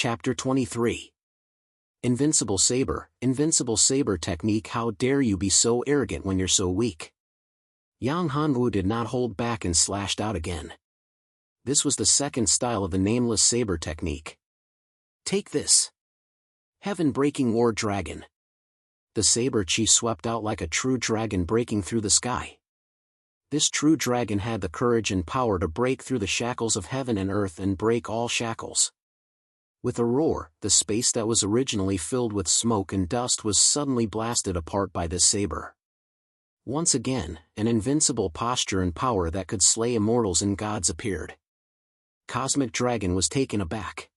Chapter 23. Invincible Saber Technique. How dare you be so arrogant when you're so weak? Yang Hanwu did not hold back and slashed out again. This was the second style of the nameless saber technique. Take this. Heaven-breaking war dragon. The saber chi swept out like a true dragon breaking through the sky. This true dragon had the courage and power to break through the shackles of heaven and earth and break all shackles. With a roar, the space that was originally filled with smoke and dust was suddenly blasted apart by this saber. Once again, an invincible posture and power that could slay immortals and gods appeared. Cosmic Dragon was taken aback.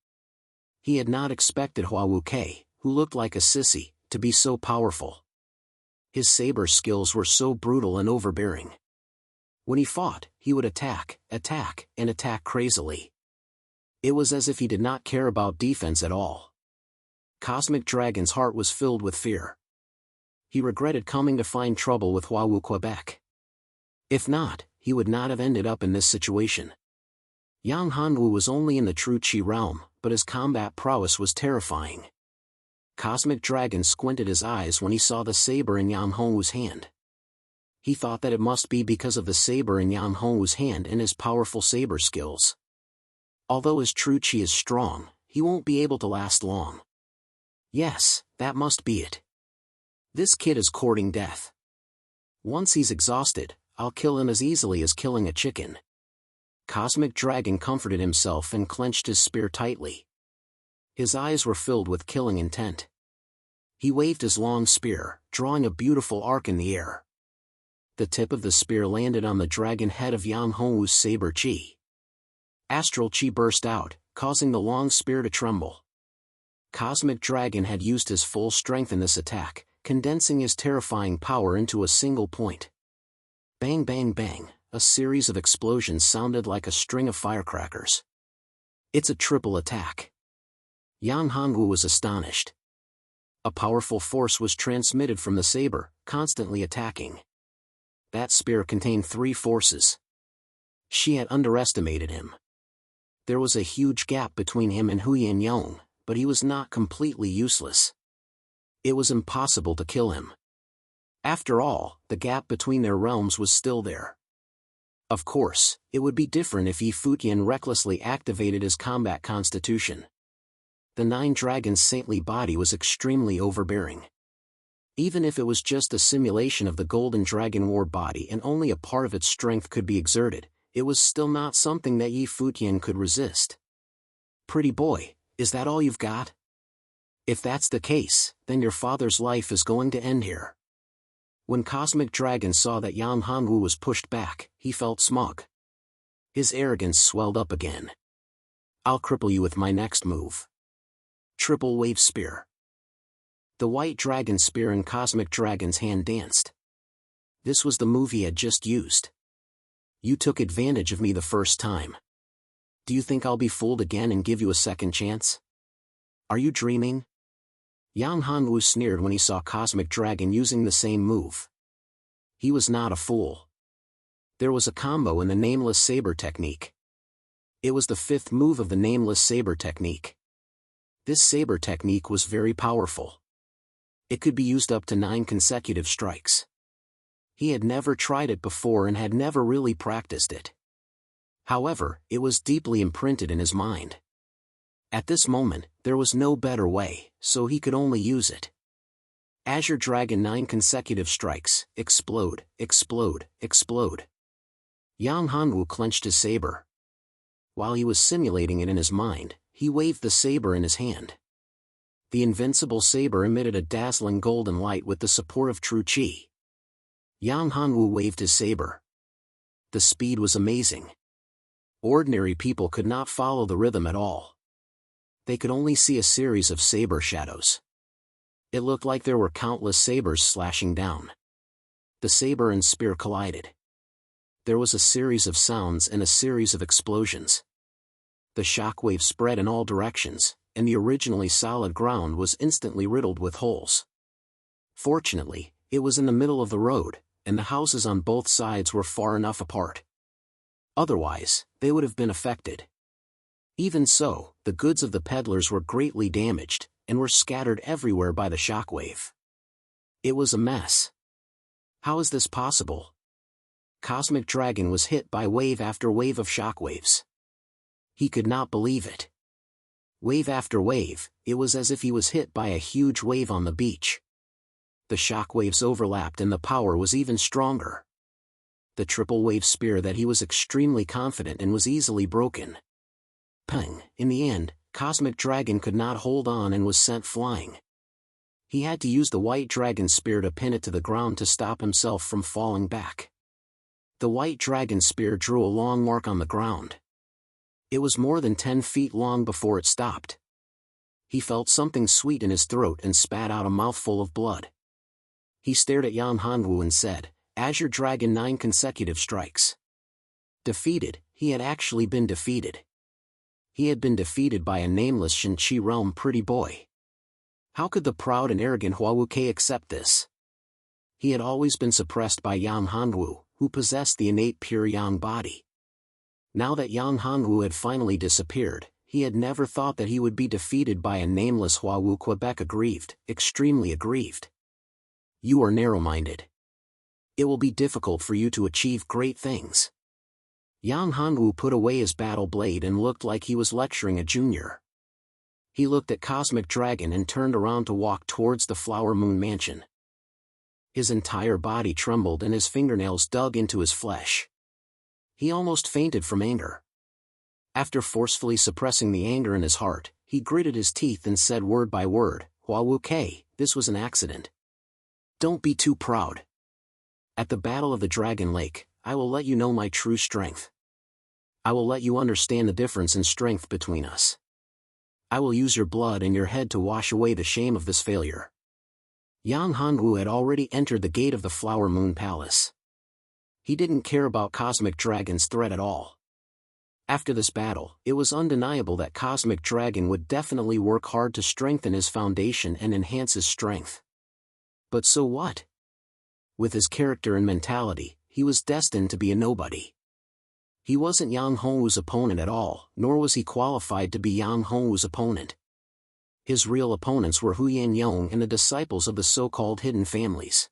He had not expected Hua Wuke, who looked like a sissy, to be so powerful. His saber skills were so brutal and overbearing. When he fought, he would attack, and attack crazily. It was as if he did not care about defense at all. Cosmic Dragon's heart was filled with fear. He regretted coming to find trouble with Hua Wu Quebec. If not, he would not have ended up in this situation. Yang Hanwu was only in the true Qi realm, but his combat prowess was terrifying. Cosmic Dragon squinted his eyes when he saw the saber in Yang Hanwu's hand. He thought that it must be because of the saber in Yang Hanwu's hand and his powerful saber skills. Although his true Qi is strong, he won't be able to last long. Yes, that must be it. This kid is courting death. Once he's exhausted, I'll kill him as easily as killing a chicken. Cosmic Dragon comforted himself and clenched his spear tightly. His eyes were filled with killing intent. He waved his long spear, drawing a beautiful arc in the air. The tip of the spear landed on the dragon head of Yang Hongwu's saber chi. Astral chi burst out, causing the long spear to tremble. Cosmic Dragon had used his full strength in this attack, condensing his terrifying power into a single point. Bang bang bang, a series of explosions sounded like a string of firecrackers. It's a triple attack. Yang Hanwu was astonished. A powerful force was transmitted from the saber, constantly attacking. That spear contained 3 forces. She had underestimated him. There was a huge gap between him and Huyan Yong, but he was not completely useless. It was impossible to kill him. After all, the gap between their realms was still there. Of course, it would be different if Yi Futian recklessly activated his combat constitution. The Nine Dragon's saintly body was extremely overbearing. Even if it was just a simulation of the Golden Dragon War body and only a part of its strength could be exerted, it was still not something that Yi Futian could resist. Pretty boy, is that all you've got? If that's the case, then your father's life is going to end here. When Cosmic Dragon saw that Yang Hanwu was pushed back, he felt smug. His arrogance swelled up again. I'll cripple you with my next move. Triple Wave Spear. The white dragon spear in Cosmic Dragon's hand danced. This was the move he had just used. You took advantage of me the first time. Do you think I'll be fooled again and give you a second chance? Are you dreaming? Yang Hanwu sneered when he saw Cosmic Dragon using the same move. He was not a fool. There was a combo in the nameless saber technique. It was the 5th move of the nameless saber technique. This saber technique was very powerful. It could be used up to 9 consecutive strikes. He had never tried it before and had never really practiced it. However, it was deeply imprinted in his mind. At this moment, there was no better way, so he could only use it. Azure Dragon 9 consecutive strikes, explode, explode, explode. Yang Hanwu clenched his saber. While he was simulating it in his mind, he waved the saber in his hand. The invincible saber emitted a dazzling golden light with the support of true Qi. Yang Hanwu waved his saber. The speed was amazing. Ordinary people could not follow the rhythm at all. They could only see a series of saber shadows. It looked like there were countless sabers slashing down. The saber and spear collided. There was a series of sounds and a series of explosions. The shockwave spread in all directions, and the originally solid ground was instantly riddled with holes. Fortunately, it was in the middle of the road, and the houses on both sides were far enough apart. Otherwise, they would have been affected. Even so, The goods of the peddlers were greatly damaged, and were scattered everywhere by the shockwave. It was a mess. How is this possible? Cosmic Dragon was hit by wave after wave of shockwaves. He could not believe it. Wave after wave, it was as if he was hit by a huge wave on the beach. The shockwaves overlapped and the power was even stronger. The triple wave spear that he was extremely confident in was easily broken. Pang! In the end, Cosmic Dragon could not hold on and was sent flying. He had to use the White Dragon Spear to pin it to the ground to stop himself from falling back. The White Dragon Spear drew a long mark on the ground. It was more than 10 feet long before it stopped. He felt something sweet in his throat and spat out a mouthful of blood. He stared at Yang Hanwu and said, "Azure Dragon 9 consecutive strikes." Defeated, he had actually been defeated. He had been defeated by a nameless Shinchi realm pretty boy. How could the proud and arrogant Huawuke accept this? He had always been suppressed by Yang Hanwu, who possessed the innate pure Yang body. Now that Yang Hanwu had finally disappeared, he had never thought that he would be defeated by a nameless Huawu. Quebec aggrieved, extremely aggrieved. You are narrow-minded. It will be difficult for you to achieve great things. Yang Hanwu put away his battle blade and looked like he was lecturing a junior. He looked at Cosmic Dragon and turned around to walk towards the Flower Moon Mansion. His entire body trembled and his fingernails dug into his flesh. He almost fainted from anger. After forcefully suppressing the anger in his heart, he gritted his teeth and said word by word, "Huawuke, this was an accident. Don't be too proud. At the Battle of the Dragon Lake, I will let you know my true strength. I will let you understand the difference in strength between us. I will use your blood and your head to wash away the shame of this failure." Yang Hanwu had already entered the gate of the Flower Moon Palace. He didn't care about Cosmic Dragon's threat at all. After this battle, it was undeniable that Cosmic Dragon would definitely work hard to strengthen his foundation and enhance his strength. But so what? With his character and mentality, he was destined to be a nobody. He wasn't Yang Hongwu's opponent at all, nor was he qualified to be Yang Hongwu's opponent. His real opponents were Huyan Yong and the disciples of the so-called hidden families.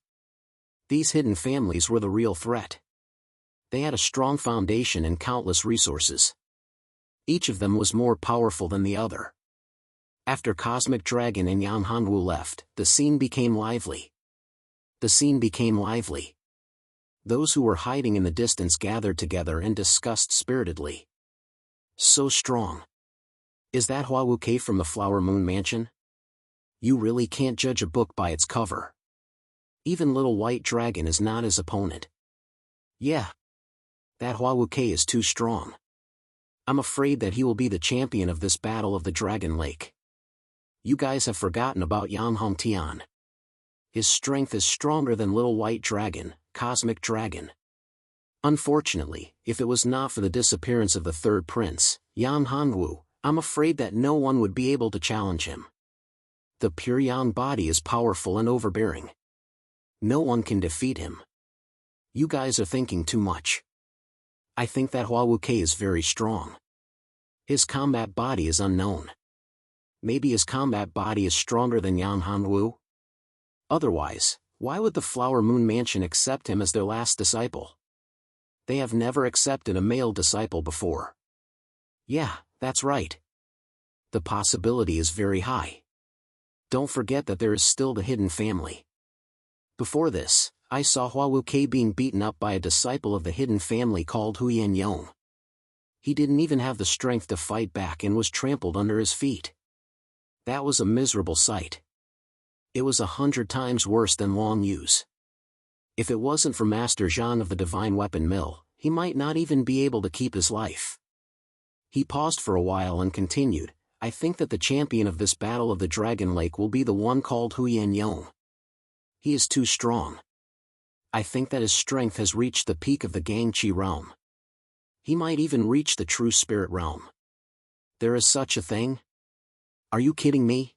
These hidden families were the real threat. They had a strong foundation and countless resources. Each of them was more powerful than the other. After Cosmic Dragon and Yang Hanwu left, the scene became lively. The scene became lively. Those who were hiding in the distance gathered together and discussed spiritedly. So strong. Is that Huawuke from the Flower Moon Mansion? You really can't judge a book by its cover. Even Little White Dragon is not his opponent. Yeah. That Huawuke is too strong. I'm afraid that he will be the champion of this Battle of the Dragon Lake. You guys have forgotten about Yang Hongtian. His strength is stronger than Little White Dragon, Cosmic Dragon. Unfortunately, if it was not for the disappearance of the third prince, Yang Hanwu, I'm afraid that no one would be able to challenge him. The pure Yang body is powerful and overbearing. No one can defeat him. You guys are thinking too much. I think that Huawuke is very strong. His combat body is unknown. Maybe his combat body is stronger than Yang Hanwu? Otherwise, why would the Flower Moon Mansion accept him as their last disciple? They have never accepted a male disciple before. Yeah, that's right. The possibility is very high. Don't forget that there is still the hidden family. Before this, I saw Huawuke being beaten up by a disciple of the hidden family called Huyan Yong. He didn't even have the strength to fight back and was trampled under his feet. That was a miserable sight. It was 100 times worse than Long Yu's. If it wasn't for Master Zhang of the Divine Weapon Mill, he might not even be able to keep his life. He paused for a while and continued, I think that the champion of this Battle of the Dragon Lake will be the one called Huyan Yong. He is too strong. I think that his strength has reached the peak of the Gangqi realm. He might even reach the true spirit realm. There is such a thing? Are you kidding me?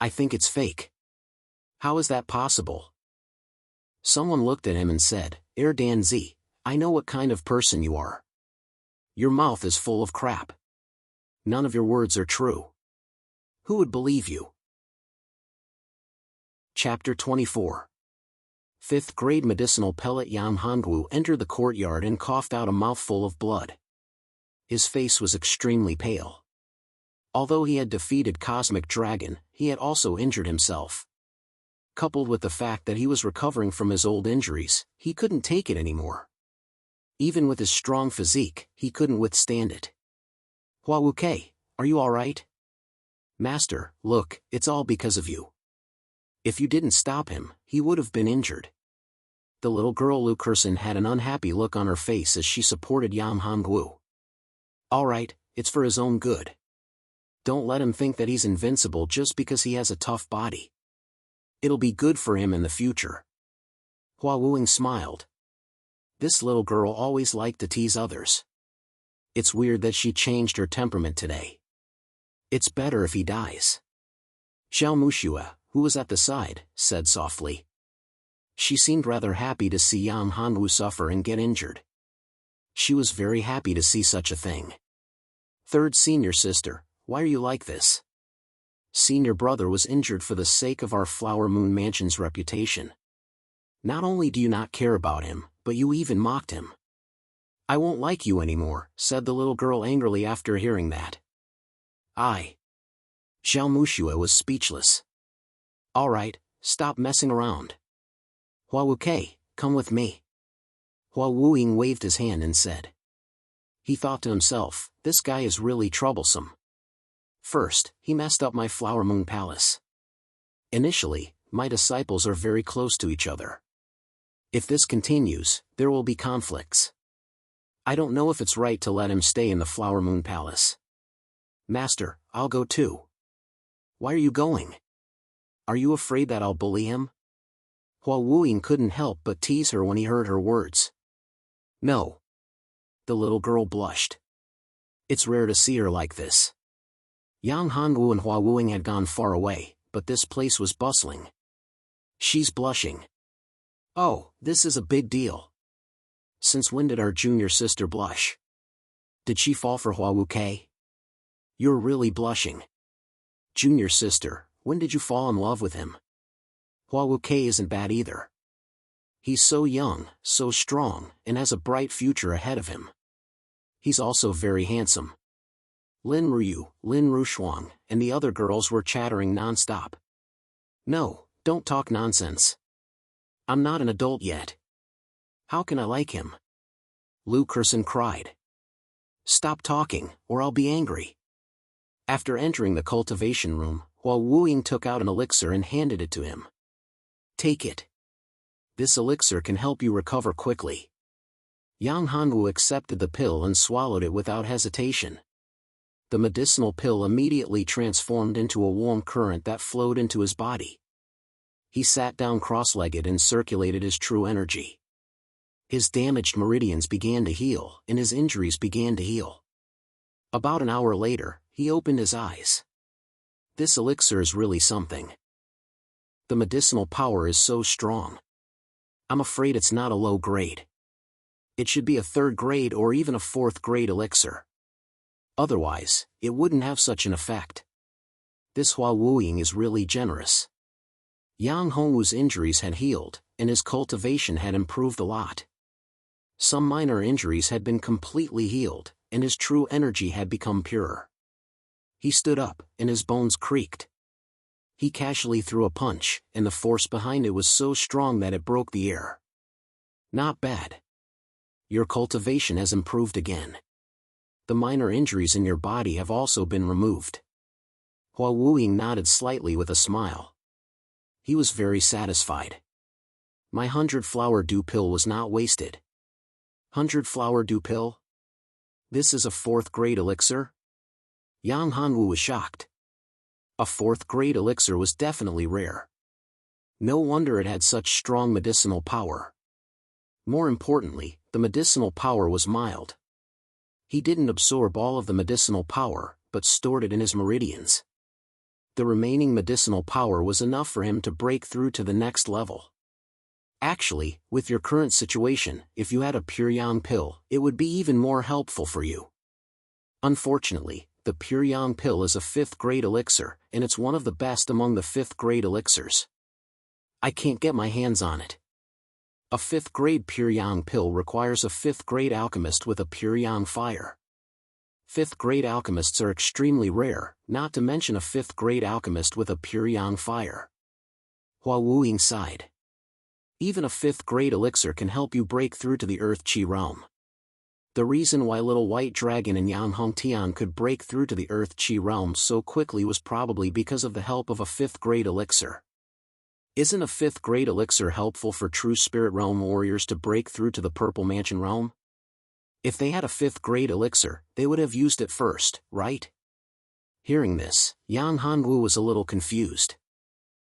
I think it's fake. How is that possible? Someone looked at him and said, Danzi, I know what kind of person you are. Your mouth is full of crap. None of your words are true. Who would believe you? Chapter 24. 5th grade medicinal pellet Yang Hongwu entered the courtyard and coughed out a mouthful of blood. His face was extremely pale. Although he had defeated Cosmic Dragon, he had also injured himself. Coupled with the fact that he was recovering from his old injuries, he couldn't take it anymore. Even with his strong physique, he couldn't withstand it. Hua Wuke, are you alright? Master, look, it's all because of you. If you didn't stop him, he would have been injured. The little girl Lu Kursen had an unhappy look on her face as she supported Yang Hongwu. Alright, it's for his own good. Don't let him think that he's invincible just because he has a tough body. It'll be good for him in the future. Hua Wuing smiled. This little girl always liked to tease others. It's weird that she changed her temperament today. It's better if he dies. Xiao Muxue, who was at the side, said softly. She seemed rather happy to see Yang Hongwu suffer and get injured. She was very happy to see such a thing. Third senior sister, why are you like this? Senior brother was injured for the sake of our Flower Moon Mansion's reputation. Not only do you not care about him, but you even mocked him. I won't like you anymore, said the little girl angrily after hearing that. Xiao Muxue was speechless. Alright, stop messing around. Hua Wuke, come with me. Hua Wuing waved his hand and said. He thought to himself, this guy is really troublesome. First, he messed up my Flower Moon Palace. Initially, my disciples are very close to each other. If this continues, there will be conflicts. I don't know if it's right to let him stay in the Flower Moon Palace. Master, I'll go too. Why are you going? Are you afraid that I'll bully him? Hua Wuing couldn't help but tease her when he heard her words. No. The little girl blushed. It's rare to see her like this. Yang Hongwu and Hua Wuing had gone far away, but this place was bustling. She's blushing. Oh, this is a big deal. Since when did our junior sister blush? Did she fall for Hua Wuke? You're really blushing. Junior sister, when did you fall in love with him? Hua Wuke isn't bad either. He's so young, so strong, and has a bright future ahead of him. He's also very handsome. Lin Ruyu, Lin Rushuang, and the other girls were chattering non-stop. No, don't talk nonsense. I'm not an adult yet. How can I like him? Lu Kursen cried. Stop talking, or I'll be angry. After entering the cultivation room, Hua Wuing took out an elixir and handed it to him. Take it. This elixir can help you recover quickly. Yang Hongwu accepted the pill and swallowed it without hesitation. The medicinal pill immediately transformed into a warm current that flowed into his body. He sat down cross-legged and circulated his true energy. His damaged meridians began to heal, and his injuries began to heal. About an hour later, he opened his eyes. This elixir is really something. The medicinal power is so strong. I'm afraid it's not a low grade. It should be a 3rd grade or even a 4th grade elixir. Otherwise, it wouldn't have such an effect. This Hua Wuing is really generous. Yang Hongwu's injuries had healed, and his cultivation had improved a lot. Some minor injuries had been completely healed, and his true energy had become purer. He stood up, and his bones creaked. He casually threw a punch, and the force behind it was so strong that it broke the air. Not bad. Your cultivation has improved again. The minor injuries in your body have also been removed. Hua Wuing nodded slightly with a smile. He was very satisfied. My 100-flower dew pill was not wasted. 100-flower dew pill? This is a 4th grade elixir? Yang Hongwu was shocked. A 4th grade elixir was definitely rare. No wonder it had such strong medicinal power. More importantly, the medicinal power was mild. He didn't absorb all of the medicinal power, but stored it in his meridians. The remaining medicinal power was enough for him to break through to the next level. Actually, with your current situation, if you had a pure yang pill, it would be even more helpful for you. Unfortunately, the Pure Yang pill is a 5th grade elixir, and it's one of the best among the 5th grade elixirs. I can't get my hands on it. A 5th grade Pure Yang pill requires a 5th grade alchemist with a Pure Yang fire. 5th grade alchemists are extremely rare, not to mention a 5th grade alchemist with a Pure Yang fire. Hua Wuying sighed. Even a 5th grade elixir can help you break through to the Earth Qi realm. The reason why Little White Dragon and Yang Hongtian could break through to the Earth Qi realm so quickly was probably because of the help of a 5th grade elixir. Isn't a 5th grade elixir helpful for true spirit realm warriors to break through to the Purple Mansion realm? If they had a 5th grade elixir, they would have used it first, right? Hearing this, Yang Hanwu was a little confused.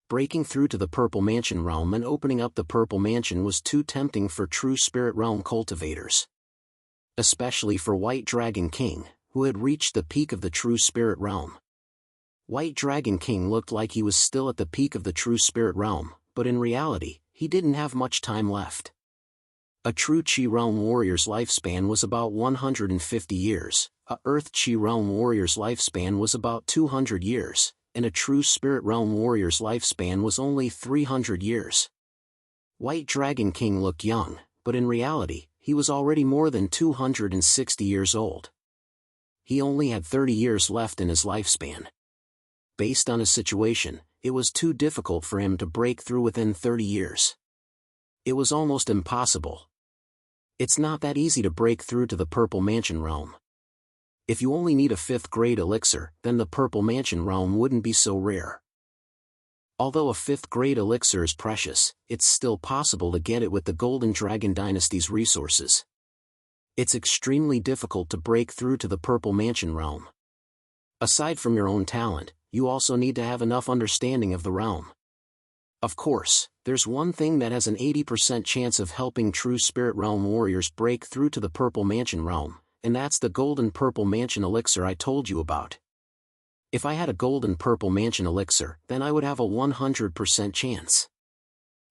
Breaking through to the Purple Mansion realm and opening up the Purple Mansion was too tempting for true spirit realm cultivators. Especially for White Dragon King, who had reached the peak of the true spirit realm. White Dragon King looked like he was still at the peak of the true spirit realm, but in reality, he didn't have much time left. A true Qi realm warrior's lifespan was about 150 years, a Earth Qi realm warrior's lifespan was about 200 years, and a true spirit realm warrior's lifespan was only 300 years. White Dragon King looked young, but in reality, he was already more than 260 years old. He only had 30 years left in his lifespan. Based on his situation, it was too difficult for him to break through within 30 years. It was almost impossible. It's not that easy to break through to the Purple Mansion realm. If you only need a 5th grade elixir, then the Purple Mansion realm wouldn't be so rare. Although a 5th grade elixir is precious, it's still possible to get it with the Golden Dragon Dynasty's resources. It's extremely difficult to break through to the Purple Mansion realm. Aside from your own talent, you also need to have enough understanding of the realm. Of course, there's one thing that has an 80% chance of helping true spirit realm warriors break through to the Purple Mansion realm, and that's the Golden Purple Mansion elixir I told you about. If I had a Golden Purple Mansion elixir, then I would have a 100% chance.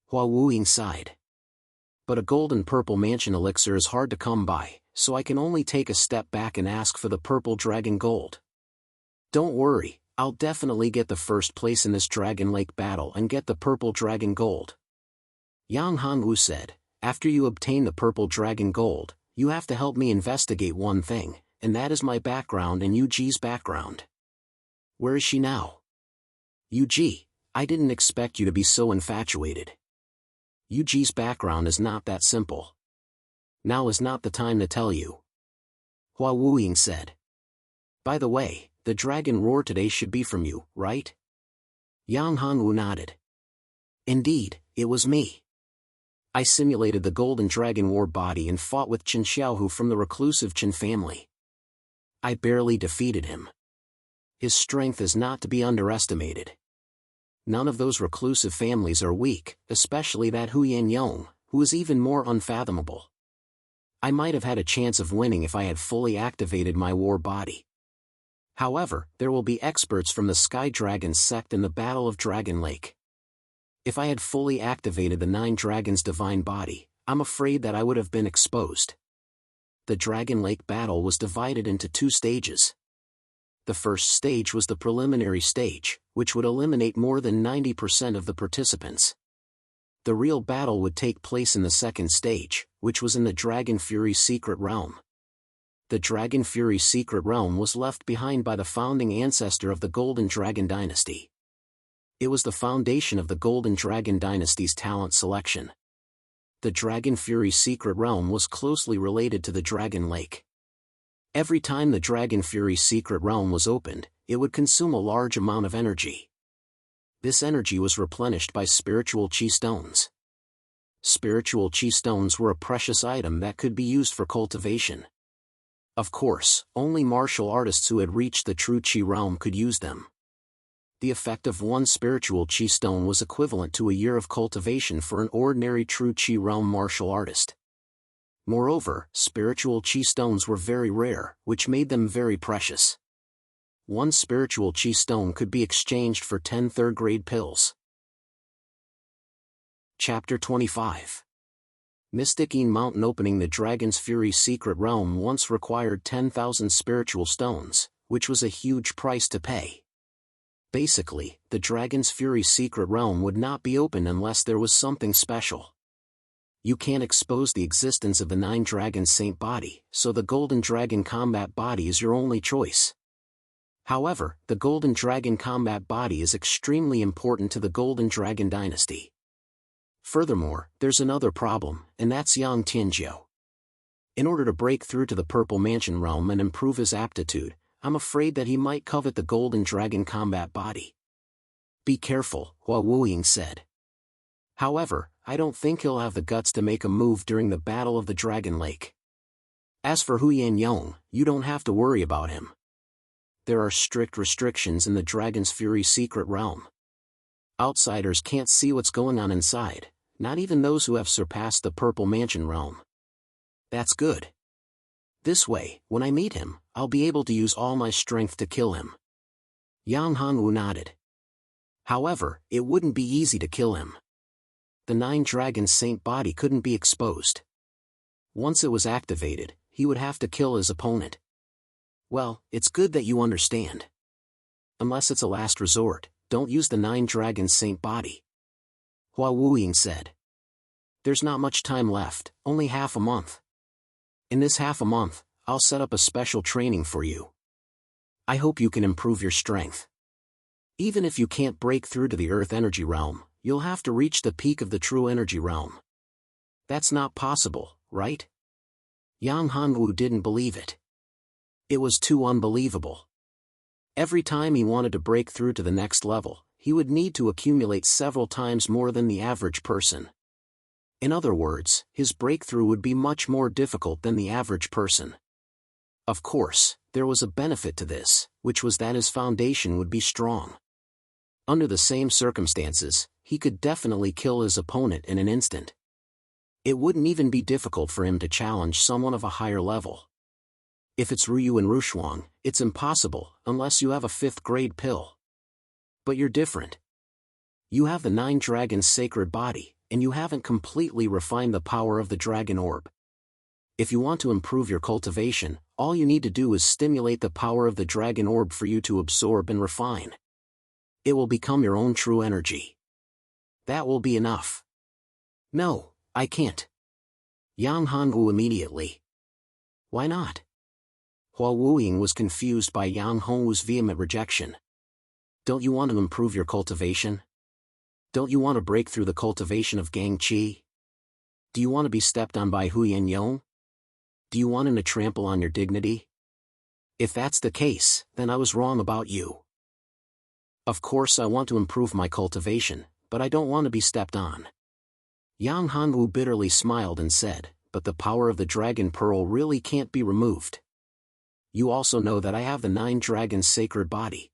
Hua Wuying sighed. But a Golden Purple Mansion elixir is hard to come by, so I can only take a step back and ask for the Purple Dragon Gold. Don't worry, I'll definitely get the first place in this Dragon Lake battle and get the Purple Dragon Gold. Yang Hanwu said, after you obtain the Purple Dragon Gold, you have to help me investigate one thing, and that is my background and Yuji's background. Where is she now? Yuji, I didn't expect you to be so infatuated. Yuji's background is not that simple. Now is not the time to tell you. Hua Wuying said. By the way, the dragon roar today should be from you, right? Yang Hanwu nodded. Indeed, it was me. I simulated the Golden Dragon War body and fought with Chen Xiaohu from the reclusive Chen family. I barely defeated him. His strength is not to be underestimated. None of those reclusive families are weak, especially that Huyan Yong, who is even more unfathomable. I might have had a chance of winning if I had fully activated my war body. However, there will be experts from the Sky Dragon sect in the Battle of Dragon Lake. If I had fully activated the 9 Dragons' divine body, I'm afraid that I would have been exposed. The Dragon Lake battle was divided into 2 stages. The first stage was the preliminary stage, which would eliminate more than 90% of the participants. The real battle would take place in the second stage, which was in the Dragon Fury Secret Realm. The Dragon Fury Secret Realm was left behind by the founding ancestor of the Golden Dragon Dynasty. It was the foundation of the Golden Dragon Dynasty's talent selection. The Dragon Fury Secret Realm was closely related to the Dragon Lake. Every time the Dragon Fury Secret Realm was opened, it would consume a large amount of energy. This energy was replenished by spiritual Qi stones. Spiritual Qi stones were a precious item that could be used for cultivation. Of course, only martial artists who had reached the true Qi realm could use them. The effect of one spiritual Qi stone was equivalent to a year of cultivation for an ordinary true Qi realm martial artist. Moreover, spiritual Qi stones were very rare, which made them very precious. One spiritual Qi stone could be exchanged for 10 third-grade pills. Chapter 25. Mystic-Een Mountain. Opening the Dragon's Fury Secret Realm once required 10,000 spiritual stones, which was a huge price to pay. Basically, the Dragon's Fury's secret realm would not be open unless there was something special. You can't expose the existence of the 9 Dragons Saint body, so the Golden Dragon Combat body is your only choice. However, the Golden Dragon Combat body is extremely important to the Golden Dragon dynasty. Furthermore, there's another problem, and that's Yang Tianjiu. In order to break through to the Purple Mansion realm and improve his aptitude, I'm afraid that he might covet the Golden Dragon Combat body. Be careful, Hua Wuying said. However, I don't think he'll have the guts to make a move during the Battle of the Dragon Lake. As for Hu Yong, you don't have to worry about him. There are strict restrictions in the Dragon's Fury secret realm. Outsiders can't see what's going on inside, not even those who have surpassed the Purple Mansion realm. That's good. This way, when I meet him, I'll be able to use all my strength to kill him. Yang Hanwu nodded. However, it wouldn't be easy to kill him. The 9 Dragons Saint body couldn't be exposed. Once it was activated, he would have to kill his opponent. Well, it's good that you understand. Unless it's a last resort, don't use the 9 Dragons Saint body. Hua Wuying said. There's not much time left, only half a month. In this half a month, I'll set up a special training for you. I hope you can improve your strength. Even if you can't break through to the Earth Energy Realm, you'll have to reach the peak of the True Energy Realm. That's not possible, right? Yang Hanwu didn't believe it. It was too unbelievable. Every time he wanted to break through to the next level, he would need to accumulate several times more than the average person. In other words, his breakthrough would be much more difficult than the average person. Of course, there was a benefit to this, which was that his foundation would be strong. Under the same circumstances, he could definitely kill his opponent in an instant. It wouldn't even be difficult for him to challenge someone of a higher level. If it's Ryu and Rushuang, it's impossible, unless you have a 5th grade pill. But you're different. You have the 9 Dragons Sacred body, and you haven't completely refined the power of the Dragon Orb. If you want to improve your cultivation, all you need to do is stimulate the power of the Dragon Orb for you to absorb and refine. It will become your own true energy. That will be enough. No, I can't. Yang Hanwu immediately. Why not? Hua Wuying was confused by Yang Hanwu's vehement rejection. Don't you want to improve your cultivation? Don't you want to break through the cultivation of Gang Qi? Do you want to be stepped on by Hu Yong? Do you want him to trample on your dignity? If that's the case, then I was wrong about you. Of course I want to improve my cultivation, but I don't want to be stepped on. Yang Hanwu bitterly smiled and said, but the power of the Dragon Pearl really can't be removed. You also know that I have the 9 Dragons Sacred body.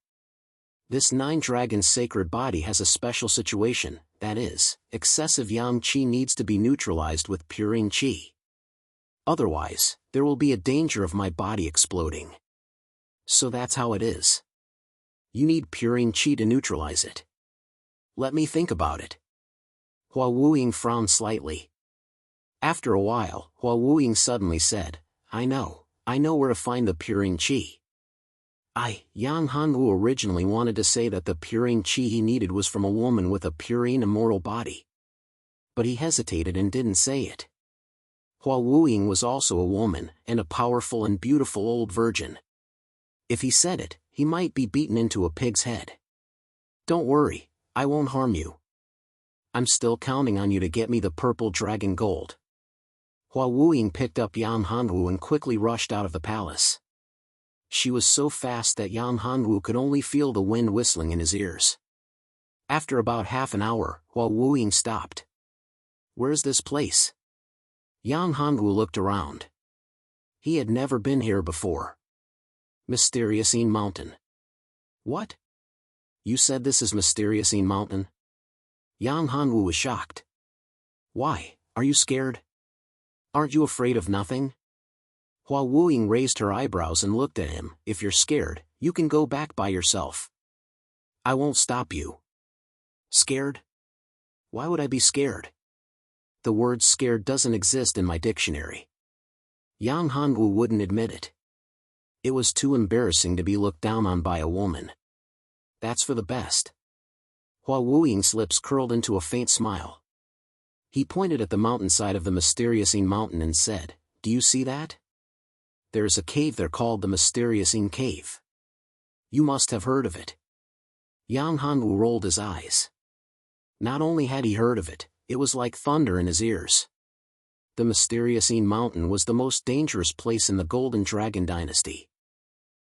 This 9 Dragons Sacred body has a special situation, that is, excessive Yang Qi needs to be neutralized with Puring Qi. Otherwise, there will be a danger of my body exploding. So that's how it is. You need Puring Qi to neutralize it. Let me think about it. Hua Wuying frowned slightly. After a while, Hua Wuying suddenly said, I know where to find the Puring Qi. Yang Hanwu originally wanted to say that the Puring Qi he needed was from a woman with a purine immortal body. But he hesitated and didn't say it. Hua Wuying was also a woman, and a powerful and beautiful old virgin. If he said it, he might be beaten into a pig's head. Don't worry, I won't harm you. I'm still counting on you to get me the purple dragon gold. Hua Wuying picked up Yang Hanwu and quickly rushed out of the palace. She was so fast that Yang Hanwu could only feel the wind whistling in his ears. After about half an hour, Hua Wuying stopped. Where's this place? Yang Hanwu looked around. He had never been here before. Mysterious Mountain. What? You said this is Mysterious Mountain? Yang Hanwu was shocked. Why, are you scared? Aren't you afraid of nothing? Hua Wuying raised her eyebrows and looked at him. If you're scared, you can go back by yourself. I won't stop you. Scared? Why would I be scared? The word scared doesn't exist in my dictionary. Yang Hanwu wouldn't admit it. It was too embarrassing to be looked down on by a woman. That's for the best. Hua Wuying's lips curled into a faint smile. He pointed at the mountainside of the mysterious Yin mountain and said, "Do you see that? There is a cave there called the mysterious Yin cave. You must have heard of it." Yang Hanwu rolled his eyes. Not only had he heard of it, it was like thunder in his ears. The mysterious Yin mountain was the most dangerous place in the Golden Dragon dynasty.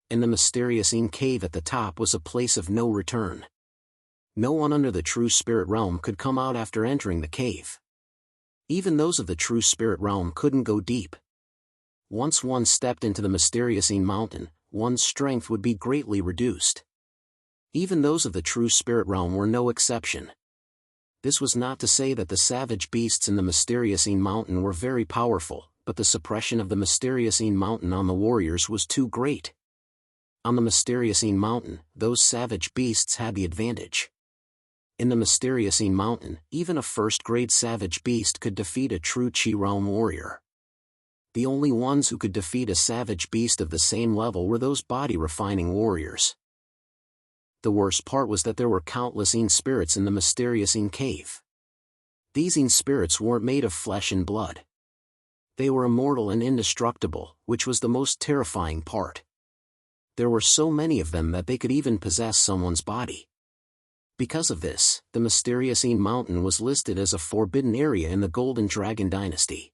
And the mysterious Yin cave at the top was a place of no return. No one under the true spirit realm could come out after entering the cave. Even those of the true spirit realm couldn't go deep. Once one stepped into the mysterious Yin mountain, one's strength would be greatly reduced. Even those of the true spirit realm were no exception. This was not to say that the savage beasts in the mysterious Yin mountain were very powerful, but the suppression of the mysterious Yin mountain on the warriors was too great. On the mysterious Yin mountain, those savage beasts had the advantage. In the mysterious Yin mountain, even a first-grade savage beast could defeat a true Qi realm warrior. The only ones who could defeat a savage beast of the same level were those body-refining warriors. The worst part was that there were countless Yin spirits in the mysterious Yin cave. These Yin spirits weren't made of flesh and blood. They were immortal and indestructible, which was the most terrifying part. There were so many of them that they could even possess someone's body. Because of this, the mysterious Yin mountain was listed as a forbidden area in the Golden Dragon dynasty.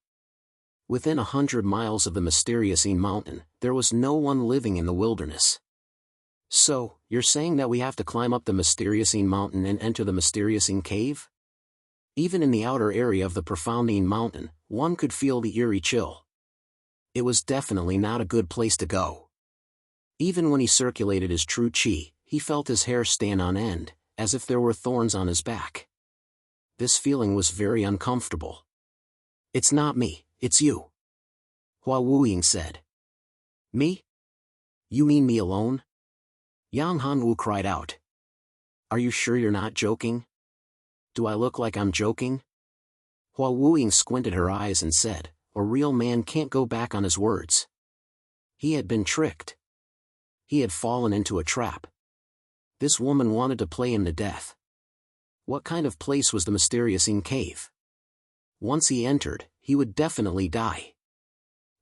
Within 100 miles of the mysterious Yin mountain, there was no one living in the wilderness. "So, you're saying that we have to climb up the mysterious Yin mountain and enter the mysterious Yin cave?" Even in the outer area of the profound Yin mountain, one could feel the eerie chill. It was definitely not a good place to go. Even when he circulated his true qi, he felt his hair stand on end, as if there were thorns on his back. This feeling was very uncomfortable. "It's not me, it's you," Hua Wuying said. "Me? You mean me alone?" Yang Hanwu cried out. "Are you sure you're not joking? Do I look like I'm joking?" Hua Wuying squinted her eyes and said, "A real man can't go back on his words." He had been tricked. He had fallen into a trap. This woman wanted to play him to death. What kind of place was the mysterious Yin cave? Once he entered, he would definitely die.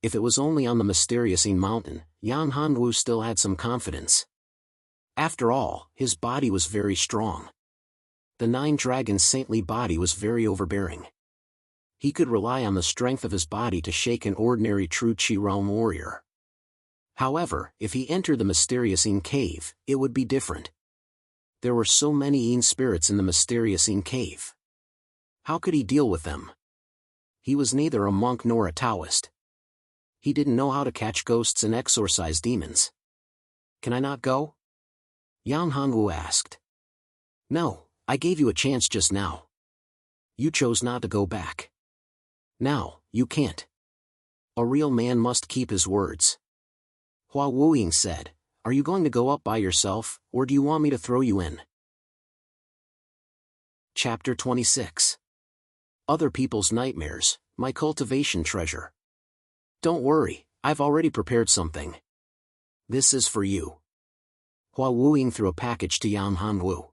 If it was only on the mysterious Yin mountain, Yang Hanwu still had some confidence. After all, his body was very strong. The Nine Dragons' saintly body was very overbearing. He could rely on the strength of his body to shake an ordinary true Qi realm warrior. However, if he entered the mysterious Yin cave, it would be different. There were so many Yin spirits in the mysterious Yin cave. How could he deal with them? He was neither a monk nor a Taoist. He didn't know how to catch ghosts and exorcise demons. "Can I not go?" Yang Hanwu asked. "No, I gave you a chance just now. You chose not to go back. Now, you can't. A real man must keep his words." Hua Wuying said, "Are you going to go up by yourself, or do you want me to throw you in?" Chapter 26. Other People's Nightmares, My Cultivation Treasure. "Don't worry, I've already prepared something. This is for you." Hua Wuying threw a package to Yang Hanwu.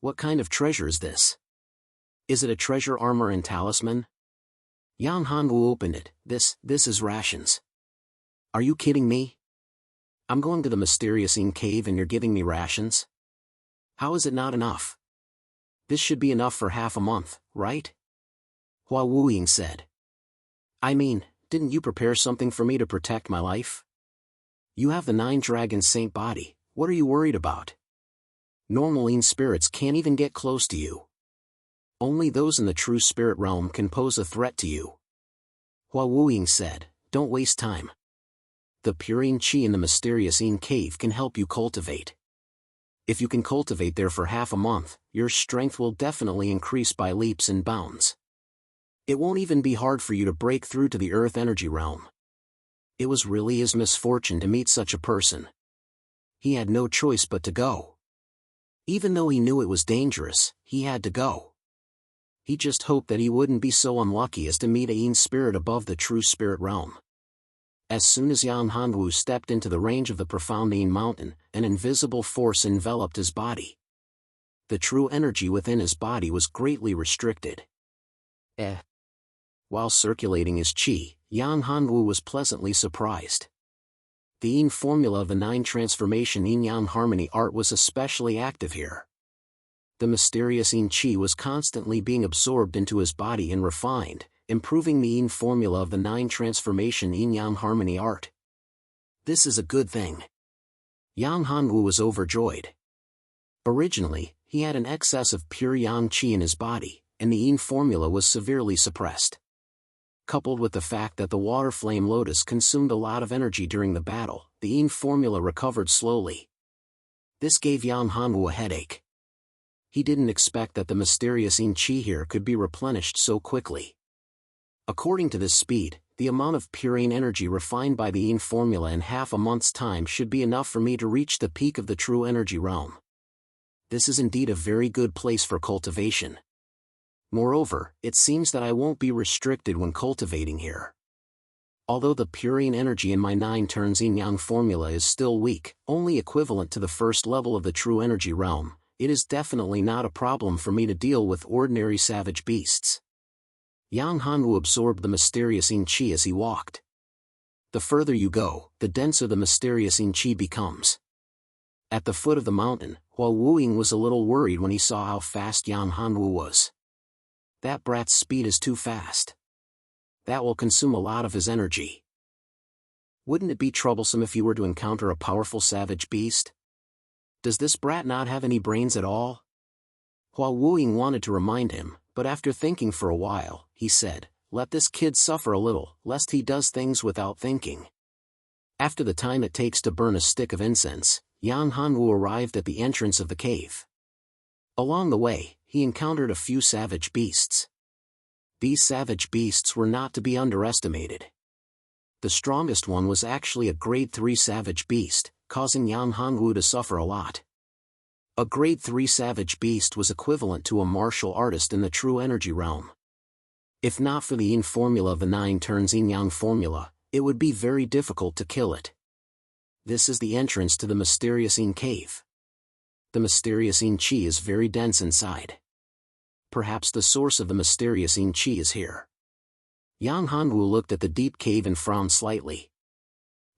"What kind of treasure is this? Is it a treasure armor and talisman?" Yang Hanwu opened it. This is rations." "Are you kidding me? I'm going to the mysterious Yin cave and you're giving me rations? How is it not enough? This should be enough for half a month, right?" Hua Wuying said. "I mean, didn't you prepare something for me to protect my life? You have the Nine Dragons Saint body. What are you worried about? Normal Yin spirits can't even get close to you. Only those in the true spirit realm can pose a threat to you." Hua Wuying said, "Don't waste time. The pure Yin Qi in the mysterious Yin cave can help you cultivate. If you can cultivate there for half a month, your strength will definitely increase by leaps and bounds. It won't even be hard for you to break through to the earth energy realm." It was really his misfortune to meet such a person. He had no choice but to go. Even though he knew it was dangerous, he had to go. He just hoped that he wouldn't be so unlucky as to meet a Yin spirit above the true spirit realm. As soon as Yang Hanwu stepped into the range of the profound Yin mountain, an invisible force enveloped his body. The true energy within his body was greatly restricted. While circulating his qi, Yang Hanwu was pleasantly surprised. The Yin formula of the 9 transformation Yin-Yang harmony art was especially active here. The mysterious Yin qi was constantly being absorbed into his body and refined, improving the Yin formula of the 9 transformation Yin-Yang harmony art. This is a good thing. Yang Hanwu was overjoyed. Originally, he had an excess of pure Yang qi in his body, and the Yin formula was severely suppressed. Coupled with the fact that the water flame lotus consumed a lot of energy during the battle, the Yin formula recovered slowly. This gave Yang Hanwu a headache. He didn't expect that the mysterious Yin qi here could be replenished so quickly. According to this speed, the amount of pure Yin energy refined by the Yin formula in half a month's time should be enough for me to reach the peak of the true energy realm. This is indeed a very good place for cultivation. Moreover, it seems that I won't be restricted when cultivating here. Although the pure Yin energy in my 9 turns Yin-Yang formula is still weak, only equivalent to the first level of the true energy realm, it is definitely not a problem for me to deal with ordinary savage beasts. Yang Hanwu absorbed the mysterious Yin qi as he walked. The further you go, the denser the mysterious Yin qi becomes. At the foot of the mountain, Hua Wuying was a little worried when he saw how fast Yang Hanwu was. That brat's speed is too fast. That will consume a lot of his energy. Wouldn't it be troublesome if you were to encounter a powerful savage beast? Does this brat not have any brains at all? Hua Wuying wanted to remind him, but after thinking for a while, he said, "Let this kid suffer a little, lest he does things without thinking." After the time it takes to burn a stick of incense, Yang Hanwu arrived at the entrance of the cave. Along the way, he encountered a few savage beasts. These savage beasts were not to be underestimated. The strongest one was actually a grade 3 savage beast, causing Yang Hanwu to suffer a lot. A grade 3 savage beast was equivalent to a martial artist in the true energy realm. If not for the Yin formula of the 9 turns Yin-Yang formula, it would be very difficult to kill it. This is the entrance to the mysterious Yin cave. The mysterious Yin qi is very dense inside. Perhaps the source of the mysterious Yin qi is here. Yang Hanwu looked at the deep cave and frowned slightly.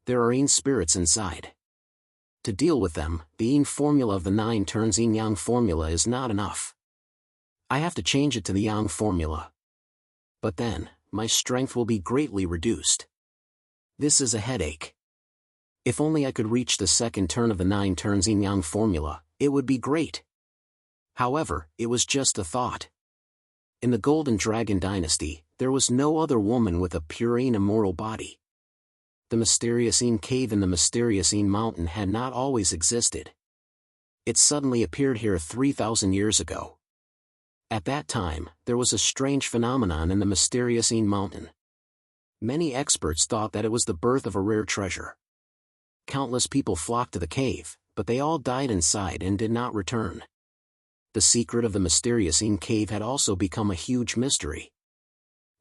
There are Yin spirits inside. To deal with them, the Yin formula of the 9 turns Yin-Yang formula is not enough. I have to change it to the Yang formula. But then, my strength will be greatly reduced. This is a headache. If only I could reach the second turn of the 9 turns Yin-Yang formula, it would be great. However, it was just a thought. In the Golden Dragon Dynasty, there was no other woman with a pure Yin immortal body. The mysterious Yin cave and the mysterious Yin mountain had not always existed. It suddenly appeared here 3,000 years ago. At that time, there was a strange phenomenon in the mysterious Yin mountain. Many experts thought that it was the birth of a rare treasure. Countless people flocked to the cave, but they all died inside and did not return. The secret of the mysterious Yin cave had also become a huge mystery.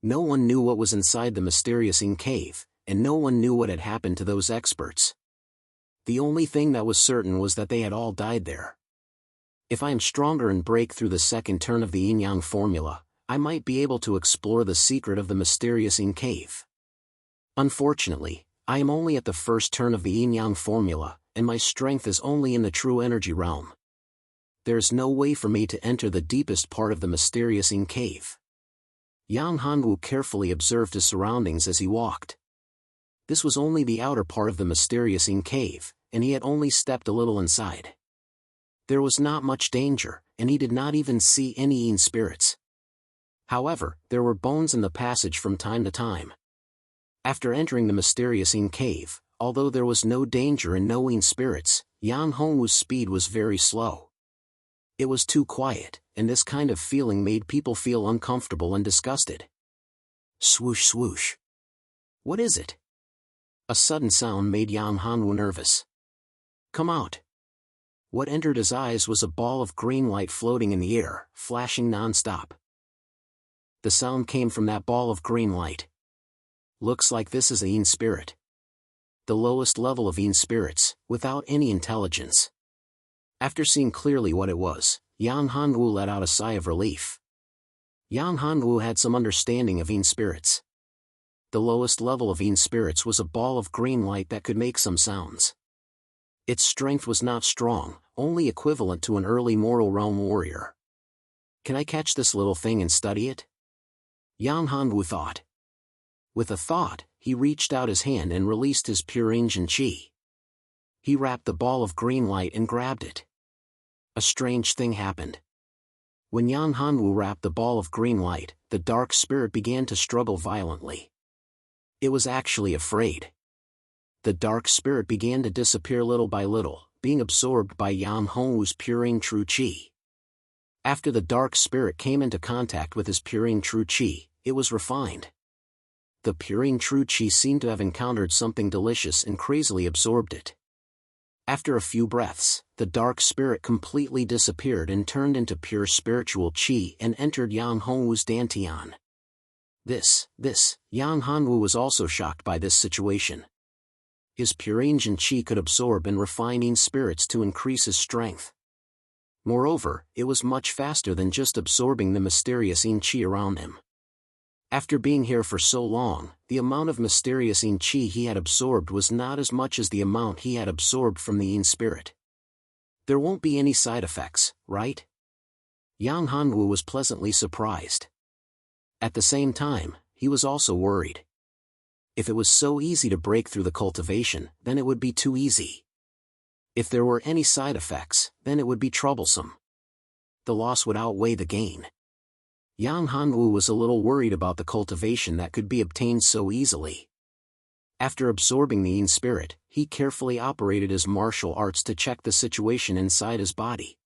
No one knew what was inside the mysterious Yin cave, and no one knew what had happened to those experts. The only thing that was certain was that they had all died there. If I am stronger and break through the second turn of the Yin-Yang formula, I might be able to explore the secret of the mysterious Yin cave. Unfortunately, I am only at the first turn of the Yin-Yang formula, and my strength is only in the true energy realm. There is no way for me to enter the deepest part of the mysterious Yin cave. Yang Hanwu carefully observed his surroundings as he walked. This was only the outer part of the mysterious Yin cave, and he had only stepped a little inside. There was not much danger, and he did not even see any Yin spirits. However, there were bones in the passage from time to time. After entering the mysterious Yin cave, although there was no danger and no Yin spirits, Yang Hanwu's speed was very slow. It was too quiet, and this kind of feeling made people feel uncomfortable and disgusted. Swoosh swoosh. What is it? A sudden sound made Yang Hanwu nervous. Come out. What entered his eyes was a ball of green light floating in the air, flashing non-stop. The sound came from that ball of green light. Looks like this is a Yin spirit. The lowest level of Yin spirits, without any intelligence. After seeing clearly what it was, Yang Hanwu let out a sigh of relief. Yang Hanwu had some understanding of Yin spirits. The lowest level of Yin spirits was a ball of green light that could make some sounds. Its strength was not strong, only equivalent to an early mortal realm warrior. Can I catch this little thing and study it? Yang Hanwu thought. With a thought, he reached out his hand and released his pure ancient qi. He wrapped the ball of green light and grabbed it. A strange thing happened. When Yang Hanwu wrapped the ball of green light, the dark spirit began to struggle violently. It was actually afraid. The dark spirit began to disappear little by little, being absorbed by Yang Hanwu's pure true qi. After the dark spirit came into contact with his pure true qi, it was refined. The pure true qi seemed to have encountered something delicious and crazily absorbed it. After a few breaths, the dark spirit completely disappeared and turned into pure spiritual qi and entered Yang Hanwu's dantian. Yang Hanwu was also shocked by this situation. His pure ancient qi could absorb and refine Yin spirits to increase his strength. Moreover, it was much faster than just absorbing the mysterious Yin qi around him. After being here for so long, the amount of mysterious Yin qi he had absorbed was not as much as the amount he had absorbed from the Yin spirit. There won't be any side effects, right? Yang Hanwu was pleasantly surprised. At the same time, he was also worried. If it was so easy to break through the cultivation, then it would be too easy. If there were any side effects, then it would be troublesome. The loss would outweigh the gain. Yang Hanwu was a little worried about the cultivation that could be obtained so easily. After absorbing the Yin spirit, he carefully operated his martial arts to check the situation inside his body.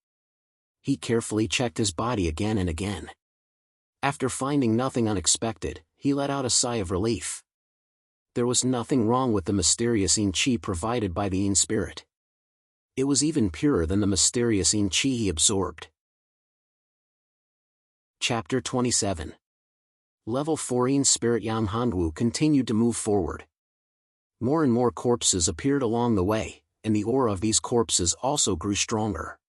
He carefully checked his body again and again. After finding nothing unexpected, he let out a sigh of relief. There was nothing wrong with the mysterious Yin qi provided by the Yin spirit. It was even purer than the mysterious Yin qi he absorbed. Chapter 27. Level 4 Yin Spirit. Yang Hanwu continued to move forward. More and more corpses appeared along the way, and the aura of these corpses also grew stronger.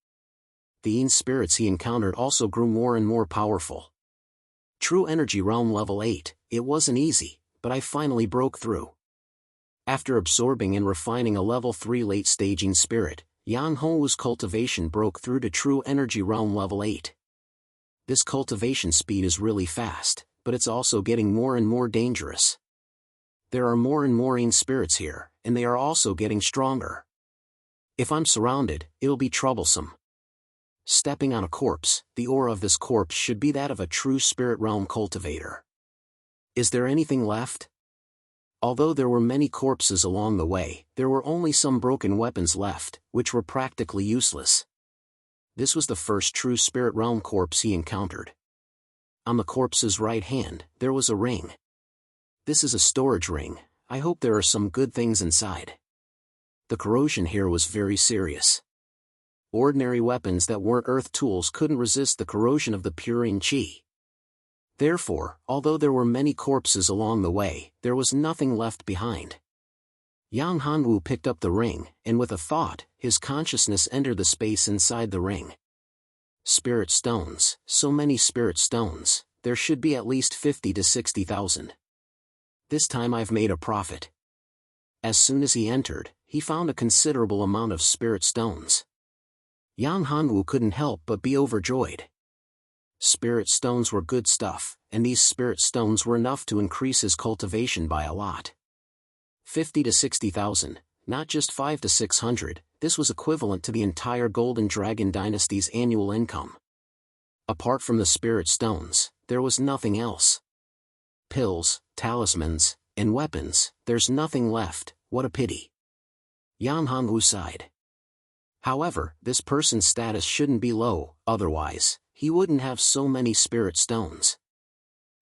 The Yin spirits he encountered also grew more and more powerful. True Energy Realm Level 8, it wasn't easy, but I finally broke through. After absorbing and refining a Level 3 late-stage Yin spirit, Yang Hanwu's cultivation broke through to True Energy Realm Level 8. This cultivation speed is really fast, but it's also getting more and more dangerous. There are more and more Yin spirits here, and they are also getting stronger. If I'm surrounded, it'll be troublesome. Stepping on a corpse, the aura of this corpse should be that of a true spirit realm cultivator. Is there anything left? Although there were many corpses along the way, there were only some broken weapons left, which were practically useless. This was the first true spirit realm corpse he encountered. On the corpse's right hand, there was a ring. This is a storage ring. I hope there are some good things inside. The corrosion here was very serious. Ordinary weapons that weren't earth tools couldn't resist the corrosion of the pure Yin qi. Therefore, although there were many corpses along the way, there was nothing left behind. Yang Hanwu picked up the ring, and with a thought, his consciousness entered the space inside the ring. Spirit stones, so many spirit stones, there should be at least 50 to 60,000. This time I've made a profit. As soon as he entered, he found a considerable amount of spirit stones. Yang Hanwu couldn't help but be overjoyed. Spirit stones were good stuff, and these spirit stones were enough to increase his cultivation by a lot. 50 to 60,000, not just 5 to 600, this was equivalent to the entire Golden Dragon Dynasty's annual income. Apart from the spirit stones, there was nothing else. Pills, talismans, and weapons, there's nothing left, what a pity. Yang Hanwu sighed. However, this person's status shouldn't be low, otherwise, he wouldn't have so many spirit stones.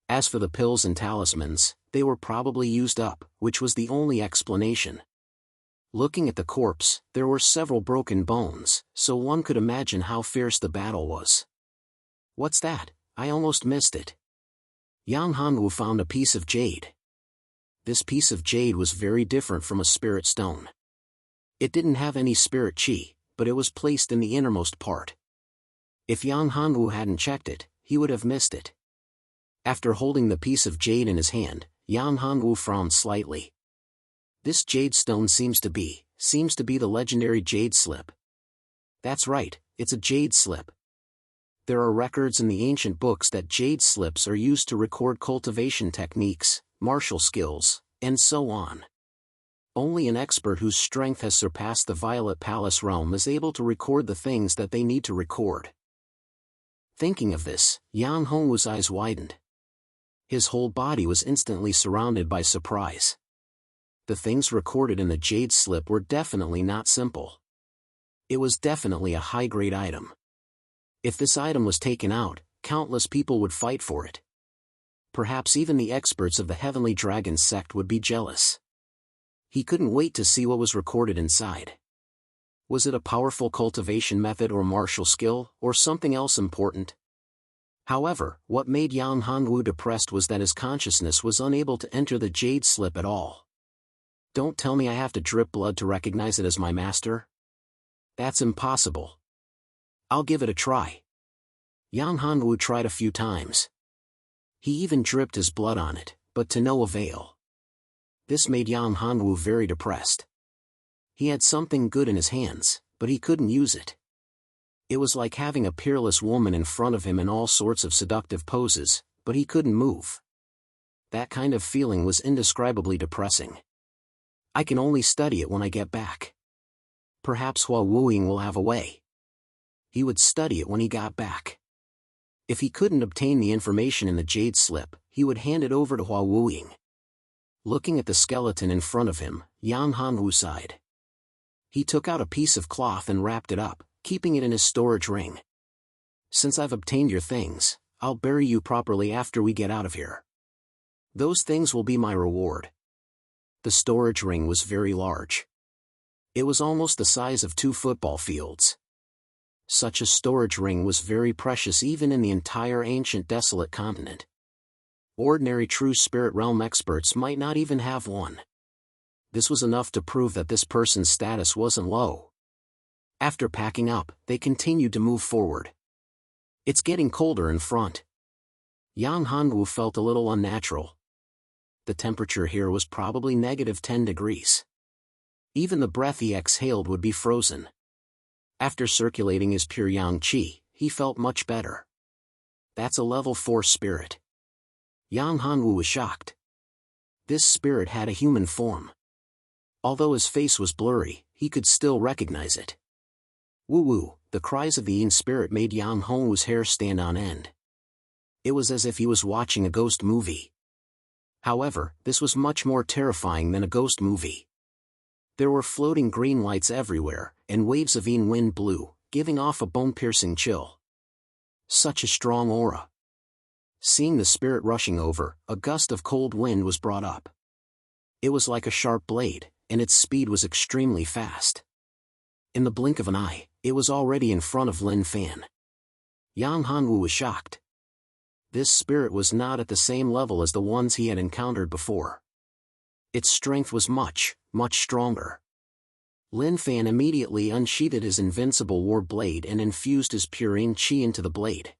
As for the pills and talismans, they were probably used up, which was the only explanation. Looking at the corpse, there were several broken bones, so one could imagine how fierce the battle was. What's that? I almost missed it. Yang Hanwu found a piece of jade. This piece of jade was very different from a spirit stone. It didn't have any spirit chi, but it was placed in the innermost part. If Yang Hanwu hadn't checked it, he would have missed it. After holding the piece of jade in his hand, Yang Hanwu frowned slightly. This jade stone seems to be the legendary jade slip. That's right, it's a jade slip. There are records in the ancient books that jade slips are used to record cultivation techniques, martial skills, and so on. Only an expert whose strength has surpassed the Violet Palace realm is able to record the things that they need to record. Thinking of this, Yang Hongwu's eyes widened. His whole body was instantly surrounded by surprise. The things recorded in the jade slip were definitely not simple. It was definitely a high-grade item. If this item was taken out, countless people would fight for it. Perhaps even the experts of the Heavenly Dragon sect would be jealous. He couldn't wait to see what was recorded inside. Was it a powerful cultivation method or martial skill, or something else important? However, what made Yang Hanwu depressed was that his consciousness was unable to enter the jade slip at all. Don't tell me I have to drip blood to recognize it as my master? That's impossible. I'll give it a try. Yang Hanwu tried a few times. He even dripped his blood on it, but to no avail. This made Yang Hanwu very depressed. He had something good in his hands, but he couldn't use it. It was like having a peerless woman in front of him in all sorts of seductive poses, but he couldn't move. That kind of feeling was indescribably depressing. I can only study it when I get back. Perhaps Hua Wuing will have a way. He would study it when he got back. If he couldn't obtain the information in the jade slip, he would hand it over to Hua Wuing. Looking at the skeleton in front of him, Yang Hanwu sighed. He took out a piece of cloth and wrapped it up, keeping it in his storage ring. Since I've obtained your things, I'll bury you properly after we get out of here. Those things will be my reward. The storage ring was very large. It was almost the size of 2 football fields. Such a storage ring was very precious even in the entire ancient desolate continent. Ordinary true spirit realm experts might not even have one. This was enough to prove that this person's status wasn't low. After packing up, they continued to move forward. It's getting colder in front. Yang Hanwu felt a little unnatural. The temperature here was probably -10 degrees. Even the breath he exhaled would be frozen. After circulating his pure yang qi, he felt much better. That's a level 4 spirit. Yang Hanwu was shocked. This spirit had a human form. Although his face was blurry, he could still recognize it. Woo-woo, the cries of the Yin spirit made Yang Hongwu's hair stand on end. It was as if he was watching a ghost movie. However, this was much more terrifying than a ghost movie. There were floating green lights everywhere, and waves of Yin wind blew, giving off a bone-piercing chill. Such a strong aura. Seeing the spirit rushing over, a gust of cold wind was brought up. It was like a sharp blade, and its speed was extremely fast. In the blink of an eye, it was already in front of Lin Fan. Yang Hanwu was shocked. This spirit was not at the same level as the ones he had encountered before. Its strength was much, much stronger. Lin Fan immediately unsheathed his invincible war blade and infused his pure Yin Qi into the blade.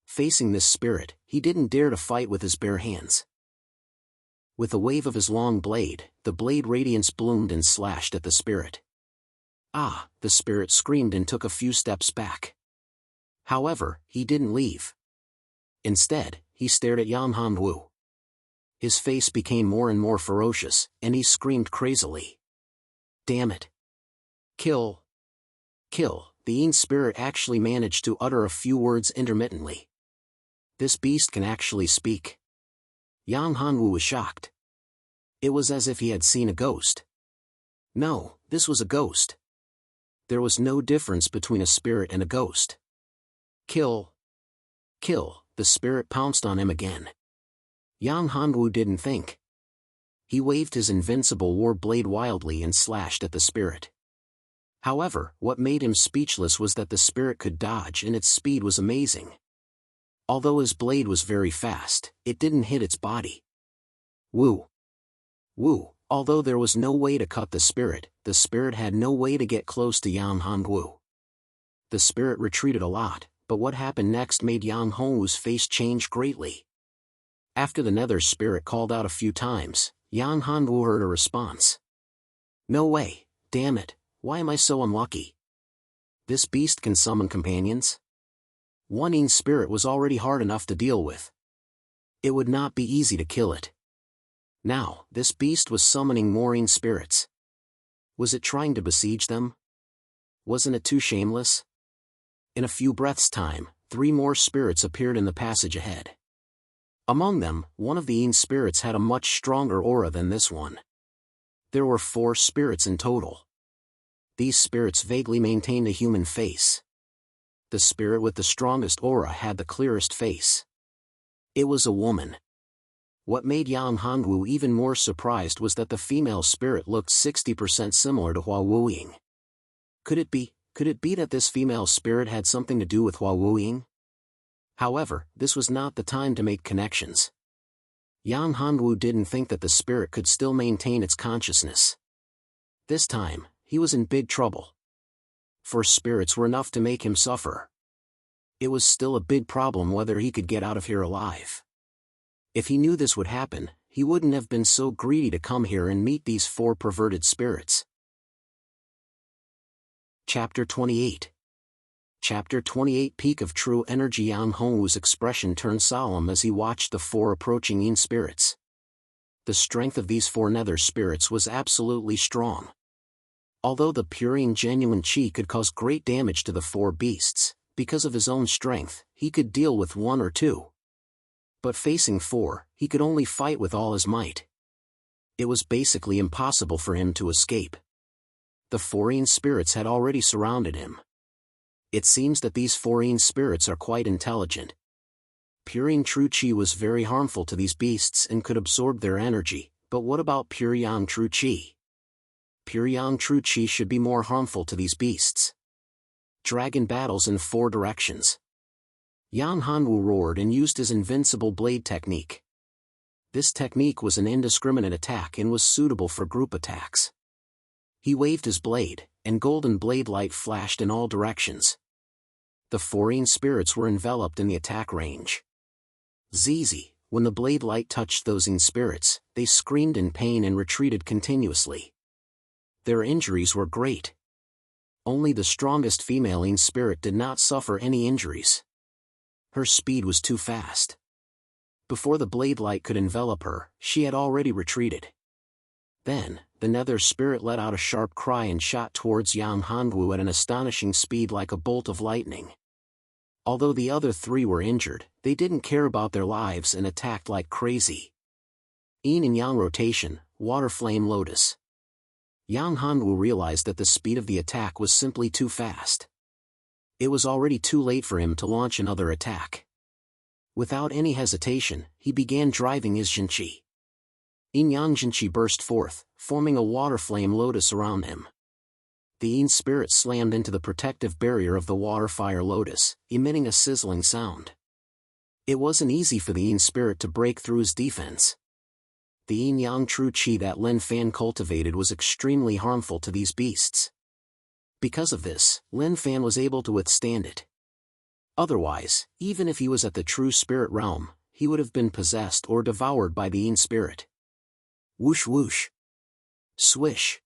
Facing this spirit, he didn't dare to fight with his bare hands. With a wave of his long blade, the blade radiance bloomed and slashed at the spirit. Ah! The spirit screamed and took a few steps back. However, he didn't leave. Instead, he stared at Yang Hanwu. His face became more and more ferocious, and he screamed crazily. Damn it! Kill! Kill! The Yin spirit actually managed to utter a few words intermittently. This beast can actually speak. Yang Hanwu was shocked. It was as if he had seen a ghost. No, this was a ghost. There was no difference between a spirit and a ghost. Kill! Kill! The spirit pounced on him again. Yang Hanwu didn't think. He waved his invincible war blade wildly and slashed at the spirit. However, what made him speechless was that the spirit could dodge and its speed was amazing. Although his blade was very fast, it didn't hit its body. Woo! Wu, although there was no way to cut the spirit had no way to get close to Yang Hongwu. The spirit retreated a lot, but what happened next made Yang Hongwu's face change greatly. After the nether spirit called out a few times, Yang Hongwu heard a response. No way, damn it, why am I so unlucky? This beast can summon companions? One Yin spirit was already hard enough to deal with. It would not be easy to kill it. Now, this beast was summoning more Yin spirits. Was it trying to besiege them? Wasn't it too shameless? In a few breaths' time, 3 more spirits appeared in the passage ahead. Among them, one of the Yin spirits had a much stronger aura than this one. There were 4 spirits in total. These spirits vaguely maintained a human face. The spirit with the strongest aura had the clearest face. It was a woman. What made Yang Hongwu even more surprised was that the female spirit looked 60% similar to Hua Wuying. Could it be that this female spirit had something to do with Hua Wuying? However, this was not the time to make connections. Yang Hongwu didn't think that the spirit could still maintain its consciousness. This time, he was in big trouble. 4 spirits were enough to make him suffer. It was still a big problem whether he could get out of here alive. If he knew this would happen, he wouldn't have been so greedy to come here and meet these 4 perverted spirits. Chapter 28. Chapter 28. Peak of True Energy. Yang Hongwu's expression turned solemn as he watched the 4 approaching Yin spirits. The strength of these 4 nether spirits was absolutely strong. Although the pure Yin genuine qi could cause great damage to the 4 beasts, because of his own strength, he could deal with 1 or 2. But facing 4, he could only fight with all his might. It was basically impossible for him to escape. The 4 Yin spirits had already surrounded him. It seems that these 4 Yin spirits are quite intelligent. Pure Yin true qi was very harmful to these beasts and could absorb their energy, but what about pure Yang true qi? Pure Yang true qi should be more harmful to these beasts. Dragon battles in 4 directions. Yang Hongwu roared and used his invincible blade technique. This technique was an indiscriminate attack and was suitable for group attacks. He waved his blade, and golden blade light flashed in all directions. The 4 Yin spirits were enveloped in the attack range. Zizi, when the blade light touched those Yin spirits, they screamed in pain and retreated continuously. Their injuries were great. Only the strongest female Yin spirit did not suffer any injuries. Her speed was too fast. Before the blade light could envelop her, she had already retreated. Then, the nether spirit let out a sharp cry and shot towards Yang Hongwu at an astonishing speed like a bolt of lightning. Although the other 3 were injured, they didn't care about their lives and attacked like crazy. Yin and Yang rotation, water flame lotus. Yang Hongwu realized that the speed of the attack was simply too fast. It was already too late for him to launch another attack. Without any hesitation, he began driving his Jinqi. Yin Yang Jinqi burst forth, forming a water flame lotus around him. The Yin spirit slammed into the protective barrier of the water fire lotus, emitting a sizzling sound. It wasn't easy for the Yin spirit to break through his defense. The Yin Yang true qi that Lin Fan cultivated was extremely harmful to these beasts. Because of this, Lin Fan was able to withstand it. Otherwise, even if he was at the true spirit realm, he would have been possessed or devoured by the Yin spirit. Whoosh whoosh. Swish.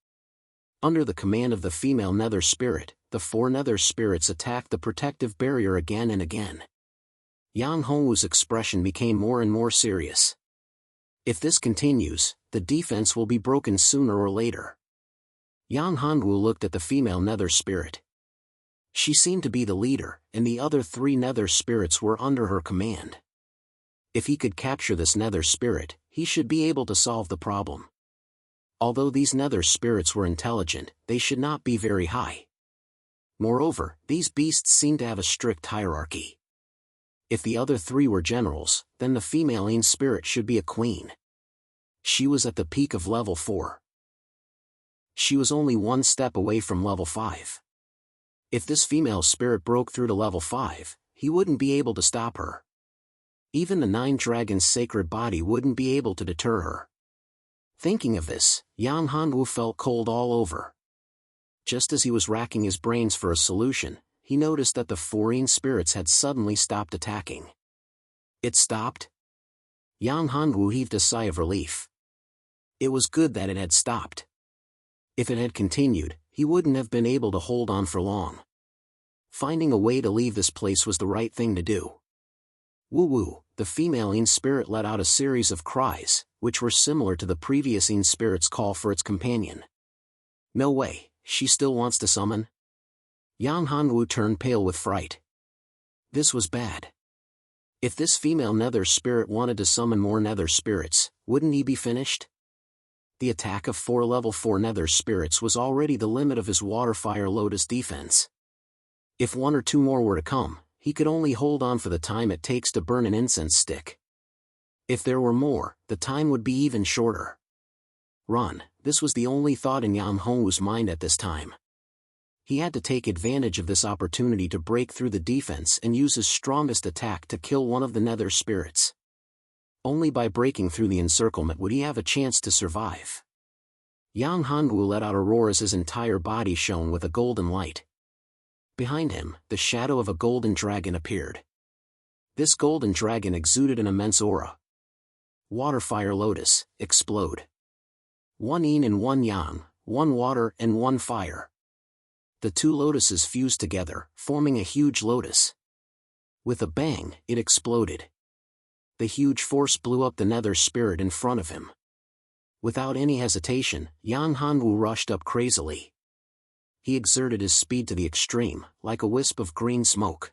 Under the command of the female nether spirit, the 4 nether spirits attacked the protective barrier again and again. Yang Hongwu's expression became more and more serious. If this continues, the defense will be broken sooner or later. Yang Hongwu looked at the female nether spirit. She seemed to be the leader, and the other 3 nether spirits were under her command. If he could capture this nether spirit, he should be able to solve the problem. Although these nether spirits were intelligent, they should not be very high. Moreover, these beasts seemed to have a strict hierarchy. If the other 3 were generals, then the female Yin spirit should be a queen. She was at the peak of level 4. She was only 1 step away from level 5. If this female spirit broke through to level 5, he wouldn't be able to stop her. Even the 9 dragons' sacred body wouldn't be able to deter her. Thinking of this, Yang Hanwu felt cold all over. Just as he was racking his brains for a solution, he noticed that the foreign spirits had suddenly stopped attacking. It stopped? Yang Hanwu heaved a sigh of relief. It was good that it had stopped. If it had continued, he wouldn't have been able to hold on for long. Finding a way to leave this place was the right thing to do. Woo-woo, the female Yin spirit let out a series of cries, which were similar to the previous Yin spirit's call for its companion. No way, she still wants to summon? Yang Hanwu turned pale with fright. This was bad. If this female nether spirit wanted to summon more nether spirits, wouldn't he be finished? The attack of 4 level 4 nether spirits was already the limit of his water fire lotus defense. If 1 or 2 more were to come, he could only hold on for the time it takes to burn an incense stick. If there were more, the time would be even shorter. Run, this was the only thought in Yang Hongwu's mind at this time. He had to take advantage of this opportunity to break through the defense and use his strongest attack to kill one of the nether spirits. Only by breaking through the encirclement would he have a chance to survive. Yang Hanwu let out a roar as his entire body shone with a golden light. Behind him, the shadow of a golden dragon appeared. This golden dragon exuded an immense aura. Water fire lotus, explode. 1 yin and 1 yang, 1 water and 1 fire. The 2 lotuses fused together, forming a huge lotus. With a bang, it exploded. The huge force blew up the nether spirit in front of him. Without any hesitation, Yang Hanwu rushed up crazily. He exerted his speed to the extreme, like a wisp of green smoke.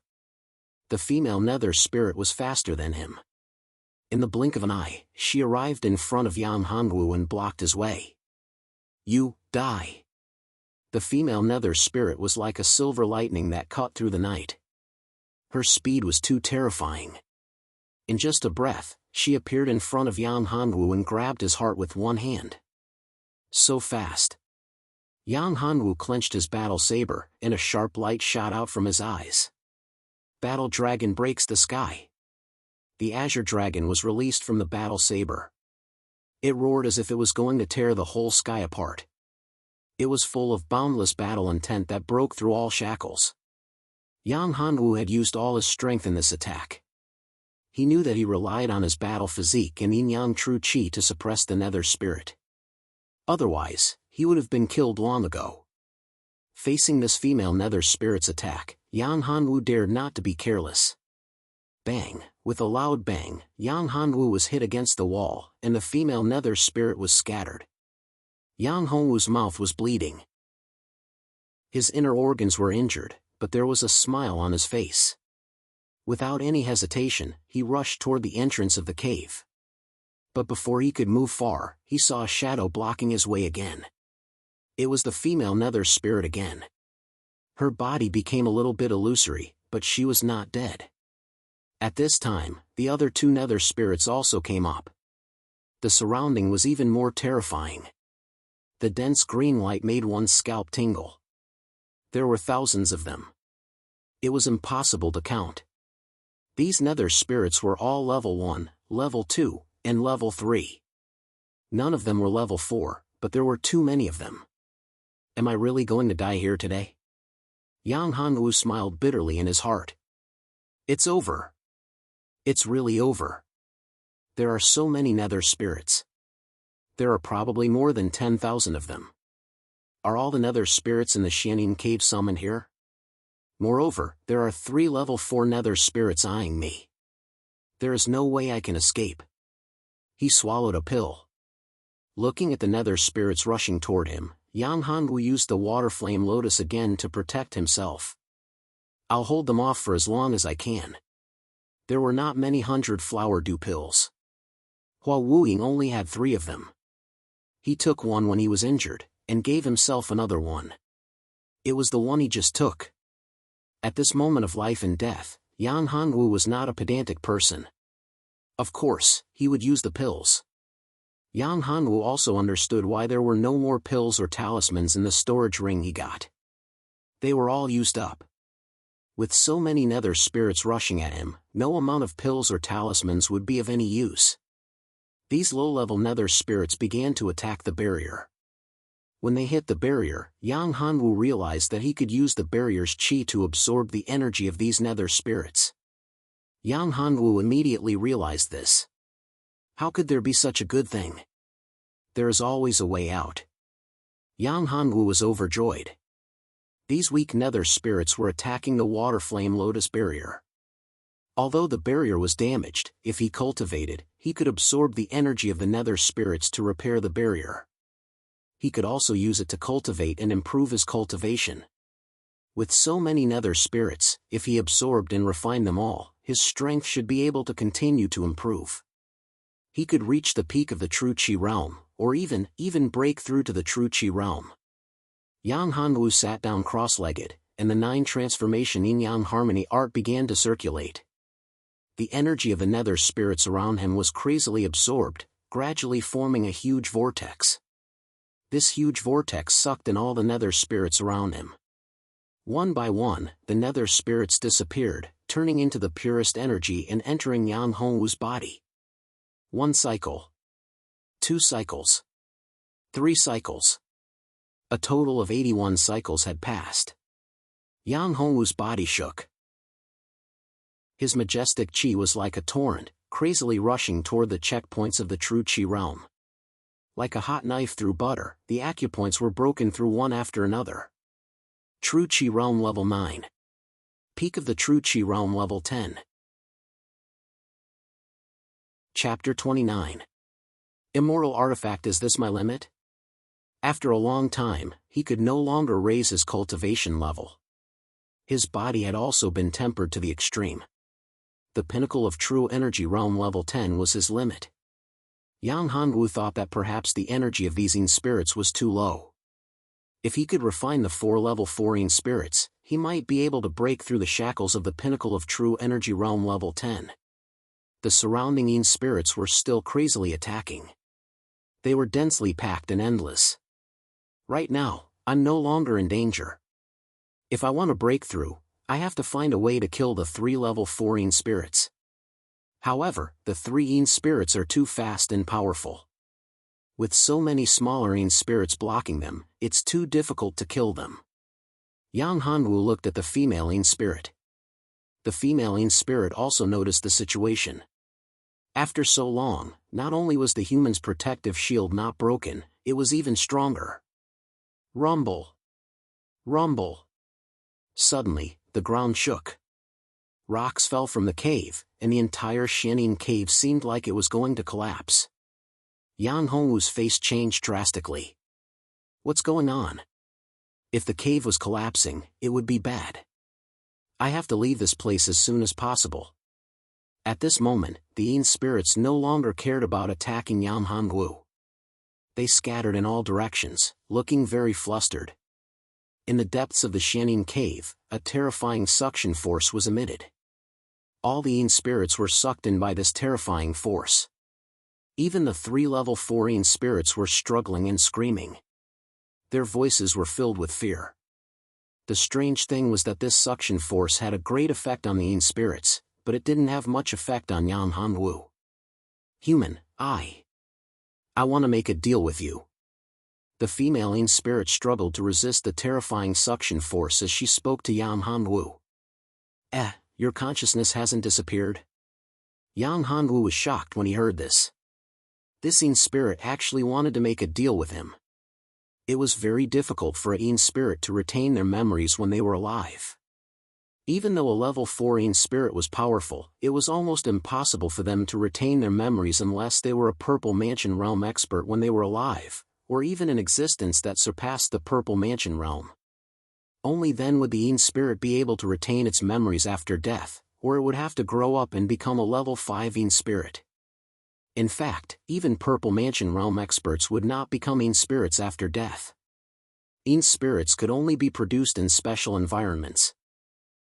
The female nether spirit was faster than him. In the blink of an eye, she arrived in front of Yang Hanwu and blocked his way. You, die. The female nether spirit was like a silver lightning that cut through the night. Her speed was too terrifying. In just a breath, she appeared in front of Yang Hanwu and grabbed his heart with one hand. So fast. Yang Hanwu clenched his battle saber, and a sharp light shot out from his eyes. Battle Dragon breaks the sky. The Azure Dragon was released from the battle saber. It roared as if it was going to tear the whole sky apart. It was full of boundless battle intent that broke through all shackles. Yang Hanwu had used all his strength in this attack. He knew that he relied on his battle physique and yin-yang true qi to suppress the nether spirit. Otherwise, he would have been killed long ago. Facing this female nether spirit's attack, Yang Hanwu dared not to be careless. Bang! With a loud bang, Yang Hanwu was hit against the wall, and the female nether spirit was scattered. Yang Hongwu's mouth was bleeding. His inner organs were injured, but there was a smile on his face. Without any hesitation, he rushed toward the entrance of the cave. But before he could move far, he saw a shadow blocking his way again. It was the female nether spirit again. Her body became a little bit illusory, but she was not dead. At this time, the other 2 nether spirits also came up. The surrounding was even more terrifying. The dense green light made one's scalp tingle. There were thousands of them. It was impossible to count. These nether spirits were all level 1, level 2, and level 3. None of them were level 4, but there were too many of them. Am I really going to die here today? Yang Hanwu smiled bitterly in his heart. It's over. It's really over. There are so many nether spirits. There are probably more than 10,000 of them. Are all the nether spirits in the Xianin cave summoned here? Moreover, there are 3 level 4 nether spirits eyeing me. There is no way I can escape. He swallowed a pill. Looking at the nether spirits rushing toward him, Yang Hanwu used the water flame lotus again to protect himself. I'll hold them off for as long as I can. There were not many hundred flower dew pills. Hua Wuying only had 3 of them. He took one when he was injured, and gave himself another one. It was the one he just took. At this moment of life and death, Yang Hanwu was not a pedantic person. Of course, he would use the pills. Yang Hanwu also understood why there were no more pills or talismans in the storage ring he got. They were all used up. With so many nether spirits rushing at him, no amount of pills or talismans would be of any use. These low-level nether spirits began to attack the barrier. When they hit the barrier, Yang Hanwu realized that he could use the barrier's qi to absorb the energy of these nether spirits. Yang Hanwu immediately realized this. How could there be such a good thing? There is always a way out. Yang Hanwu was overjoyed. These weak nether spirits were attacking the water flame lotus barrier. Although the barrier was damaged, if he cultivated, he could absorb the energy of the nether spirits to repair the barrier. He could also use it to cultivate and improve his cultivation. With so many nether spirits, if he absorbed and refined them all, his strength should be able to continue to improve. He could reach the peak of the true Qi realm, or even break through to the true Qi realm. Yang Hanwu sat down cross-legged, and the 9 transformation yin-yang harmony art began to circulate. The energy of the nether spirits around him was crazily absorbed, gradually forming a huge vortex. This huge vortex sucked in all the nether spirits around him. One by one, the nether spirits disappeared, turning into the purest energy and entering Yang Hongwu's body. 1 cycle. 2 cycles. 3 cycles. A total of 81 cycles had passed. Yang Hongwu's body shook. His majestic qi was like a torrent, crazily rushing toward the checkpoints of the true qi realm. Like a hot knife through butter, the acupoints were broken through one after another. True Qi Realm Level 9. Peak of the True Qi Realm Level 10. Chapter 29. Immortal Artifact. Is this my limit? After a long time, he could no longer raise his cultivation level. His body had also been tempered to the extreme. The pinnacle of True Energy Realm Level 10 was his limit. Yang Hanwu thought that perhaps the energy of these yin spirits was too low. If he could refine the 4 level 4 yin spirits, he might be able to break through the shackles of the pinnacle of True Energy Realm Level 10. The surrounding yin spirits were still crazily attacking. They were densely packed and endless. Right now, I'm no longer in danger. If I want to break through, I have to find a way to kill the 3 level 4 yin spirits. However, the 3 yin spirits are too fast and powerful. With so many smaller yin spirits blocking them, it's too difficult to kill them. Yang Hanwu looked at the female yin spirit. The female yin spirit also noticed the situation. After so long, not only was the human's protective shield not broken, it was even stronger. Rumble. Rumble. Suddenly, the ground shook. Rocks fell from the cave, and the entire Xianyin cave seemed like it was going to collapse. Yang Hongwu's face changed drastically. What's going on? If the cave was collapsing, it would be bad. I have to leave this place as soon as possible. At this moment, the yin spirits no longer cared about attacking Yang Hongwu. They scattered in all directions, looking very flustered. In the depths of the Xianyin cave, a terrifying suction force was emitted. All the yin spirits were sucked in by this terrifying force. Even the 3 level 4 yin spirits were struggling and screaming. Their voices were filled with fear. The strange thing was that this suction force had a great effect on the yin spirits, but it didn't have much effect on Yang Hanwu. Human, I want to make a deal with you. The female yin spirit struggled to resist the terrifying suction force as she spoke to Yang Hanwu. Your consciousness hasn't disappeared? Yang Hanwu was shocked when he heard this. This yin spirit actually wanted to make a deal with him. It was very difficult for a yin spirit to retain their memories when they were alive. Even though a level 4 yin spirit was powerful, it was almost impossible for them to retain their memories unless they were a Purple Mansion Realm expert when they were alive, or even an existence that surpassed the Purple Mansion Realm. Only then would the yin spirit be able to retain its memories after death, or it would have to grow up and become a level 5 yin spirit. In fact, even Purple Mansion Realm experts would not become yin spirits after death. Yin spirits could only be produced in special environments.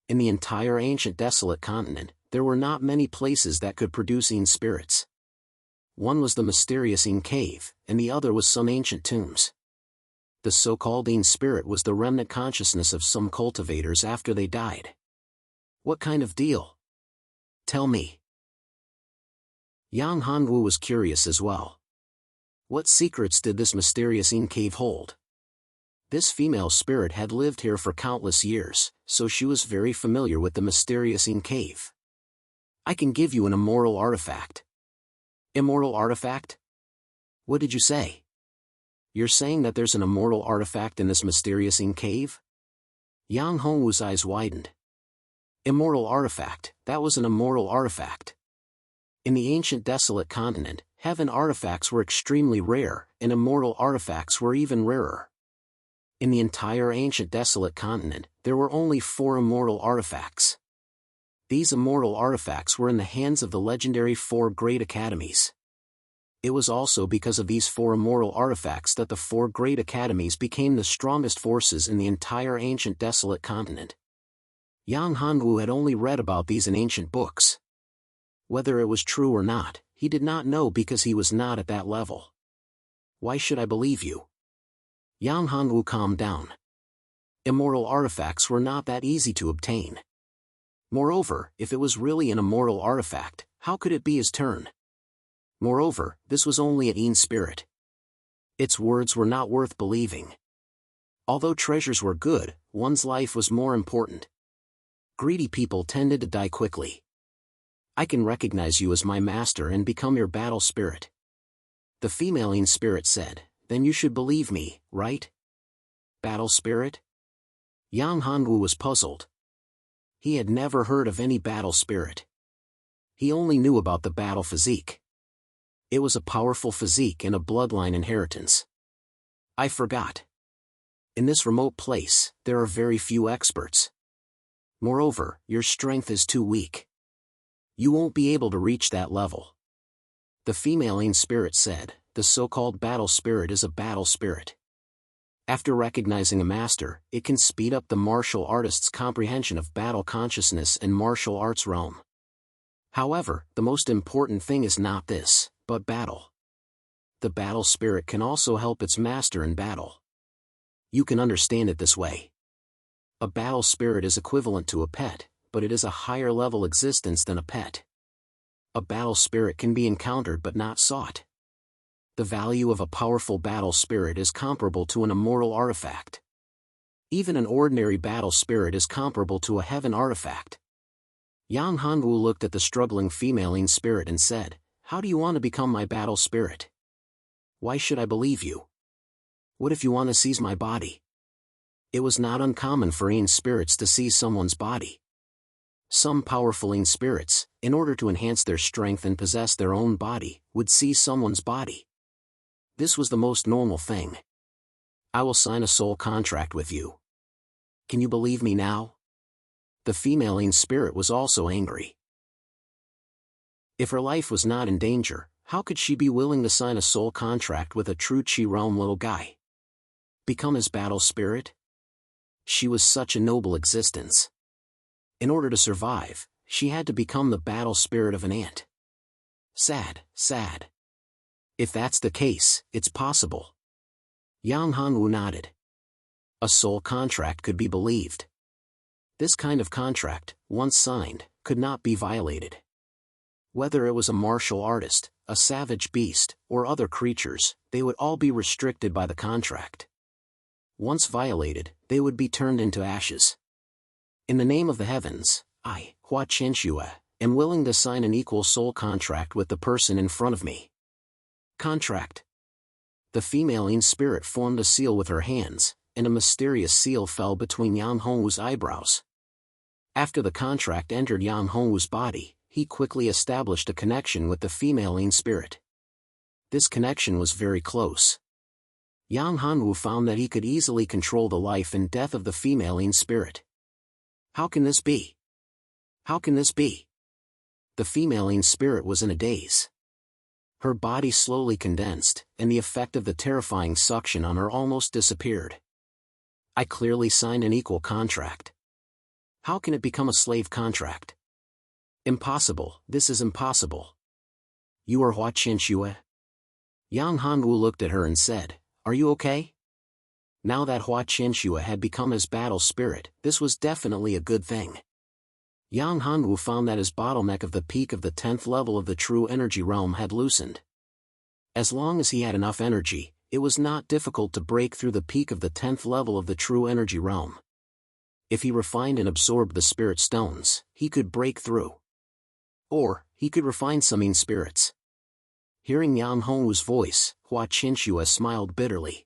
In the entire ancient desolate continent, there were not many places that could produce yin spirits. One was the mysterious yin cave, and the other was some ancient tombs. The so-called yin spirit was the remnant consciousness of some cultivators after they died. What kind of deal? Tell me. Yang Hanwu was curious as well. What secrets did this mysterious inn cave hold? This female spirit had lived here for countless years, so she was very familiar with the mysterious inn cave. I can give you an immoral artifact. Immoral artifact? What did you say? You're saying that there's an immortal artifact in this mysterious inn cave? Yang Hongwu's eyes widened. Immortal artifact, that was an immortal artifact. In the ancient desolate continent, heaven artifacts were extremely rare, and immortal artifacts were even rarer. In the entire ancient desolate continent, there were only 4 immortal artifacts. These immortal artifacts were in the hands of the legendary 4 great academies. It was also because of these 4 immortal artifacts that the 4 great academies became the strongest forces in the entire ancient desolate continent. Yang Hanwu had only read about these in ancient books. Whether it was true or not, he did not know because he was not at that level. Why should I believe you? Yang Hanwu calmed down. Immortal artifacts were not that easy to obtain. Moreover, if it was really an immortal artifact, how could it be his turn? Moreover, this was only an Een spirit. Its words were not worth believing. Although treasures were good, one's life was more important. Greedy people tended to die quickly. I can recognize you as my master and become your battle spirit. The female Een spirit said, then you should believe me, right? Battle spirit? Yang Hanwu was puzzled. He had never heard of any battle spirit. He only knew about the battle physique. It was a powerful physique and a bloodline inheritance. I forgot. In this remote place, there are very few experts. Moreover, your strength is too weak. You won't be able to reach that level. The female Een spirit said, the so-called battle spirit is a battle spirit. After recognizing a master, it can speed up the martial artist's comprehension of battle consciousness and martial arts realm. However, the most important thing is not this, but battle. The battle spirit can also help its master in battle. You can understand it this way. A battle spirit is equivalent to a pet, but it is a higher level existence than a pet. A battle spirit can be encountered but not sought. The value of a powerful battle spirit is comparable to an immortal artifact. Even an ordinary battle spirit is comparable to a heaven artifact. Yang Hanwu looked at the struggling female Een spirit and said, how do you want to become my battle spirit? Why should I believe you? What if you want to seize my body? It was not uncommon for Een spirits to seize someone's body. Some powerful Een spirits, in order to enhance their strength and possess their own body, would seize someone's body. This was the most normal thing. I will sign a soul contract with you. Can you believe me now? The female Een spirit was also angry. If her life was not in danger, how could she be willing to sign a soul contract with a true Qi realm little guy? Become his battle spirit? She was such a noble existence. In order to survive, she had to become the battle spirit of an ant. Sad, sad. If that's the case, it's possible. Yang Hanwu nodded. A soul contract could be believed. This kind of contract, once signed, could not be violated. Whether it was a martial artist, a savage beast, or other creatures, they would all be restricted by the contract. Once violated, they would be turned into ashes. In the name of the heavens, I, Hua Qianxue, am willing to sign an equal soul contract with the person in front of me. Contract. The female Een spirit formed a seal with her hands, and a mysterious seal fell between Yang Hongwu's eyebrows. After the contract entered Yang Hongwu's body, he quickly established a connection with the female Een spirit. This connection was very close. Yang Hanwu found that he could easily control the life and death of the female Een spirit. How can this be? How can this be? The female Een spirit was in a daze. Her body slowly condensed, and the effect of the terrifying suction on her almost disappeared. I clearly signed an equal contract. How can it become a slave contract? Impossible, this is impossible. You are Hua Qianxue? Yang Hanwu looked at her and said, are you okay? Now that Hua Qianxue had become his battle spirit, this was definitely a good thing. Yang Hanwu found that his bottleneck of the peak of the 10th level of the true energy realm had loosened. As long as he had enough energy, it was not difficult to break through the peak of the 10th level of the true energy realm. If he refined and absorbed the spirit stones, he could break through. Or, he could refine some mean spirits. Hearing Yang Hongwu's voice, Hua Qinshua smiled bitterly.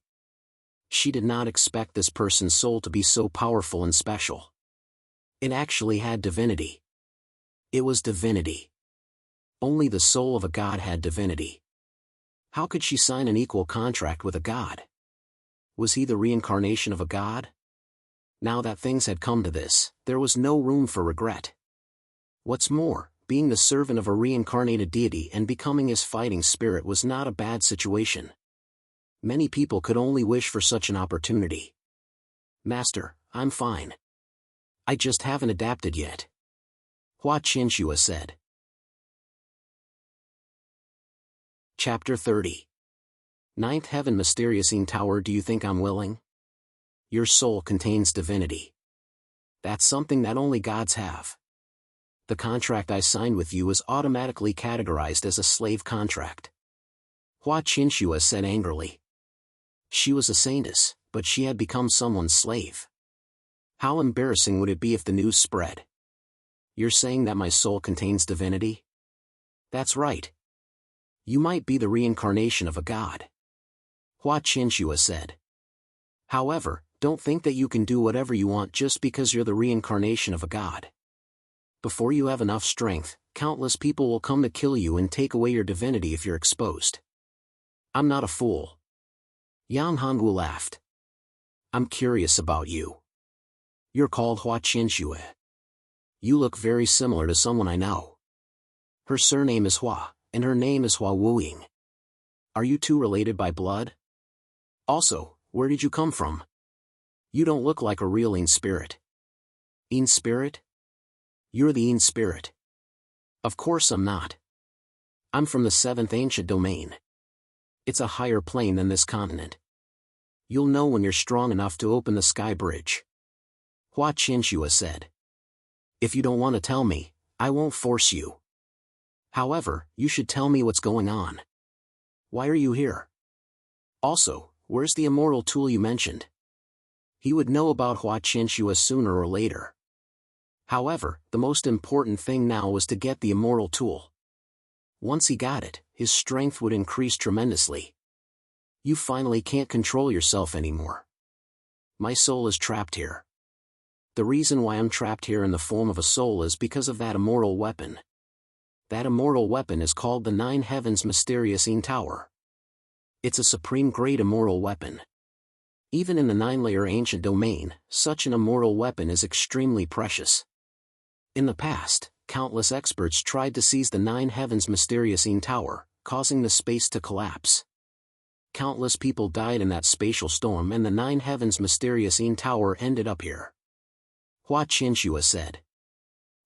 She did not expect this person's soul to be so powerful and special. It actually had divinity. It was divinity. Only the soul of a god had divinity. How could she sign an equal contract with a god? Was he the reincarnation of a god? Now that things had come to this, there was no room for regret. What's more, being the servant of a reincarnated deity and becoming his fighting spirit was not a bad situation. Many people could only wish for such an opportunity. Master, I'm fine. I just haven't adapted yet. Hua Qinshua said. Chapter 30. Ninth Heaven Mysterious Tower. Do you think I'm willing? Your soul contains divinity. That's something that only gods have. The contract I signed with you is automatically categorized as a slave contract. Hua Qinshua said angrily. She was a saintess, but she had become someone's slave. How embarrassing would it be if the news spread? You're saying that my soul contains divinity? That's right. You might be the reincarnation of a god. Hua Qinshua said. However, don't think that you can do whatever you want just because you're the reincarnation of a god. Before you have enough strength, countless people will come to kill you and take away your divinity if you're exposed. I'm not a fool. Yang Hanwu laughed. I'm curious about you. You're called Hua Qinshua. You look very similar to someone I know. Her surname is Hua, and her name is Hua Wuying. Are you two related by blood? Also, where did you come from? You don't look like a real Yin spirit. Yin spirit? You're the Yin spirit. Of course I'm not. I'm from the 7th ancient domain. It's a higher plane than this continent. You'll know when you're strong enough to open the sky bridge. Hua Qinshua said. If you don't want to tell me, I won't force you. However, you should tell me what's going on. Why are you here? Also, where's the immortal tool you mentioned? He would know about Hua Qinshua sooner or later. However, the most important thing now was to get the immortal tool. Once he got it, his strength would increase tremendously. You finally can't control yourself anymore. My soul is trapped here. The reason why I'm trapped here in the form of a soul is because of that immortal weapon. That immortal weapon is called the 9 Heavens Mysterious Tower. It's a supreme great immortal weapon. Even in the 9-layer ancient domain, such an immortal weapon is extremely precious. In the past, countless experts tried to seize the 9 Heavens Mysterious Tower, causing the space to collapse. Countless people died in that spatial storm and the 9 Heavens Mysterious Tower ended up here. Hua Qinshua said.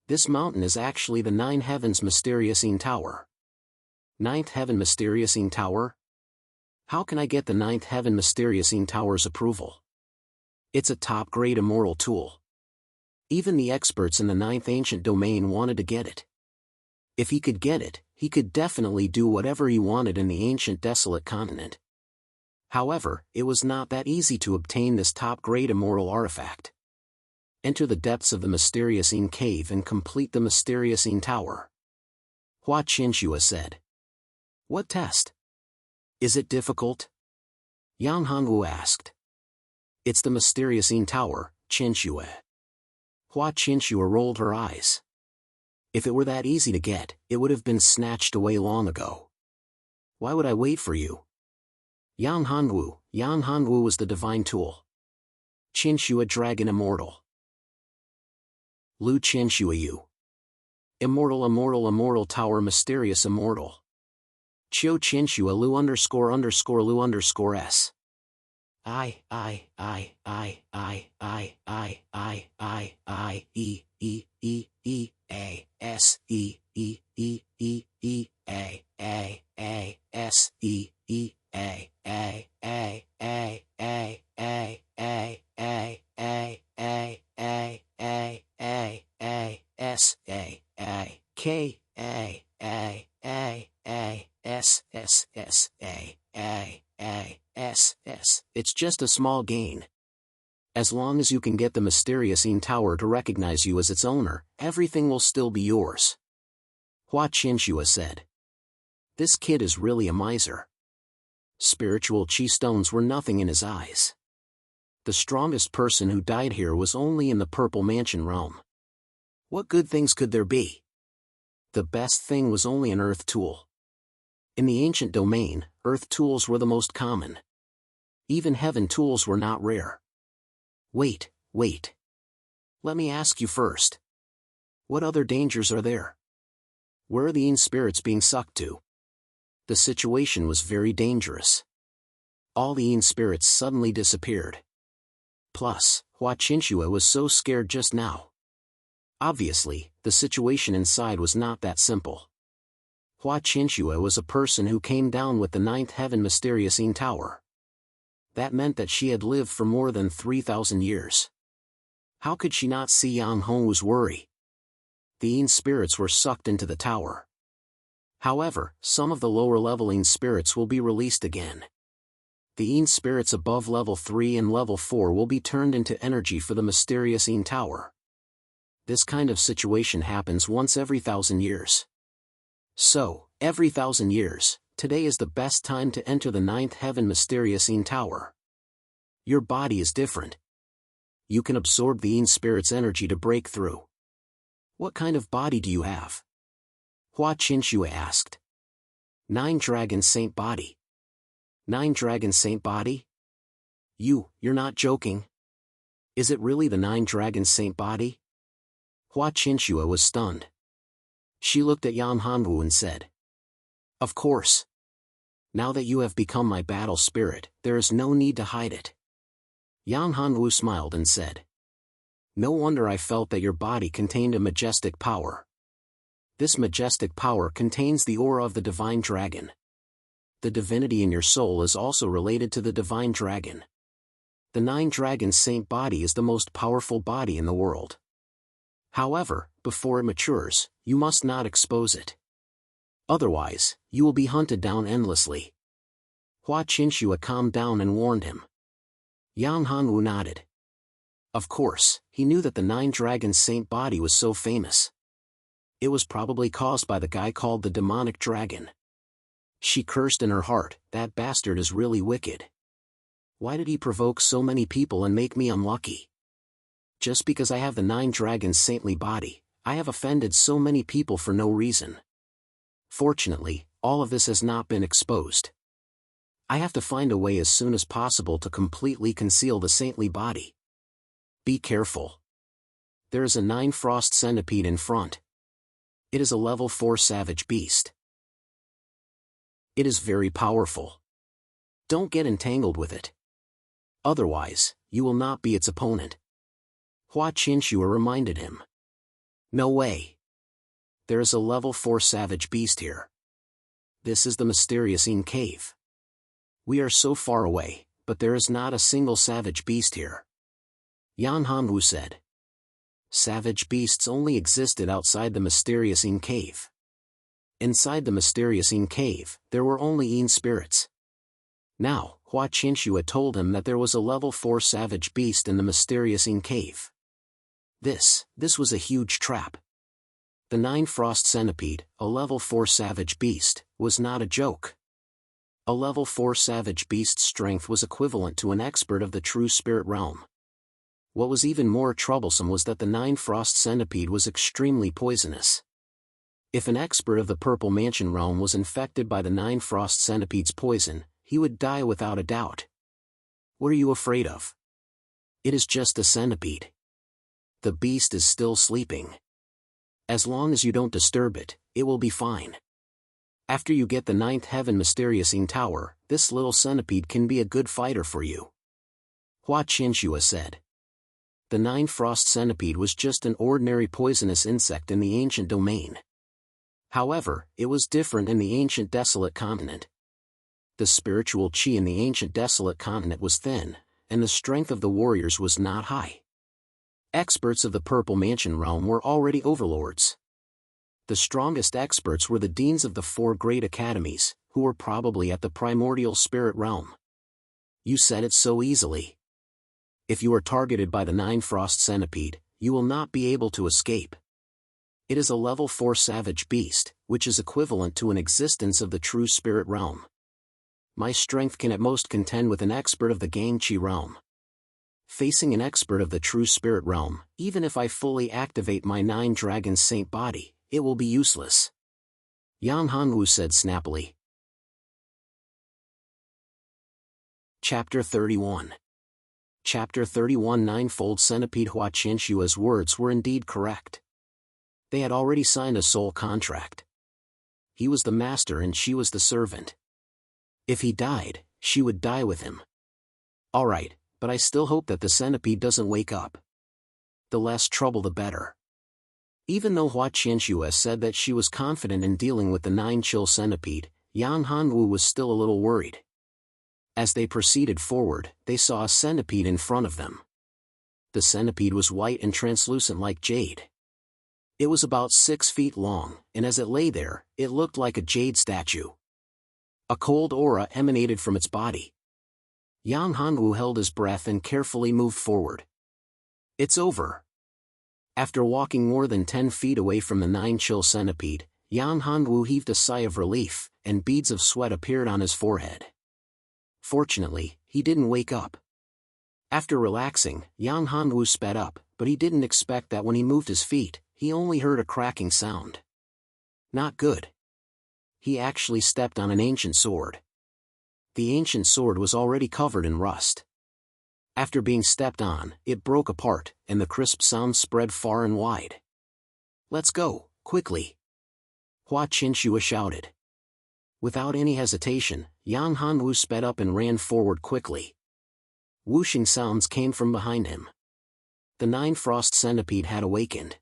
This mountain is actually the 9 Heavens Mysterious Tower. 9th Heaven Mysterious Tower? How can I get the 9th Heaven Mysterious Tower's approval? It's a top-grade immortal tool. Even the experts in the 9th ancient domain wanted to get it. If he could get it, he could definitely do whatever he wanted in the ancient desolate continent. However, it was not that easy to obtain this top-grade immortal artifact. Enter the depths of the mysterious cave and complete the mysterious tower. Hua Qinshua said. What test? Is it difficult? Yang Hongwu asked. It's the mysterious tower, Qinshua. Hua Qinshua rolled her eyes. If it were that easy to get, it would have been snatched away long ago. Why would I wait for you? Yang Hongwu was the divine tool. Qinshua Dragon Immortal. Lu Qinshua Yu. Immortal Tower Mysterious Immortal. Chiu Qinshua Lu _Lu _S. S It's just a small gain. As long as you can get the mysterious tower to recognize you as its owner, everything will still be yours. Hua Qinshua said. This kid is really a miser. Spiritual chi stones were nothing in his eyes. The strongest person who died here was only in the Purple Mansion realm. What good things could there be? The best thing was only an earth tool. In the ancient domain, earth tools were the most common. Even heaven tools were not rare. Wait. Let me ask you first. What other dangers are there? Where are the spirits being sucked to? The situation was very dangerous. All the spirits suddenly disappeared. Plus, Hua Qinshua was so scared just now. Obviously, the situation inside was not that simple. Hua Qinshua was a person who came down with the 9th heaven mysterious tower. That meant that she had lived for more than 3,000 years. How could she not see Yang Hongwu's worry? The spirits were sucked into the tower. However, some of the lower level spirits will be released again. The spirits above level 3 and level 4 will be turned into energy for the mysterious tower. This kind of situation happens once every 1,000 years. So, every 1,000 years, today is the best time to enter the 9th heaven mysterious tower. Your body is different. You can absorb the spirit's energy to break through. What kind of body do you have? Hua Qinshua asked. 9 Dragon Saint body. 9 Dragon Saint body? You're not joking? Is it really the 9 Dragon Saint body? Hua Qinshua was stunned. She looked at Yang Hongwu and said. Of course. Now that you have become my battle spirit, there is no need to hide it. Yang Hongwu smiled and said. No wonder I felt that your body contained a majestic power. This majestic power contains the aura of the divine dragon. The divinity in your soul is also related to the divine dragon. The 9 Dragon Saint body is the most powerful body in the world. However, before it matures, you must not expose it. Otherwise, you will be hunted down endlessly. Hua Qinshua calmed down and warned him. Yang Hongwu nodded. Of course, he knew that the 9 Dragon Saint body was so famous. It was probably caused by the guy called the demonic dragon. She cursed in her heart, that bastard is really wicked. Why did he provoke so many people and make me unlucky? Just because I have the 9 Dragon saintly body, I have offended so many people for no reason. Fortunately, all of this has not been exposed. I have to find a way as soon as possible to completely conceal the saintly body. Be careful. There is a 9 Frost centipede in front. It is a level 4 savage beast. It is very powerful. Don't get entangled with it. Otherwise, you will not be its opponent. Hua Qinshua reminded him. No way. There is a level 4 savage beast here. This is the mysterious cave. We are so far away, but there is not a single savage beast here. Yang Hongwu said. Savage beasts only existed outside the mysterious cave. Inside the mysterious cave, there were only spirits. Now, Hua Qinshua told him that there was a level 4 savage beast in the mysterious cave. This was a huge trap. The 9 Frost centipede, a level 4 savage beast, was not a joke. A level 4 savage beast's strength was equivalent to an expert of the true spirit realm. What was even more troublesome was that the 9 Frost centipede was extremely poisonous. If an expert of the Purple Mansion realm was infected by the 9 Frost centipede's poison, he would die without a doubt. What are you afraid of? It is just a centipede. The beast is still sleeping. As long as you don't disturb it, it will be fine. After you get the 9th heaven mysterious tower, this little centipede can be a good fighter for you. Hua Qinshua said. The 9 Frost centipede was just an ordinary poisonous insect in the ancient domain. However, it was different in the ancient desolate continent. The spiritual chi in the ancient desolate continent was thin, and the strength of the warriors was not high. Experts of the Purple Mansion realm were already overlords. The strongest experts were the deans of the 4 great academies, who were probably at the primordial spirit realm. You said it so easily. If you are targeted by the 9 frost centipede, you will not be able to escape. It is a level 4 savage beast, which is equivalent to an existence of the true spirit realm. My strength can at most contend with an expert of the Gangchi realm. Facing an expert of the true spirit realm, even if I fully activate my 9 dragon saint body, it will be useless. Yang Hanwu said snappily. Chapter 31. Chapter 31. Ninefold Centipede. Hua Qinshua's words were indeed correct. They had already signed a soul contract. He was the master and she was the servant. If he died, she would die with him. Alright, but I still hope that the centipede doesn't wake up. The less trouble the better. Even though Hua Qianxue said that she was confident in dealing with the 9 chill centipede, Yang Hanwu was still a little worried. As they proceeded forward, they saw a centipede in front of them. The centipede was white and translucent like jade. It was about 6 feet long, and as it lay there, it looked like a jade statue. A cold aura emanated from its body. Yang Hanwu held his breath and carefully moved forward. It's over. After walking more than 10 feet away from the 9 chill centipede, Yang Hanwu heaved a sigh of relief, and beads of sweat appeared on his forehead. Fortunately, he didn't wake up. After relaxing, Yang Hanwu sped up, but he didn't expect that when he moved his feet, he only heard a cracking sound. Not good. He actually stepped on an ancient sword. The ancient sword was already covered in rust. After being stepped on, it broke apart, and the crisp sound spread far and wide. Let's go, quickly! Hua Qinshuo shouted. Without any hesitation, Yang Hanwu sped up and ran forward quickly. Whooshing sounds came from behind him. The 9 frost centipede had awakened.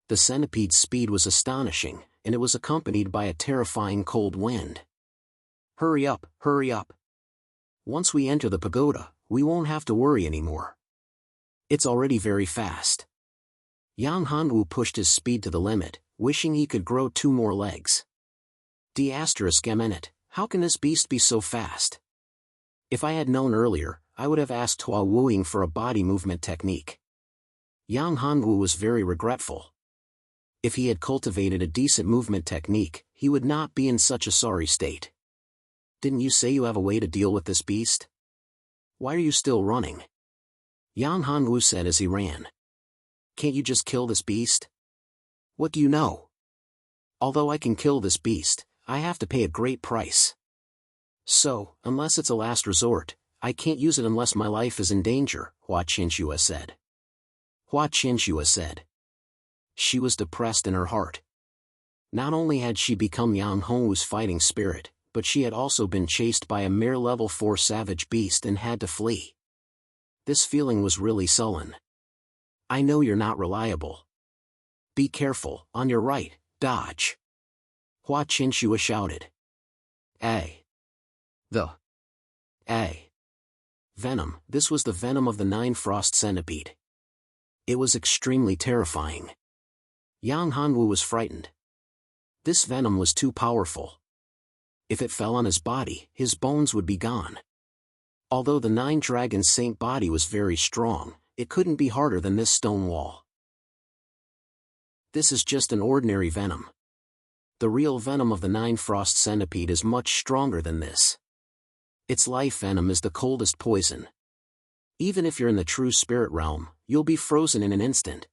The centipede's speed was astonishing, and it was accompanied by a terrifying cold wind. Hurry up, hurry up! Once we enter the pagoda, we won't have to worry anymore. It's already very fast. Yang Hanwu pushed his speed to the limit, wishing he could grow 2 more legs. D***, how can this beast be so fast? If I had known earlier, I would have asked Hua Wuying for a body movement technique. Yang Hanwu was very regretful. If he had cultivated a decent movement technique, he would not be in such a sorry state. Didn't you say you have a way to deal with this beast? Why are you still running? Yang Hanwu said as he ran. Can't you just kill this beast? What do you know? Although I can kill this beast, I have to pay a great price. So, unless it's a last resort, I can't use it unless my life is in danger, Hua Qinshuo said. Hua Qinshuo said. She was depressed in her heart. Not only had she become Yang Hongwu's fighting spirit, but she had also been chased by a mere level 4 savage beast and had to flee. This feeling was really sullen. I know you're not reliable. Be careful, on your right, dodge. Hua Qinshuo shouted. Venom. This was the venom of the 9 frost centipede. It was extremely terrifying. Yang Hanwu was frightened. This venom was too powerful. If it fell on his body, his bones would be gone. Although the 9 dragon saint body was very strong, it couldn't be harder than this stone wall. This is just an ordinary venom. The real venom of the 9 frost centipede is much stronger than this. Its life venom is the coldest poison. Even if you're in the true spirit realm, you'll be frozen in an instant.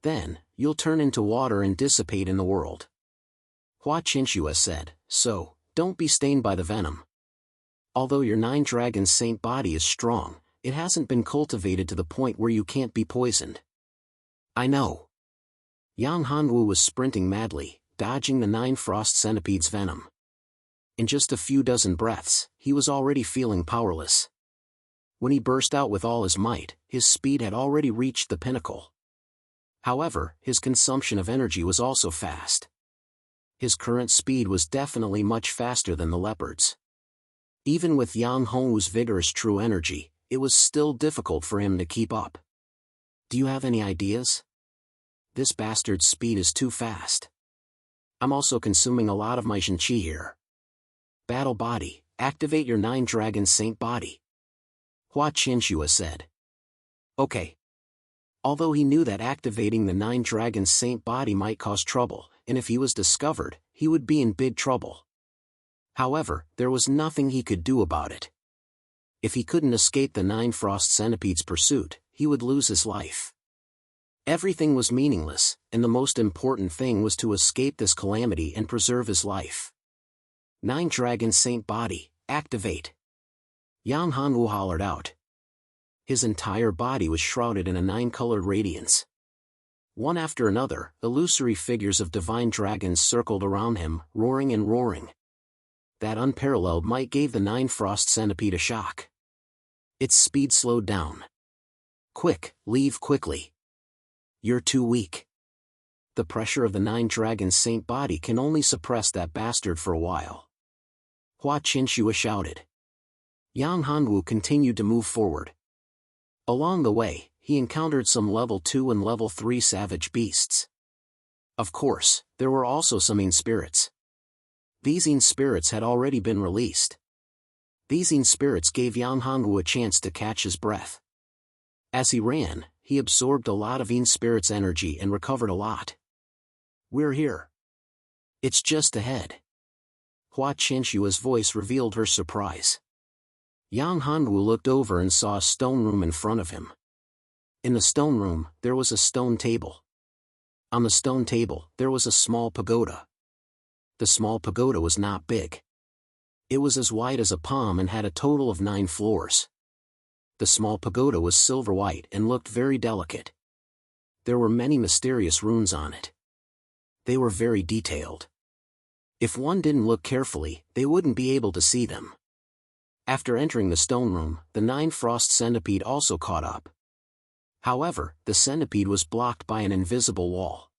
Then, you'll turn into water and dissipate in the world. Hua Qinshuo said, so, don't be stained by the venom. Although your 9 dragon saint body is strong, it hasn't been cultivated to the point where you can't be poisoned. I know. Yang Hanwu was sprinting madly, dodging the 9 frost centipede's venom. In just a few dozen breaths, he was already feeling powerless. When he burst out with all his might, his speed had already reached the pinnacle. However, his consumption of energy was also fast. His current speed was definitely much faster than the leopard's. Even with Yang Hongwu's vigorous true energy, it was still difficult for him to keep up. Do you have any ideas? This bastard's speed is too fast. I'm also consuming a lot of my Shenqi here. Battle body, activate your 9 dragon saint body. Hua Qianxue said. Okay. Although he knew that activating the 9 dragon saint body might cause trouble, and if he was discovered, he would be in big trouble. However, there was nothing he could do about it. If he couldn't escape the 9 frost centipede's pursuit, he would lose his life. Everything was meaningless, and the most important thing was to escape this calamity and preserve his life. 9 dragon saint body, activate. Yang Hanwu hollered out. His entire body was shrouded in a 9-colored radiance. One after another, illusory figures of divine dragons circled around him, roaring and roaring. That unparalleled might gave the 9 frost centipede a shock. Its speed slowed down. Quick, leave quickly. You're too weak. The pressure of the 9 dragon saint body can only suppress that bastard for a while. Hua Qianxue shouted. Yang Hanwu continued to move forward. Along the way, he encountered some level 2 and level 3 savage beasts. Of course, there were also some Yin spirits. These Yin spirits had already been released. These Yin spirits gave Yang Hanwu a chance to catch his breath. As he ran, he absorbed a lot of Yin spirit's energy and recovered a lot. We're here. It's just ahead. Hua Qianxue's voice revealed her surprise. Yang Hanwu looked over and saw a stone room in front of him. In the stone room, there was a stone table. On the stone table, there was a small pagoda. The small pagoda was not big. It was as wide as a palm and had a total of 9 floors. The small pagoda was silver white and looked very delicate. There were many mysterious runes on it. They were very detailed. If one didn't look carefully, they wouldn't be able to see them. After entering the stone room, the 9 frost centipede also caught up. However, the centipede was blocked by an invisible wall.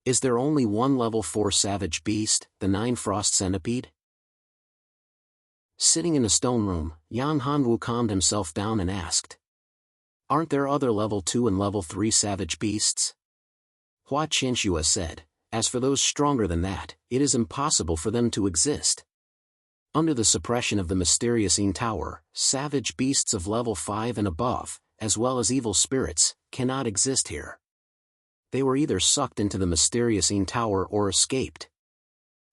Is there only one level 4 savage beast, the 9 frost centipede? Sitting in the stone room, Yang Hanwu calmed himself down and asked. Aren't there other level 2 and level 3 savage beasts? Hua Qianxue said, as for those stronger than that, it is impossible for them to exist. Under the suppression of the mysterious Yin Tower, savage beasts of level 5 and above, as well as evil spirits, cannot exist here. They were either sucked into the mysterious Yin Tower or escaped.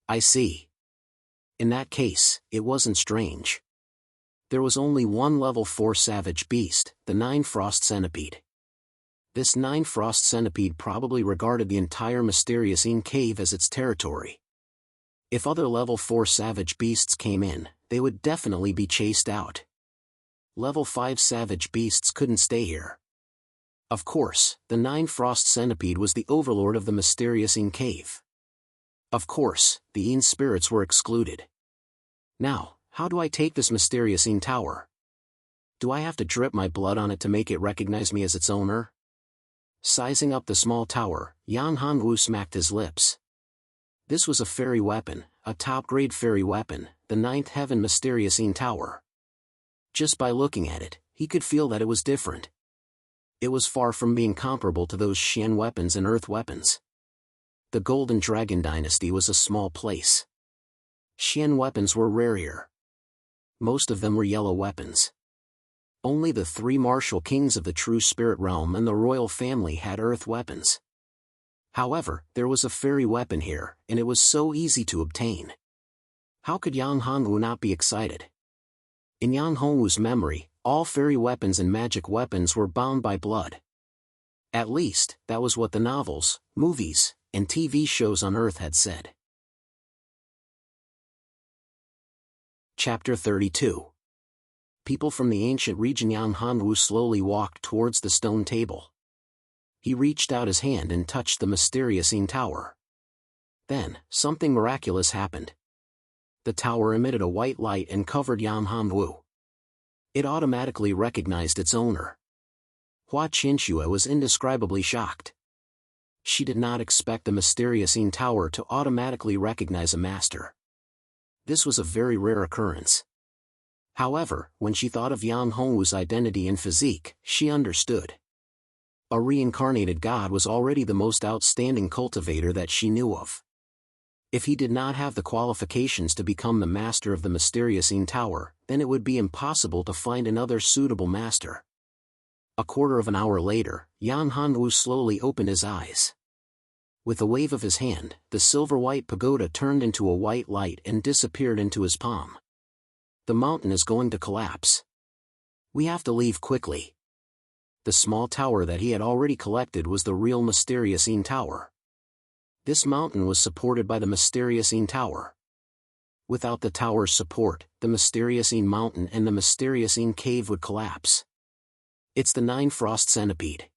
I see. In that case, it wasn't strange. There was only one level 4 savage beast, the 9 frost centipede. This 9 frost centipede probably regarded the entire mysterious Yin cave as its territory. If other level 4 savage beasts came in, they would definitely be chased out. Level 5 savage beasts couldn't stay here. Of course, the 9 frost centipede was the overlord of the mysterious Yin cave. Of course, the Yin spirits were excluded. Now, how do I take this mysterious Yin tower? Do I have to drip my blood on it to make it recognize me as its owner? Sizing up the small tower, Yang Hanwu smacked his lips. This was a fairy weapon, a top-grade fairy weapon, the 9th heaven mysterious Yin tower. Just by looking at it, he could feel that it was different. It was far from being comparable to those Xian weapons and earth weapons. The Golden Dragon Dynasty was a small place. Xian weapons were rare here. Most of them were yellow weapons. Only the 3 martial kings of the true spirit realm and the royal family had earth weapons. However, there was a fairy weapon here, and it was so easy to obtain. How could Yang Hanwu not be excited? In Yang Hanwu's memory, all fairy weapons and magic weapons were bound by blood. At least, that was what the novels, movies, and TV shows on Earth had said. Chapter 32. People from the ancient region. Yang Hanwu slowly walked towards the stone table. He reached out his hand and touched the mysterious Yin tower. Then, something miraculous happened. The tower emitted a white light and covered Yang Hanwu. It automatically recognized its owner. Hua Qianxue was indescribably shocked. She did not expect the mysterious Yin tower to automatically recognize a master. This was a very rare occurrence. However, when she thought of Yang Hanwu's identity and physique, she understood. A reincarnated god was already the most outstanding cultivator that she knew of. If he did not have the qualifications to become the master of the mysterious tower, then it would be impossible to find another suitable master. A quarter of an hour later, Yang Hanwu slowly opened his eyes. With a wave of his hand, the silver-white pagoda turned into a white light and disappeared into his palm. The mountain is going to collapse. We have to leave quickly. The small tower that he had already collected was the real mysterious tower. This mountain was supported by the mysterious tower. Without the tower's support, the mysterious mountain and the mysterious cave would collapse. It's the 9 frost centipede.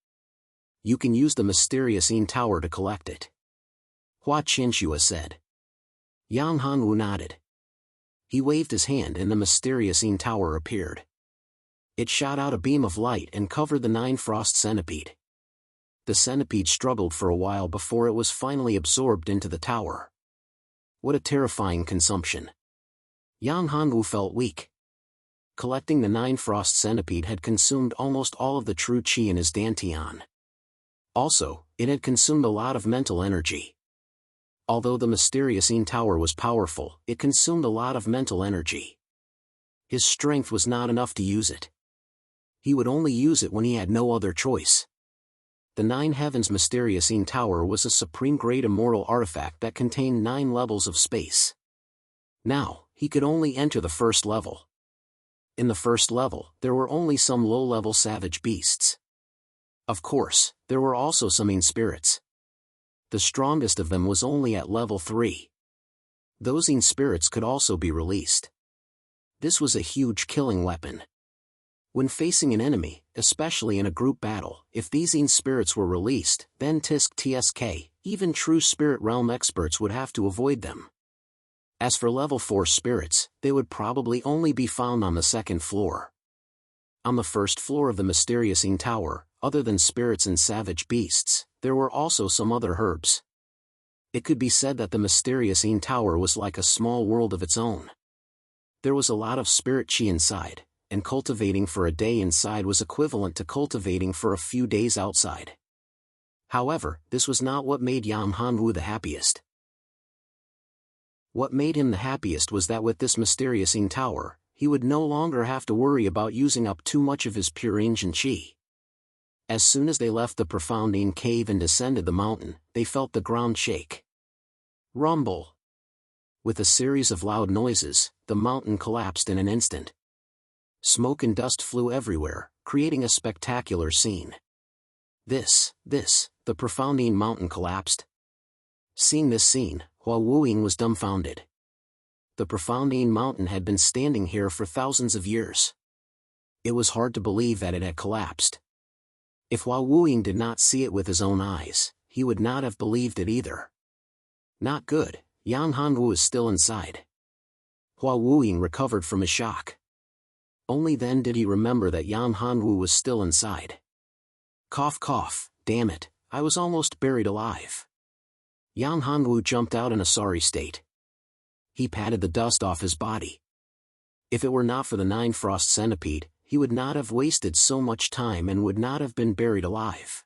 You can use the mysterious tower to collect it. Hua Qianxue said. Yang Hanwu nodded. He waved his hand and the mysterious tower appeared. It shot out a beam of light and covered the 9 frost centipede. The centipede struggled for a while before it was finally absorbed into the tower. What a terrifying consumption. Yang Hanwu felt weak. Collecting the 9 frost centipede had consumed almost all of the true qi in his dantian. Also, it had consumed a lot of mental energy. Although the mysterious tower was powerful, it consumed a lot of mental energy. His strength was not enough to use it. He would only use it when he had no other choice. The 9 Heavens mysterious tower was a supreme great immortal artifact that contained 9 levels of space. Now, he could only enter the first level. In the first level, there were only some low-level savage beasts. Of course, there were also some spirits. The strongest of them was only at level 3. Those spirits could also be released. This was a huge killing weapon. When facing an enemy, especially in a group battle, if these spirits were released, then tsk, even true spirit realm experts would have to avoid them. As for level 4 spirits, they would probably only be found on the 2nd floor. On the 1st floor of the mysterious tower, other than spirits and savage beasts, there were also some other herbs. It could be said that the mysterious tower was like a small world of its own. There was a lot of spirit qi inside, and cultivating for a day inside was equivalent to cultivating for a few days outside. However, this was not what made Yang Hanwu the happiest. What made him the happiest was that with this mysterious tower, he would no longer have to worry about using up too much of his pure ancient qi. As soon as they left the profound cave and descended the mountain, they felt the ground shake. Rumble. With a series of loud noises, the mountain collapsed in an instant. Smoke and dust flew everywhere, creating a spectacular scene. The profound mountain collapsed. Seeing this scene, Hua Wuying was dumbfounded. The profound mountain had been standing here for thousands of years. It was hard to believe that it had collapsed. If Hua Wuying did not see it with his own eyes, he would not have believed it either. Not good, Yang Hanwu is still inside. Hua Wuying recovered from his shock. Only then did he remember that Yang Hanwu was still inside. Cough cough, damn it, I was almost buried alive. Yang Hanwu jumped out in a sorry state. He patted the dust off his body. If it were not for the 9 frost centipede, he would not have wasted so much time and would not have been buried alive.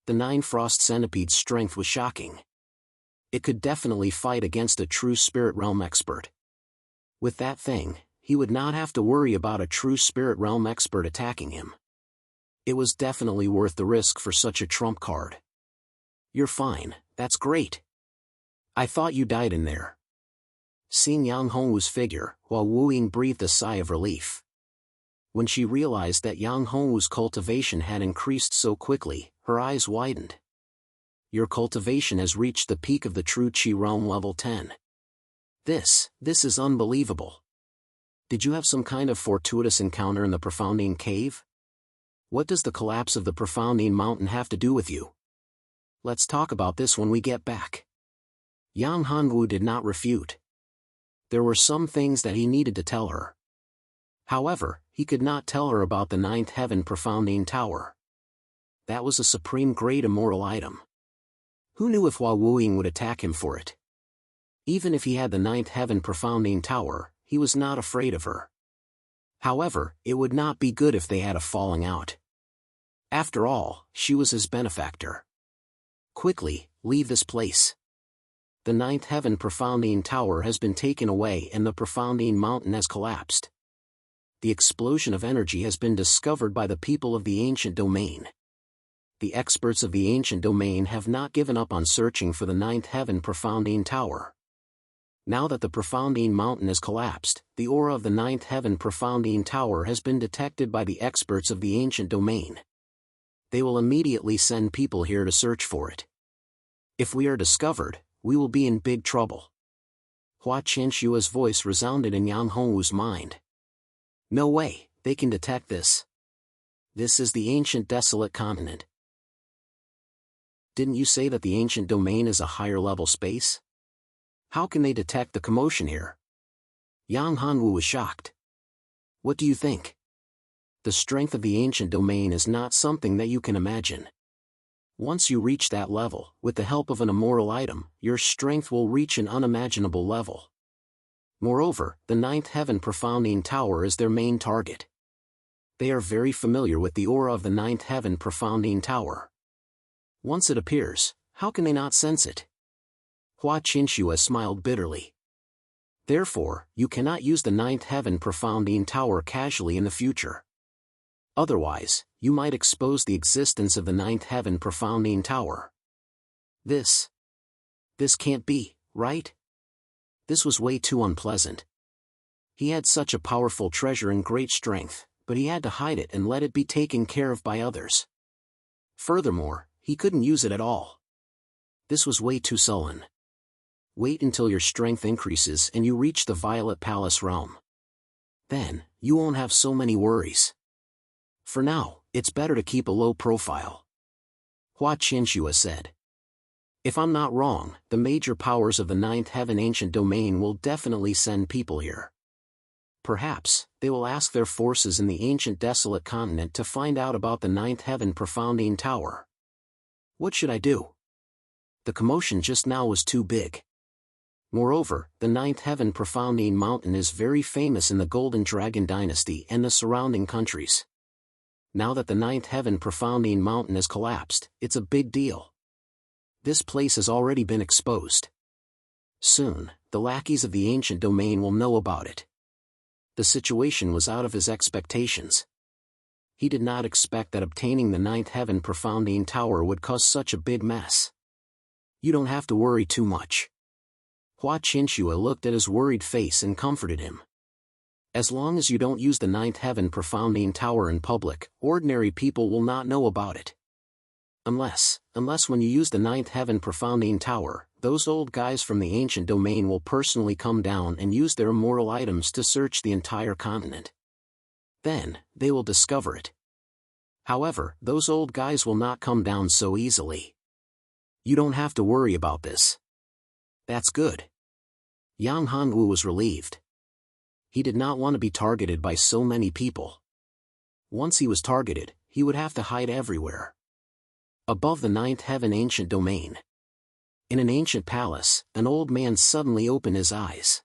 The 9 frost centipede's strength was shocking. It could definitely fight against a true spirit realm expert. With that thing, he would not have to worry about a true spirit realm expert attacking him. It was definitely worth the risk for such a trump card. You're fine, that's great. I thought you died in there. Seeing Yang Hongwu's figure, Hua Wuying breathed a sigh of relief. When she realized that Yang Hongwu's cultivation had increased so quickly, her eyes widened. Your cultivation has reached the peak of the true Qi realm level 10. This is unbelievable. Did you have some kind of fortuitous encounter in the Profoundine cave? What does the collapse of the Profoundine mountain have to do with you? Let's talk about this when we get back. Yang Hanwu did not refute. There were some things that he needed to tell her. However, he could not tell her about the 9th heaven Profoundine tower. That was a supreme great immoral item. Who knew if Hua Wuying would attack him for it? Even if he had the 9th heaven Profoundine tower, he was not afraid of her. However, it would not be good if they had a falling out. After all, she was his benefactor. Quickly, leave this place. the ninth heaven Profoundine Tower has been taken away and the Profoundine Mountain has collapsed. The explosion of energy has been discovered by the people of the ancient domain. The experts of the ancient domain have not given up on searching for the ninth heaven Profoundine Tower. Now that the Profoundine Mountain has collapsed, the aura of the ninth heaven Profoundine Tower has been detected by the experts of the ancient domain. They will immediately send people here to search for it. If we are discovered, we will be in big trouble. Hua Qinshua's voice resounded in Yang Hongwu's mind. No way, they can detect this. This is the ancient desolate continent. Didn't you say that the ancient domain is a higher level space? How can they detect the commotion here? Yang Hongwu was shocked. What do you think? The strength of the ancient domain is not something that you can imagine. Once you reach that level, with the help of an immoral item, your strength will reach an unimaginable level. Moreover, the ninth heaven Profoundine Tower is their main target. They are very familiar with the aura of the ninth heaven Profoundine Tower. Once it appears, how can they not sense it? Hua Qinshu smiled bitterly. Therefore, you cannot use the ninth heaven Profoundine Tower casually in the future. Otherwise, you might expose the existence of the ninth heaven Profoundine Tower. This can't be, right? This was way too unpleasant. He had such a powerful treasure and great strength, but he had to hide it and let it be taken care of by others. Furthermore, he couldn't use it at all. This was way too sullen. Wait until your strength increases and you reach the Violet Palace realm. Then, you won't have so many worries. For now, it's better to keep a low profile. Hua Qinshu said. If I'm not wrong, the major powers of the ninth heaven ancient domain will definitely send people here. Perhaps, they will ask their forces in the ancient desolate continent to find out about the ninth heaven Profoundine Tower. What should I do? The commotion just now was too big. Moreover, the ninth heaven Profoundine Mountain is very famous in the Golden Dragon Dynasty and the surrounding countries. Now that the ninth heaven Profoundine Mountain has collapsed, it's a big deal. This place has already been exposed. Soon, the lackeys of the ancient domain will know about it. The situation was out of his expectations. He did not expect that obtaining the ninth heaven Profoundine Tower would cause such a big mess. You don't have to worry too much. Hua Qinshu looked at his worried face and comforted him. As long as you don't use the ninth heaven Profoundine Tower in public, ordinary people will not know about it. Unless when you use the ninth heaven Profoundine Tower, those old guys from the ancient domain will personally come down and use their immoral items to search the entire continent. Then, they will discover it. However, those old guys will not come down so easily. You don't have to worry about this. That's good. Yang Hongwu was relieved. He did not want to be targeted by so many people. Once he was targeted, he would have to hide everywhere. Above the ninth heaven ancient domain. In an ancient palace, an old man suddenly opened his eyes.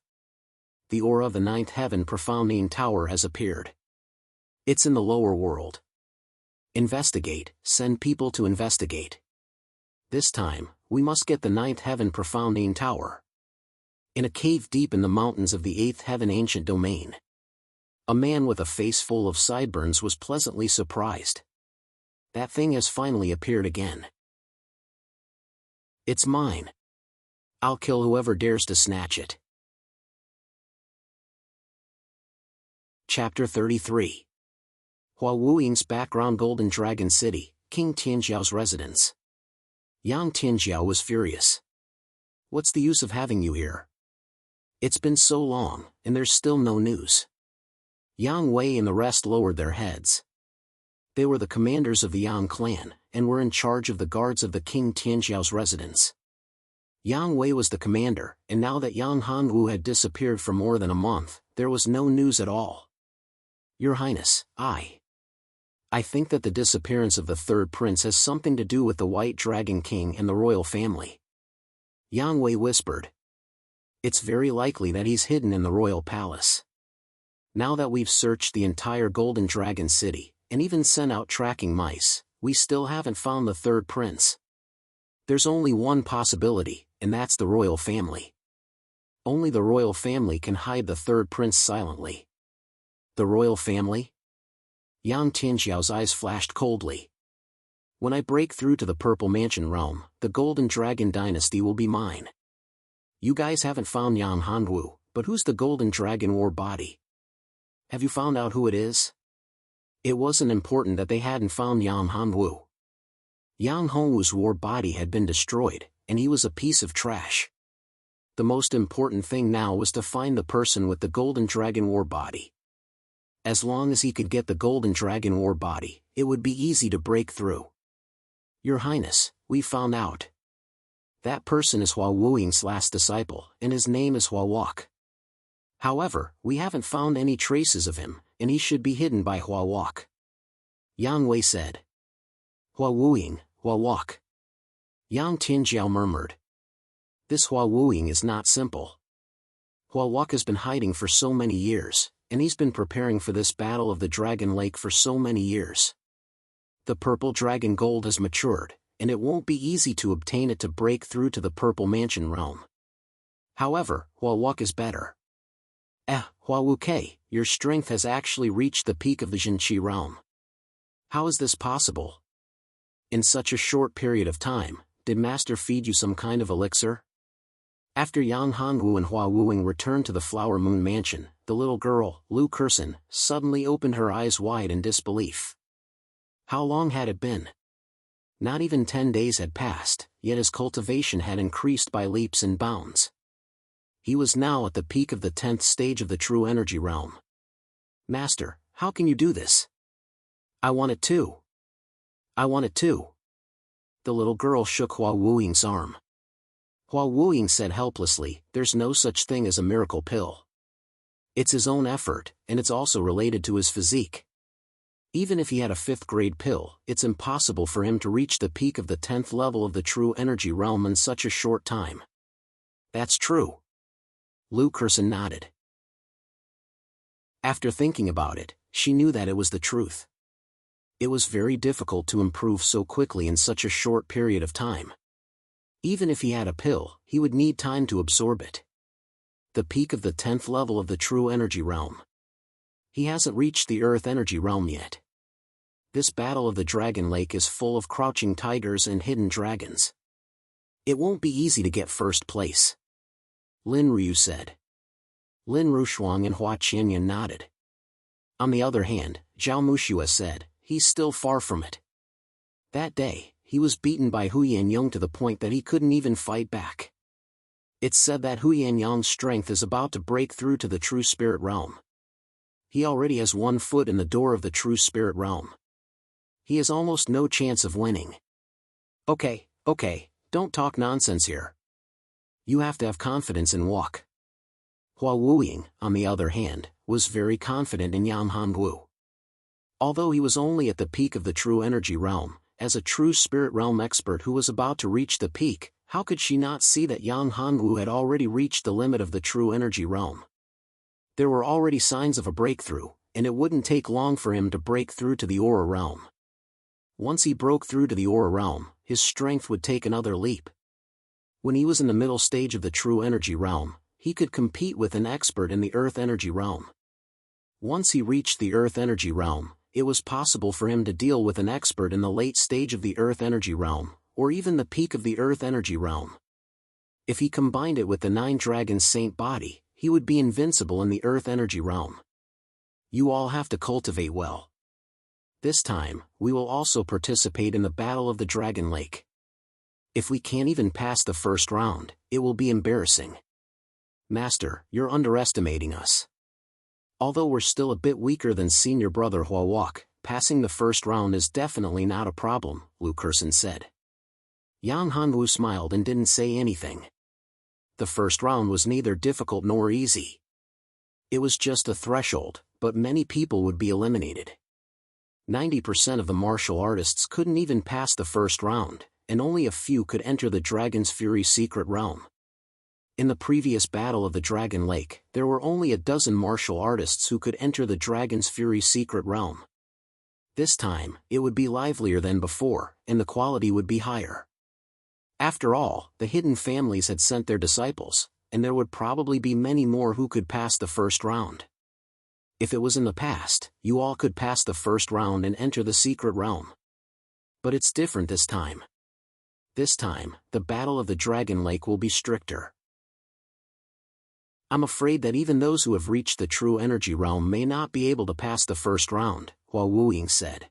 The aura of the ninth heaven Profoundine Tower has appeared. It's in the lower world. Investigate, send people to investigate. This time, we must get the ninth heaven Profoundine Tower. In a cave deep in the mountains of the eighth heaven ancient domain. A man with a face full of sideburns was pleasantly surprised. That thing has finally appeared again. It's mine. I'll kill whoever dares to snatch it. Chapter 33. Hua Wuying's background Golden Dragon City, King Tianjiao's residence. Yang Tianjiao was furious. What's the use of having you here? It's been so long, and there's still no news. Yang Wei and the rest lowered their heads. They were the commanders of the Yang clan, and were in charge of the guards of the King Tianjiao's residence. Yang Wei was the commander, and now that Yang Hongwu had disappeared for more than a month, there was no news at all. Your Highness, I think that the disappearance of the third prince has something to do with the White Dragon King and the royal family. Yang Wei whispered. It's very likely that he's hidden in the royal palace. Now that we've searched the entire Golden Dragon City, and even sent out tracking mice, we still haven't found the third prince. There's only one possibility, and that's the royal family. Only the royal family can hide the third prince silently. The royal family? Yang Tianxiao's eyes flashed coldly. When I break through to the Purple Mansion realm, the Golden Dragon dynasty will be mine. You guys haven't found Yang Hanwu, but who's the Golden Dragon war body? Have you found out who it is? It wasn't important that they hadn't found Yang Hanwu. Yang Hanwu's war body had been destroyed, and he was a piece of trash. The most important thing now was to find the person with the Golden Dragon war body. As long as he could get the Golden Dragon war body, it would be easy to break through. Your Highness, we found out. That person is Hua Wuying's last disciple, and his name is Hua Wok. However, we haven't found any traces of him, and he should be hidden by Hua Wok. Yang Wei said. Hua Wuying, Hua Wok. Yang Tianjiao murmured. This Hua Wuying is not simple. Hua Wok has been hiding for so many years, and he's been preparing for this battle of the Dragon Lake for so many years. The purple dragon gold has matured, and it won't be easy to obtain it to break through to the Purple Mansion realm. However, Hua Wok is better. Hua Wuke, your strength has actually reached the peak of the Jinqi realm. How is this possible? In such a short period of time, did Master feed you some kind of elixir? After Yang Hanwu and Hua Wuying returned to the Flower Moon Mansion, the little girl, Lu Kursen, suddenly opened her eyes wide in disbelief. How long had it been? Not even 10 days had passed, yet his cultivation had increased by leaps and bounds. He was now at the peak of the 10th stage of the true energy realm. Master, how can you do this? I want it too. I want it too. The little girl shook Hua Wuying's arm. Hua Wuying said helplessly, there's no such thing as a miracle pill. It's his own effort, and it's also related to his physique. Even if he had a 5th grade pill, it's impossible for him to reach the peak of the 10th level of the true energy realm in such a short time. That's true. Lu Kursen nodded. After thinking about it, she knew that it was the truth. It was very difficult to improve so quickly in such a short period of time. Even if he had a pill, he would need time to absorb it. The peak of the 10th level of the true energy realm. He hasn't reached the earth energy realm yet. This battle of the Dragon Lake is full of crouching tigers and hidden dragons. It won't be easy to get first place. Lin Ryu said. Lin Rushuang and Hua Qianyan nodded. On the other hand, Zhao Mushua said, he's still far from it. That day, he was beaten by Hu Yanyang to the point that he couldn't even fight back. It's said that Hu Yanyang's strength is about to break through to the true spirit realm. He already has 1 foot in the door of the true spirit realm. He has almost no chance of winning. Okay, don't talk nonsense here. You have to have confidence in Wok. Hua Wuying, on the other hand, was very confident in Yang Hanwu. Although he was only at the peak of the true energy realm, as a true spirit realm expert who was about to reach the peak, how could she not see that Yang Hanwu had already reached the limit of the true energy realm? There were already signs of a breakthrough, and it wouldn't take long for him to break through to the aura realm. Once he broke through to the aura realm, his strength would take another leap. When he was in the middle stage of the true energy realm, he could compete with an expert in the earth energy realm. Once he reached the earth energy realm, it was possible for him to deal with an expert in the late stage of the earth energy realm, or even the peak of the earth energy realm. If he combined it with the 9 Dragons Saint body, he would be invincible in the earth energy realm. You all have to cultivate well. This time, we will also participate in the Battle of the Dragon Lake. If we can't even pass the first round, it will be embarrassing. Master, you're underestimating us. Although we're still a bit weaker than senior brother Hua Wok, passing the first round is definitely not a problem, Lu Kursen said. Yang Hanwu smiled and didn't say anything. The first round was neither difficult nor easy. It was just a threshold, but many people would be eliminated. 90% of the martial artists couldn't even pass the first round, and only a few could enter the Dragon's Fury secret realm. In the previous battle of the Dragon Lake, there were only a dozen martial artists who could enter the Dragon's Fury secret realm. This time, it would be livelier than before, and the quality would be higher. After all, the hidden families had sent their disciples, and there would probably be many more who could pass the first round. If it was in the past, you all could pass the first round and enter the secret realm. But it's different this time. This time, the Battle of the Dragon Lake will be stricter. I'm afraid that even those who have reached the true energy realm may not be able to pass the first round, Hua Wuying said.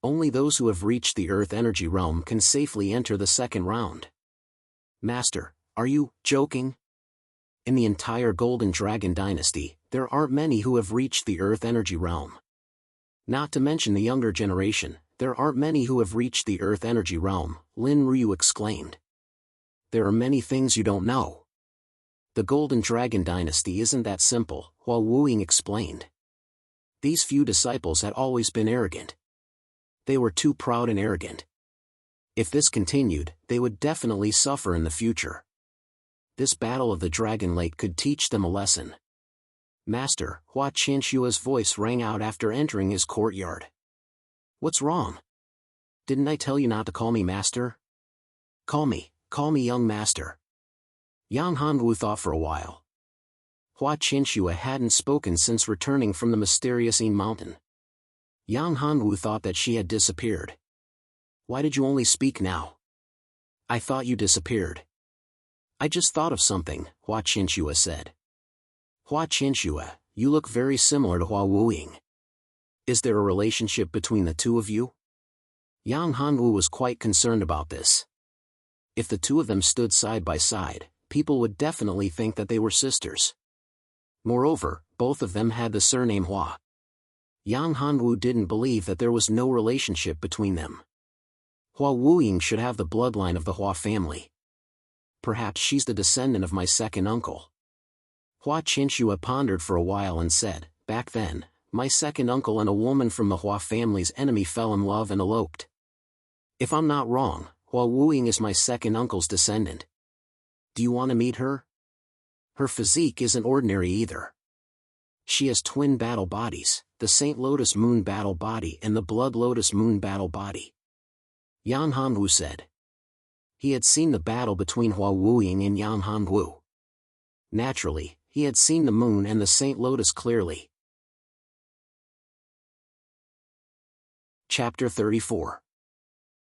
Only those who have reached the Earth energy realm can safely enter the second round. Master, are you joking? In the entire Golden Dragon dynasty, there aren't many who have reached the Earth energy realm. Not to mention the younger generation, there aren't many who have reached the Earth energy realm, Lin Ryu exclaimed. There are many things you don't know. The Golden Dragon dynasty isn't that simple, Hua Wuying explained. These few disciples had always been arrogant. They were too proud and arrogant. If this continued, they would definitely suffer in the future. This Battle of the Dragon Lake could teach them a lesson. Master, Hua Qianshua's voice rang out after entering his courtyard. What's wrong? Didn't I tell you not to call me master? Call me young master. Yang Hanwu thought for a while. Hua Qianshua hadn't spoken since returning from the mysterious Yin mountain. Yang Hanwu thought that she had disappeared. Why did you only speak now? I thought you disappeared. I just thought of something, Hua Qianshua said. Hua Qianshua, you look very similar to Hua Wuying. Is there a relationship between the two of you? Yang Hanwu was quite concerned about this. If the two of them stood side by side, people would definitely think that they were sisters. Moreover, both of them had the surname Hua. Yang Hanwu didn't believe that there was no relationship between them. Hua Wuying should have the bloodline of the Hua family. Perhaps she's the descendant of my second uncle. Hua Qianshua pondered for a while and said, back then, my second uncle and a woman from the Hua family's enemy fell in love and eloped. If I'm not wrong, Hua Wuying is my second uncle's descendant. Do you want to meet her? Her physique isn't ordinary either. She has twin battle bodies, the Saint Lotus Moon battle body and the Blood Lotus Moon battle body. Yang Hanwu said. He had seen the battle between Hua Wuying and Yang Hanwu. Naturally, he had seen the moon and the Saint Lotus clearly. Chapter 34.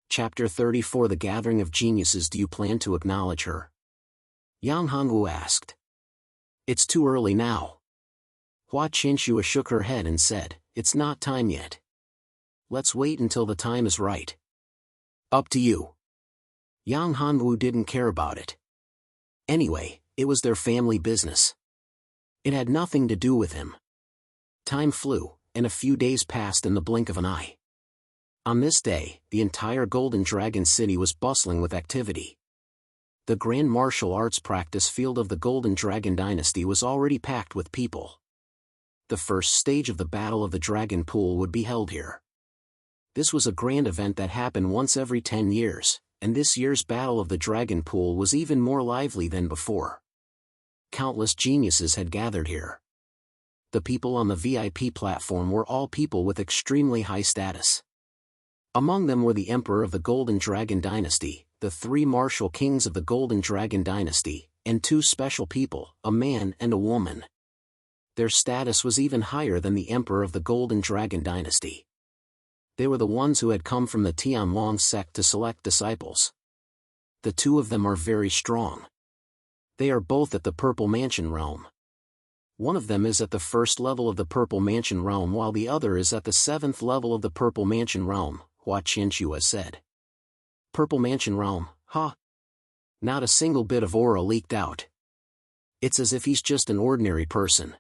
Chapter 34 The Gathering of Geniuses. Do you plan to acknowledge her? Yang Hanwu asked. It's too early now. Hua Qianshua shook her head and said, it's not time yet. Let's wait until the time is right. Up to you. Yang Hanwu didn't care about it. Anyway, it was their family business. It had nothing to do with him. Time flew, and a few days passed in the blink of an eye. On this day, the entire Golden Dragon City was bustling with activity. The grand martial arts practice field of the Golden Dragon Dynasty was already packed with people. The first stage of the Battle of the Dragon Pool would be held here. This was a grand event that happened once every 10 years, and this year's Battle of the Dragon Pool was even more lively than before. Countless geniuses had gathered here. The people on the VIP platform were all people with extremely high status. Among them were the Emperor of the Golden Dragon Dynasty, the 3 martial kings of the Golden Dragon Dynasty, and 2 special people, a man and a woman. Their status was even higher than the Emperor of the Golden Dragon Dynasty. They were the ones who had come from the Tianlong sect to select disciples. The 2 of them are very strong. They are both at the Purple Mansion realm. One of them is at the 1st level of the Purple Mansion realm while the other is at the 7th level of the Purple Mansion realm, Hua Qianshua said. Purple Mansion realm, huh? Not a single bit of aura leaked out. It's as if he's just an ordinary person.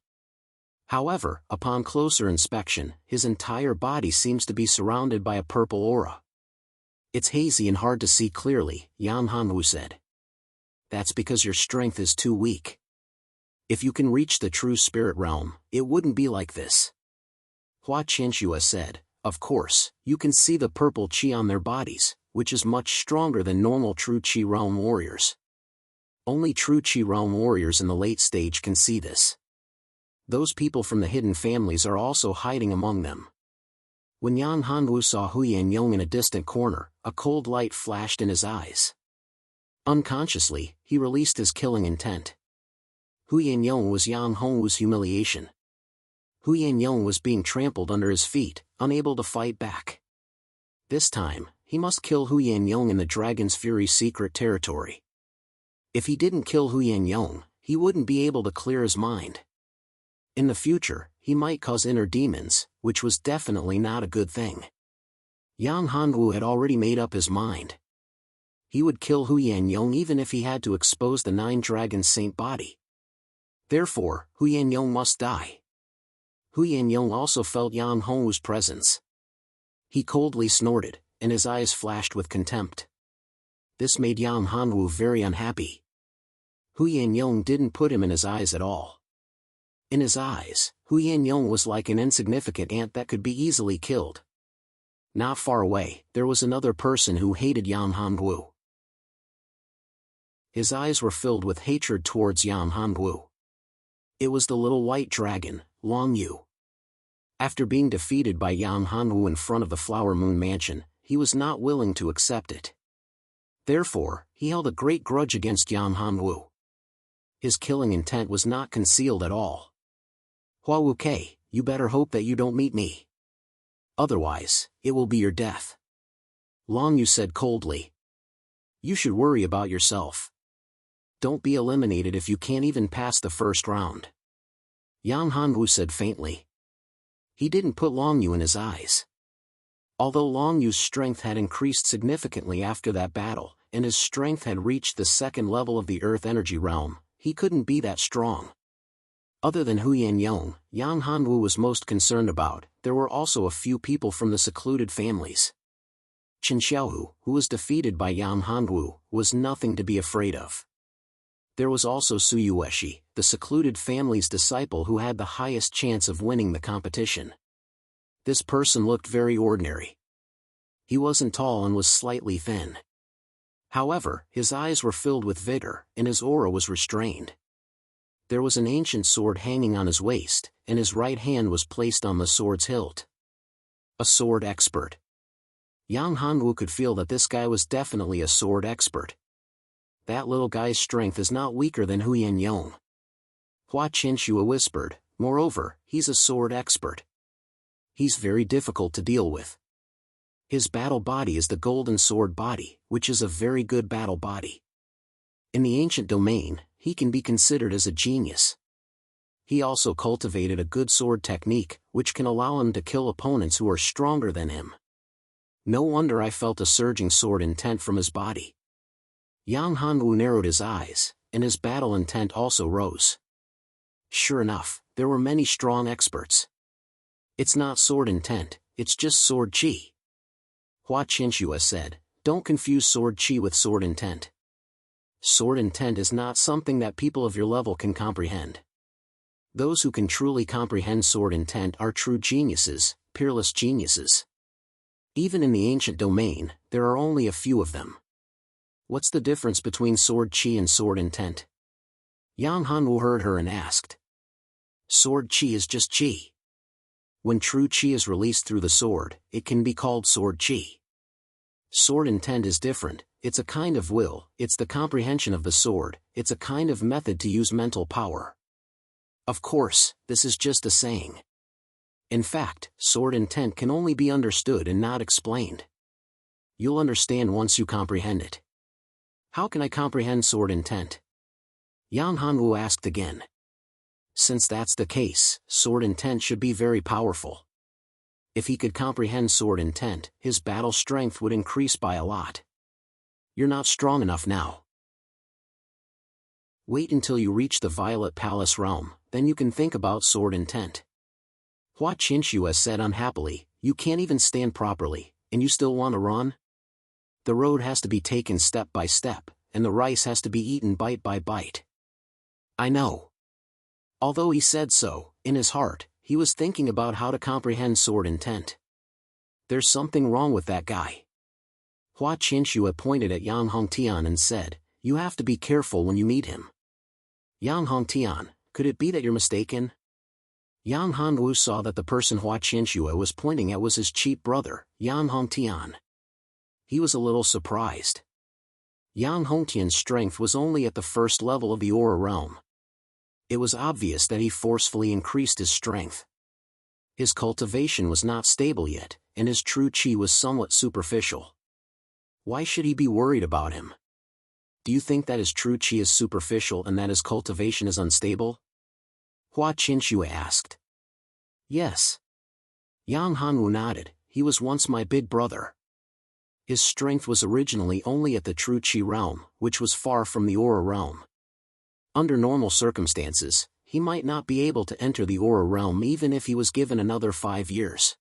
However, upon closer inspection, his entire body seems to be surrounded by a purple aura. It's hazy and hard to see clearly, Yang Hanwu said. That's because your strength is too weak. If you can reach the true spirit realm, it wouldn't be like this. Hua Qianshua said, of course, you can see the purple qi on their bodies, which is much stronger than normal true qi realm warriors. Only true qi realm warriors in the late stage can see this. Those people from the hidden families are also hiding among them. When Yang Hanwu saw Huyan Yong in a distant corner, a cold light flashed in his eyes. Unconsciously, he released his killing intent. Hu Yangyong was Yang Hongwu's humiliation. Hu Yangyong was being trampled under his feet, unable to fight back. This time, he must kill Hu Yangyong in the Dragon's Fury secret territory. If he didn't kill Hu Yangyong, he wouldn't be able to clear his mind. In the future, he might cause inner demons, which was definitely not a good thing. Yang Hongwu had already made up his mind. He would kill Hu Yangyong even if he had to expose the 9 Dragons' saint body. Therefore, Hu Yangyong must die. Hu Yangyong also felt Yang Hongwu's presence. He coldly snorted, and his eyes flashed with contempt. This made Yang Hongwu very unhappy. Hu Yangyong didn't put him in his eyes at all. In his eyes, Hu Yangyong was like an insignificant ant that could be easily killed. Not far away, there was another person who hated Yang Hongwu. His eyes were filled with hatred towards Yang Hongwu. It was the little white dragon, Long Yu. After being defeated by Yang Hongwu in front of the Flower Moon Mansion, he was not willing to accept it. Therefore, he held a great grudge against Yang Hongwu. His killing intent was not concealed at all. Hua Wuke, you better hope that you don't meet me. Otherwise, it will be your death. Long Yu said coldly. You should worry about yourself. Don't be eliminated if you can't even pass the first round. Yang Hongwu said faintly. He didn't put Long Yu in his eyes. Although Long Yu's strength had increased significantly after that battle, and his strength had reached the 2nd level of the Earth Energy Realm, he couldn't be that strong. Other than Hu Yangyong, Yang Hongwu was most concerned about, there were also a few people from the secluded families. Chen Xiaohu, who was defeated by Yang Hongwu, was nothing to be afraid of. There was also Su Yueshi, the secluded family's disciple who had the highest chance of winning the competition. This person looked very ordinary. He wasn't tall and was slightly thin. However, his eyes were filled with vigor, and his aura was restrained. There was an ancient sword hanging on his waist, and his right hand was placed on the sword's hilt. A sword expert. Yang Hongwu could feel that this guy was definitely a sword expert. That little guy's strength is not weaker than Hu Yangyong. Hua Qinshua whispered, moreover, he's a sword expert. He's very difficult to deal with. His battle body is the golden sword body, which is a very good battle body. In the ancient domain, he can be considered as a genius. He also cultivated a good sword technique, which can allow him to kill opponents who are stronger than him. No wonder I felt a surging sword intent from his body. Yang Hongwu narrowed his eyes, and his battle intent also rose. Sure enough, there were many strong experts. It's not sword intent, it's just sword chi. Hua Qinshua said, don't confuse sword chi with sword intent. Sword intent is not something that people of your level can comprehend. Those who can truly comprehend sword intent are true geniuses, peerless geniuses. Even in the ancient domain, there are only a few of them. What's the difference between sword chi and sword intent? Yang Hongwu heard her and asked. Sword chi is just chi. When true chi is released through the sword, it can be called sword chi. Sword intent is different, it's a kind of will, it's the comprehension of the sword, it's a kind of method to use mental power. Of course, this is just a saying. In fact, sword intent can only be understood and not explained. You'll understand once you comprehend it. How can I comprehend sword intent? Yang Hongwu asked again. Since that's the case, sword intent should be very powerful. If he could comprehend sword intent, his battle strength would increase by a lot. You're not strong enough now. Wait until you reach the Violet Palace realm, then you can think about sword intent. Hua Qinshua said unhappily, you can't even stand properly, and you still want to run? The road has to be taken step by step, and the rice has to be eaten bite by bite. I know. Although he said so, in his heart, he was thinking about how to comprehend sword intent. There's something wrong with that guy. Hua Qinshua pointed at Yang Hongtian and said, you have to be careful when you meet him. Yang Hongtian, could it be that you're mistaken? Yang Hongwu saw that the person Hua Qinshua was pointing at was his cheap brother, Yang Hongtian. He was a little surprised. Yang Hongtian's strength was only at the first level of the aura realm. It was obvious that he forcefully increased his strength. His cultivation was not stable yet, and his true qi was somewhat superficial. Why should he be worried about him? Do you think that his true qi is superficial and that his cultivation is unstable? Hua Qinxue asked. Yes. Yang Hanwu nodded. He was once my big brother. His strength was originally only at the true qi realm, which was far from the aura realm. Under normal circumstances, he might not be able to enter the aura realm even if he was given another 5 years.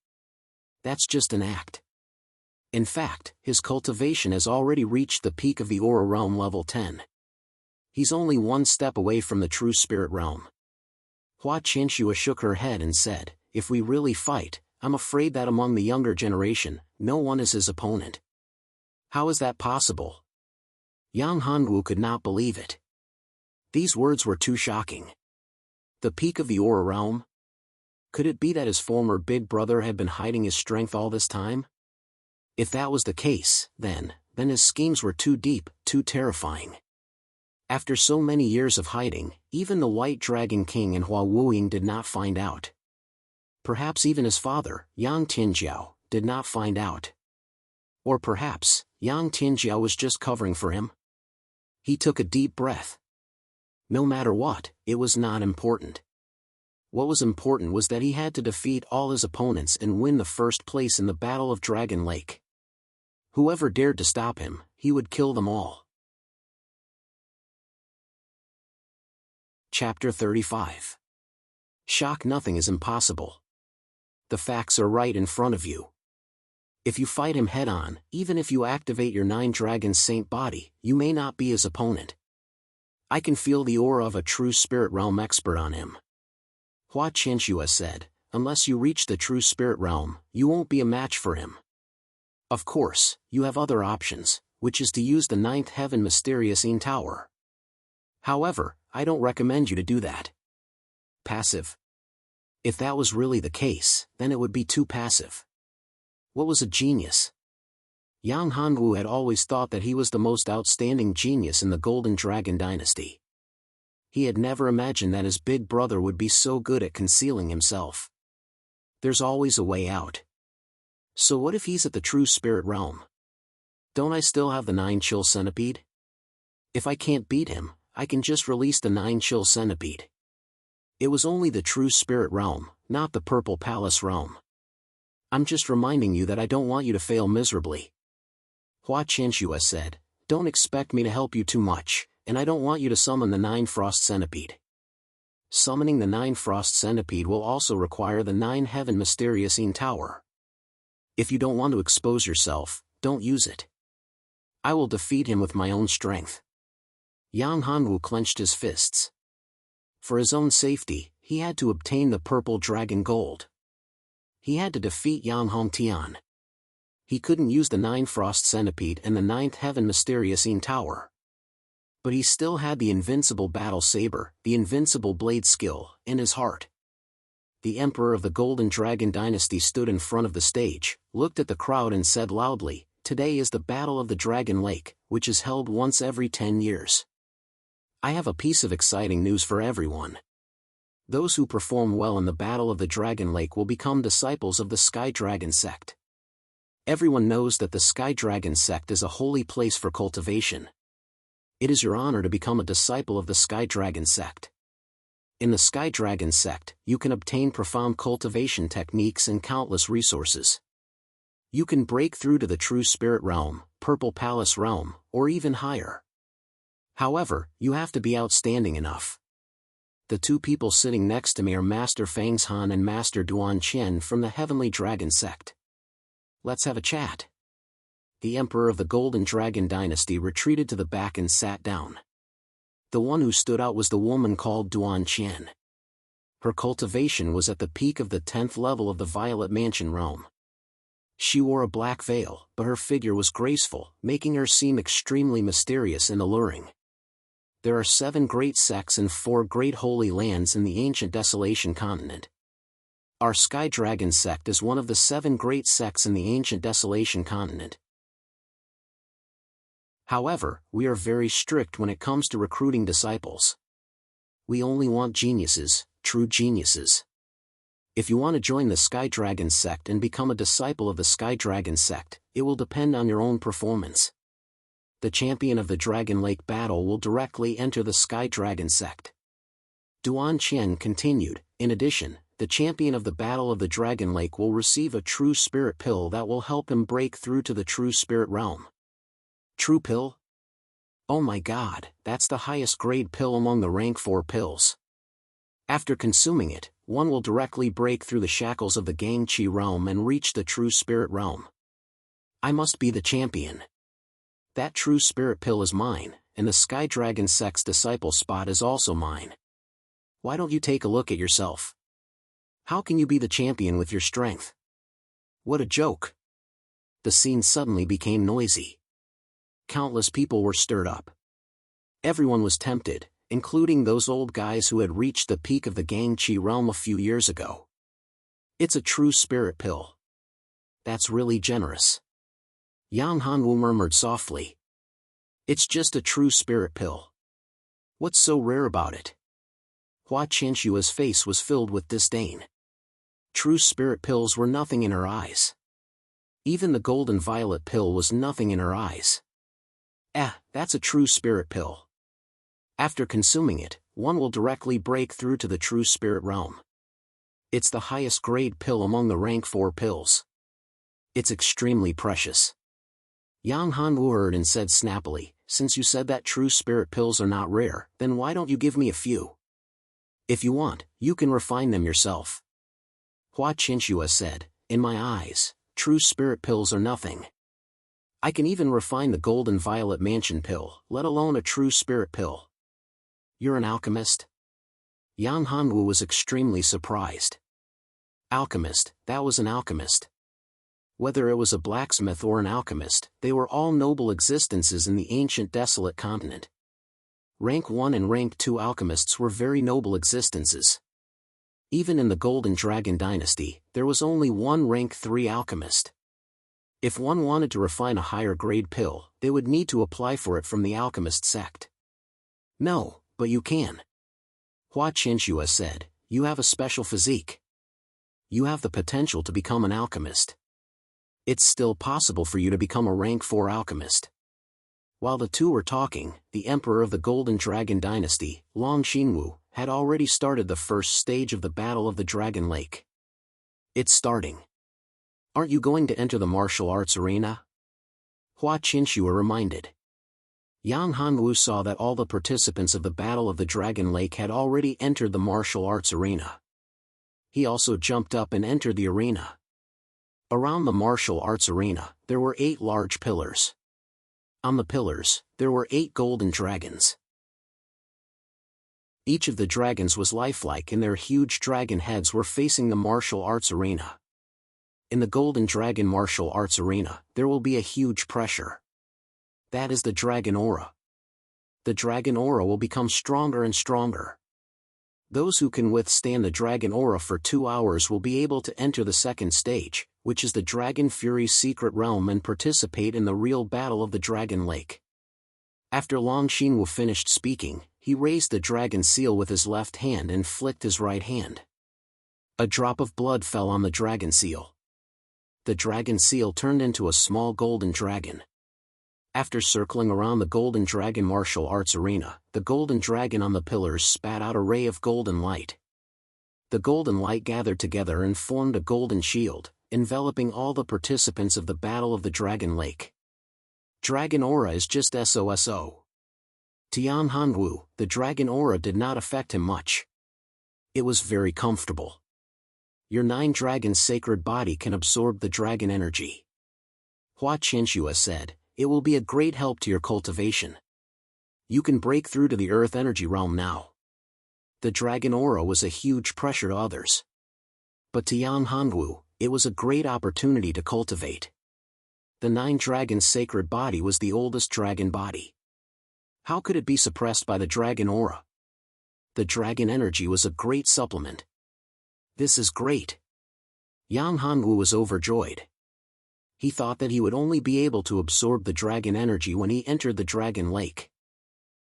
That's just an act. In fact, his cultivation has already reached the peak of the aura realm level 10. He's only one step away from the true spirit realm. Hua Qinxue shook her head and said, if we really fight, I'm afraid that among the younger generation, no one is his opponent. How is that possible? Yang Hanwu could not believe it. These words were too shocking. The peak of the aura realm? Could it be that his former big brother had been hiding his strength all this time? If that was the case, then his schemes were too deep, too terrifying. After so many years of hiding, even the White Dragon King and Hua Wuying did not find out. Perhaps even his father, Yang Tianjiao, did not find out. Or perhaps, Yang Tianjiao was just covering for him? He took a deep breath. No matter what, it was not important. What was important was that he had to defeat all his opponents and win the first place in the Battle of Dragon Lake. Whoever dared to stop him, he would kill them all. Chapter 35. Shock. Nothing is impossible. The facts are right in front of you. If you fight him head-on, even if you activate your 9 Dragon Saint body, you may not be his opponent. I can feel the aura of a true spirit realm expert on him. Hua Qinxue said, unless you reach the true spirit realm, you won't be a match for him. Of course, you have other options, which is to use the 9th Heaven Mysterious Yin Tower. However, I don't recommend you to do that. Passive. If that was really the case, then it would be too passive. What was a genius? Yang Hanwu had always thought that he was the most outstanding genius in the Golden Dragon Dynasty. He had never imagined that his big brother would be so good at concealing himself. There's always a way out. So what if he's at the true spirit realm? Don't I still have the 9 Chill Centipede? If I can't beat him, I can just release the 9 Chill Centipede. It was only the true spirit realm, not the Purple Palace realm. I'm just reminding you that I don't want you to fail miserably. Hua Qinxue said, don't expect me to help you too much, and I don't want you to summon the 9 Frost Centipede. Summoning the 9 Frost Centipede will also require the 9 Heaven Mysterious Yin Tower. If you don't want to expose yourself, don't use it. I will defeat him with my own strength. Yang Hanwu clenched his fists. For his own safety, he had to obtain the Purple Dragon Gold. He had to defeat Yang Hongtian. He couldn't use the 9 Frost Centipede and the 9th Heaven Mysterious Yin Tower. But he still had the invincible battle saber, the invincible blade skill, in his heart. The Emperor of the Golden Dragon Dynasty stood in front of the stage, looked at the crowd and said loudly, today is the Battle of the Dragon Lake, which is held once every 10 years. I have a piece of exciting news for everyone. Those who perform well in the Battle of the Dragon Lake will become disciples of the Sky Dragon sect. Everyone knows that the Sky Dragon sect is a holy place for cultivation. It is your honor to become a disciple of the Sky Dragon sect. In the Sky Dragon sect, you can obtain profound cultivation techniques and countless resources. You can break through to the true spirit realm, Purple Palace realm, or even higher. However, you have to be outstanding enough. The 2 people sitting next to me are Master Fangshan and Master Duan Qian from the Heavenly Dragon sect. Let's have a chat. The Emperor of the Golden Dragon Dynasty retreated to the back and sat down. The one who stood out was the woman called Duan Qian. Her cultivation was at the peak of the 10th level of the Violet Mansion realm. She wore a black veil, but her figure was graceful, making her seem extremely mysterious and alluring. There are 7 great sects and 4 great holy lands in the ancient Desolation continent. Our Sky Dragon sect is one of the 7 great sects in the ancient Desolation continent. However, we are very strict when it comes to recruiting disciples. We only want geniuses, true geniuses. If you want to join the Sky Dragon sect and become a disciple of the Sky Dragon sect, it will depend on your own performance. The champion of the Dragon Lake battle will directly enter the Sky Dragon sect. Duan Qian continued, in addition, the champion of the Battle of the Dragon Lake will receive a true spirit pill that will help him break through to the true spirit realm. True pill? Oh my god, that's the highest grade pill among the rank 4 pills. After consuming it, one will directly break through the shackles of the Gangqi realm and reach the true spirit realm. I must be the champion. That true spirit pill is mine, and the Sky Dragon sect's disciple spot is also mine. Why don't you take a look at yourself? How can you be the champion with your strength? What a joke. The scene suddenly became noisy. Countless people were stirred up. Everyone was tempted, including those old guys who had reached the peak of the Gangqi realm a few years ago. It's a true spirit pill. That's really generous. Yang Hanwu murmured softly. It's just a true spirit pill. What's so rare about it? Hua Qianshua's face was filled with disdain. True spirit pills were nothing in her eyes. Even the golden violet pill was nothing in her eyes. That's a true spirit pill. After consuming it, one will directly break through to the true spirit realm. It's the highest grade pill among the rank 4 pills. It's extremely precious. Yang Hanwu heard and said snappily, since you said that true spirit pills are not rare, then why don't you give me a few? If you want, you can refine them yourself. Hua Qianxua said, in my eyes, true spirit pills are nothing. I can even refine the golden violet mansion pill, let alone a true spirit pill. You're an alchemist? Yang Hanwu was extremely surprised. Alchemist, that was an alchemist. Whether it was a blacksmith or an alchemist, they were all noble existences in the ancient desolate continent. Rank 1 and Rank 2 alchemists were very noble existences. Even in the Golden Dragon Dynasty, there was only one Rank 3 alchemist. If one wanted to refine a higher grade pill, they would need to apply for it from the alchemist sect. No, but you can. Hua Qianxua said, you have a special physique. You have the potential to become an alchemist. It's still possible for you to become a Rank 4 alchemist. While the two were talking, the Emperor of the Golden Dragon Dynasty, Long Xinwu, had already started the first stage of the Battle of the Dragon Lake. It's starting. Aren't you going to enter the martial arts arena? Hua Qianxua reminded. Yang Hanwu saw that all the participants of the Battle of the Dragon Lake had already entered the martial arts arena. He also jumped up and entered the arena. Around the martial arts arena, there were 8 large pillars. On the pillars, there were 8 golden dragons. Each of the dragons was lifelike and their huge dragon heads were facing the martial arts arena. In the Golden Dragon Martial Arts Arena, there will be a huge pressure. That is the dragon aura. The dragon aura will become stronger and stronger. Those who can withstand the dragon aura for 2 hours will be able to enter the second stage, which is the Dragon Fury's secret realm, and participate in the real battle of the Dragon Lake. After Long Xinwu finished speaking, he raised the dragon seal with his left hand and flicked his right hand. A drop of blood fell on the dragon seal. The dragon seal turned into a small golden dragon. After circling around the Golden Dragon Martial Arts Arena, the golden dragon on the pillars spat out a ray of golden light. The golden light gathered together and formed a golden shield, enveloping all the participants of the Battle of the Dragon Lake. Dragon aura is just SOSO. To Yang Hanwu, the dragon aura did not affect him much. It was very comfortable. Your 9 dragons' sacred body can absorb the dragon energy. Hua Qianxua said, it will be a great help to your cultivation. You can break through to the earth energy realm now. The dragon aura was a huge pressure to others. But to Yang Hanwu, it was a great opportunity to cultivate. The 9 dragons' sacred body was the oldest dragon body. How could it be suppressed by the dragon aura? The dragon energy was a great supplement. This is great. Yang Hanwu was overjoyed. He thought that he would only be able to absorb the dragon energy when he entered the dragon lake.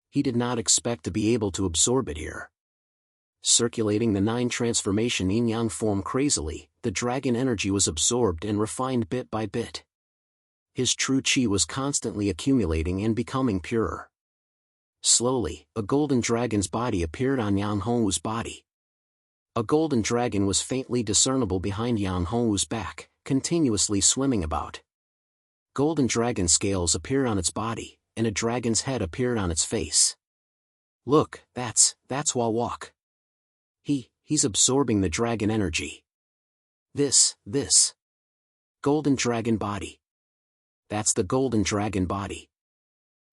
He did not expect to be able to absorb it here. Circulating the 9 transformation yin-yang form crazily, the dragon energy was absorbed and refined bit by bit. His true chi was constantly accumulating and becoming purer. Slowly, a golden dragon's body appeared on Yang Hongwu's body. A golden dragon was faintly discernible behind Yang Hongwu's back, continuously swimming about. Golden dragon scales appeared on its body, and a dragon's head appeared on its face. Look, that's Wawak. He's absorbing the dragon energy. This. Golden dragon body. That's the golden dragon body.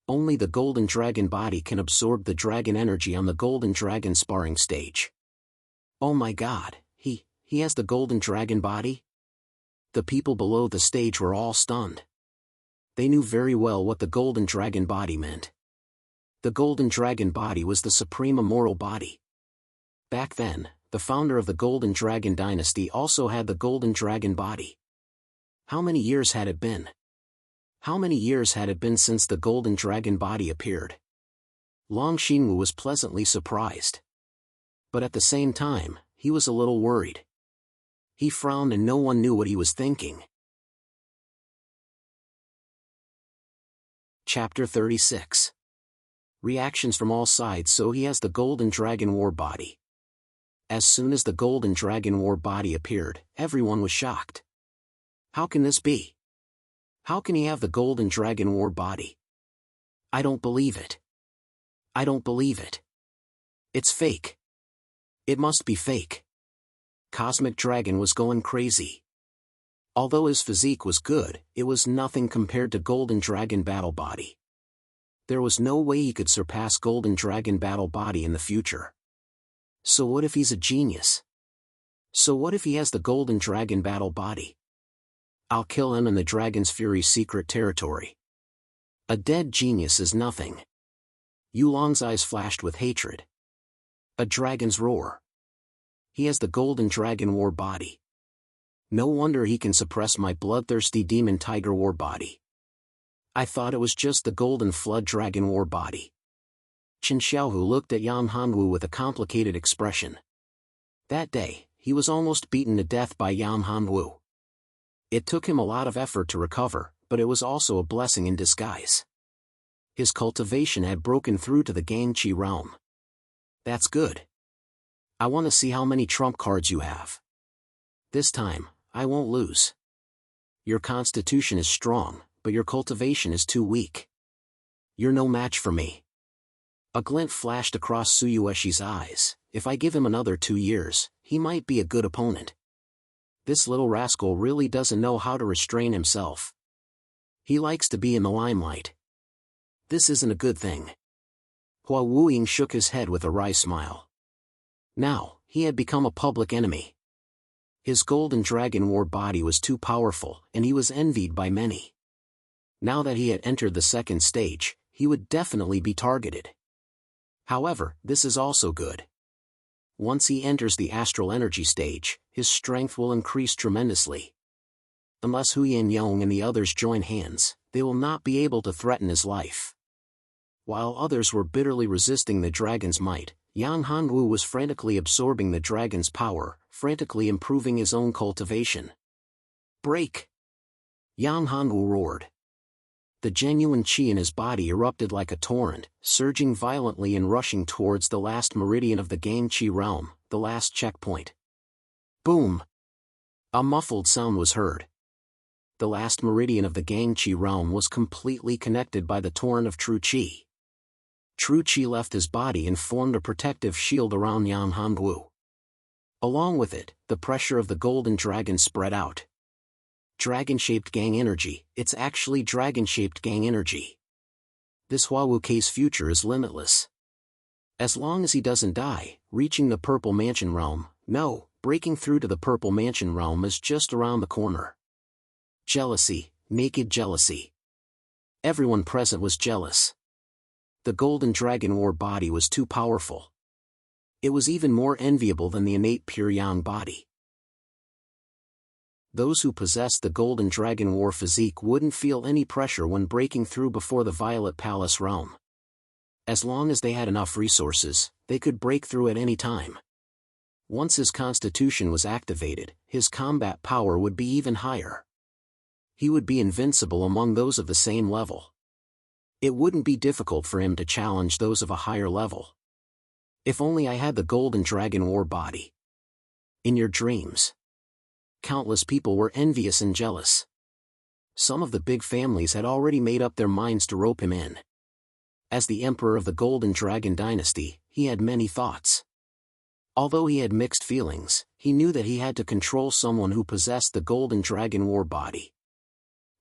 Only the golden dragon body can absorb the dragon energy on the golden dragon sparring stage. Oh my god, he has the golden dragon body? The people below the stage were all stunned. They knew very well what the golden dragon body meant. The golden dragon body was the supreme immortal body. Back then, the founder of the Golden Dragon dynasty also had the golden dragon body. How many years had it been? How many years had it been since the golden dragon body appeared? Long Xinwu was pleasantly surprised. But at the same time, he was a little worried. He frowned and no one knew what he was thinking. Chapter 36. Reactions from all sides. So he has the golden dragon war body. As soon as the golden dragon war body appeared, everyone was shocked. How can this be? How can he have the golden dragon war body? I don't believe it. I don't believe it. It's fake. It must be fake. Cosmic Dragon was going crazy. Although his physique was good, it was nothing compared to Golden Dragon battle body. There was no way he could surpass Golden Dragon battle body in the future. So what if he's a genius? So what if he has the Golden Dragon battle body? I'll kill him in the Dragon's Fury secret territory. A dead genius is nothing. Yulong's eyes flashed with hatred. A dragon's roar. He has the Golden Dragon war body. No wonder he can suppress my bloodthirsty demon tiger war body. I thought it was just the Golden Flood Dragon war body. Chen Xiaohu looked at Yang Hanwu with a complicated expression. That day, he was almost beaten to death by Yang Hanwu. It took him a lot of effort to recover, but it was also a blessing in disguise. His cultivation had broken through to the Gangqi realm. That's good. I want to see how many trump cards you have. This time, I won't lose. Your constitution is strong, but your cultivation is too weak. You're no match for me. A glint flashed across Suyueshi's eyes. If I give him another 2 years, he might be a good opponent. This little rascal really doesn't know how to restrain himself. He likes to be in the limelight. This isn't a good thing. Hua Wuying shook his head with a wry smile. Now, he had become a public enemy. His Golden Dragon war body was too powerful, and he was envied by many. Now that he had entered the second stage, he would definitely be targeted. However, this is also good. Once he enters the astral energy stage, his strength will increase tremendously. Unless Hu Yanyong and the others join hands, they will not be able to threaten his life. While others were bitterly resisting the dragon's might, Yang Hanwu was frantically absorbing the dragon's power, frantically improving his own cultivation. Break! Yang Hanwu roared. The genuine qi in his body erupted like a torrent, surging violently and rushing towards the last meridian of the Gangqi realm, the last checkpoint. Boom! A muffled sound was heard. The last meridian of the Gangqi realm was completely connected by the torrent of true qi. True qi left his body and formed a protective shield around Yang Hanwu. Along with it, the pressure of the golden dragon spread out. Dragon-shaped gang energy, it's actually dragon-shaped gang energy. This Huawu's future is limitless. As long as he doesn't die, reaching the Purple Mansion realm, no, breaking through to the Purple Mansion realm is just around the corner. Jealousy, naked jealousy. Everyone present was jealous. The Golden Dragon war body was too powerful. It was even more enviable than the innate pure yang body. Those who possessed the Golden Dragon War physique wouldn't feel any pressure when breaking through before the Violet Palace realm. As long as they had enough resources, they could break through at any time. Once his constitution was activated, his combat power would be even higher. He would be invincible among those of the same level. It wouldn't be difficult for him to challenge those of a higher level. If only I had the Golden Dragon War body. In your dreams. Countless people were envious and jealous. Some of the big families had already made up their minds to rope him in. As the Emperor of the Golden Dragon Dynasty, he had many thoughts. Although he had mixed feelings, he knew that he had to control someone who possessed the Golden Dragon War body.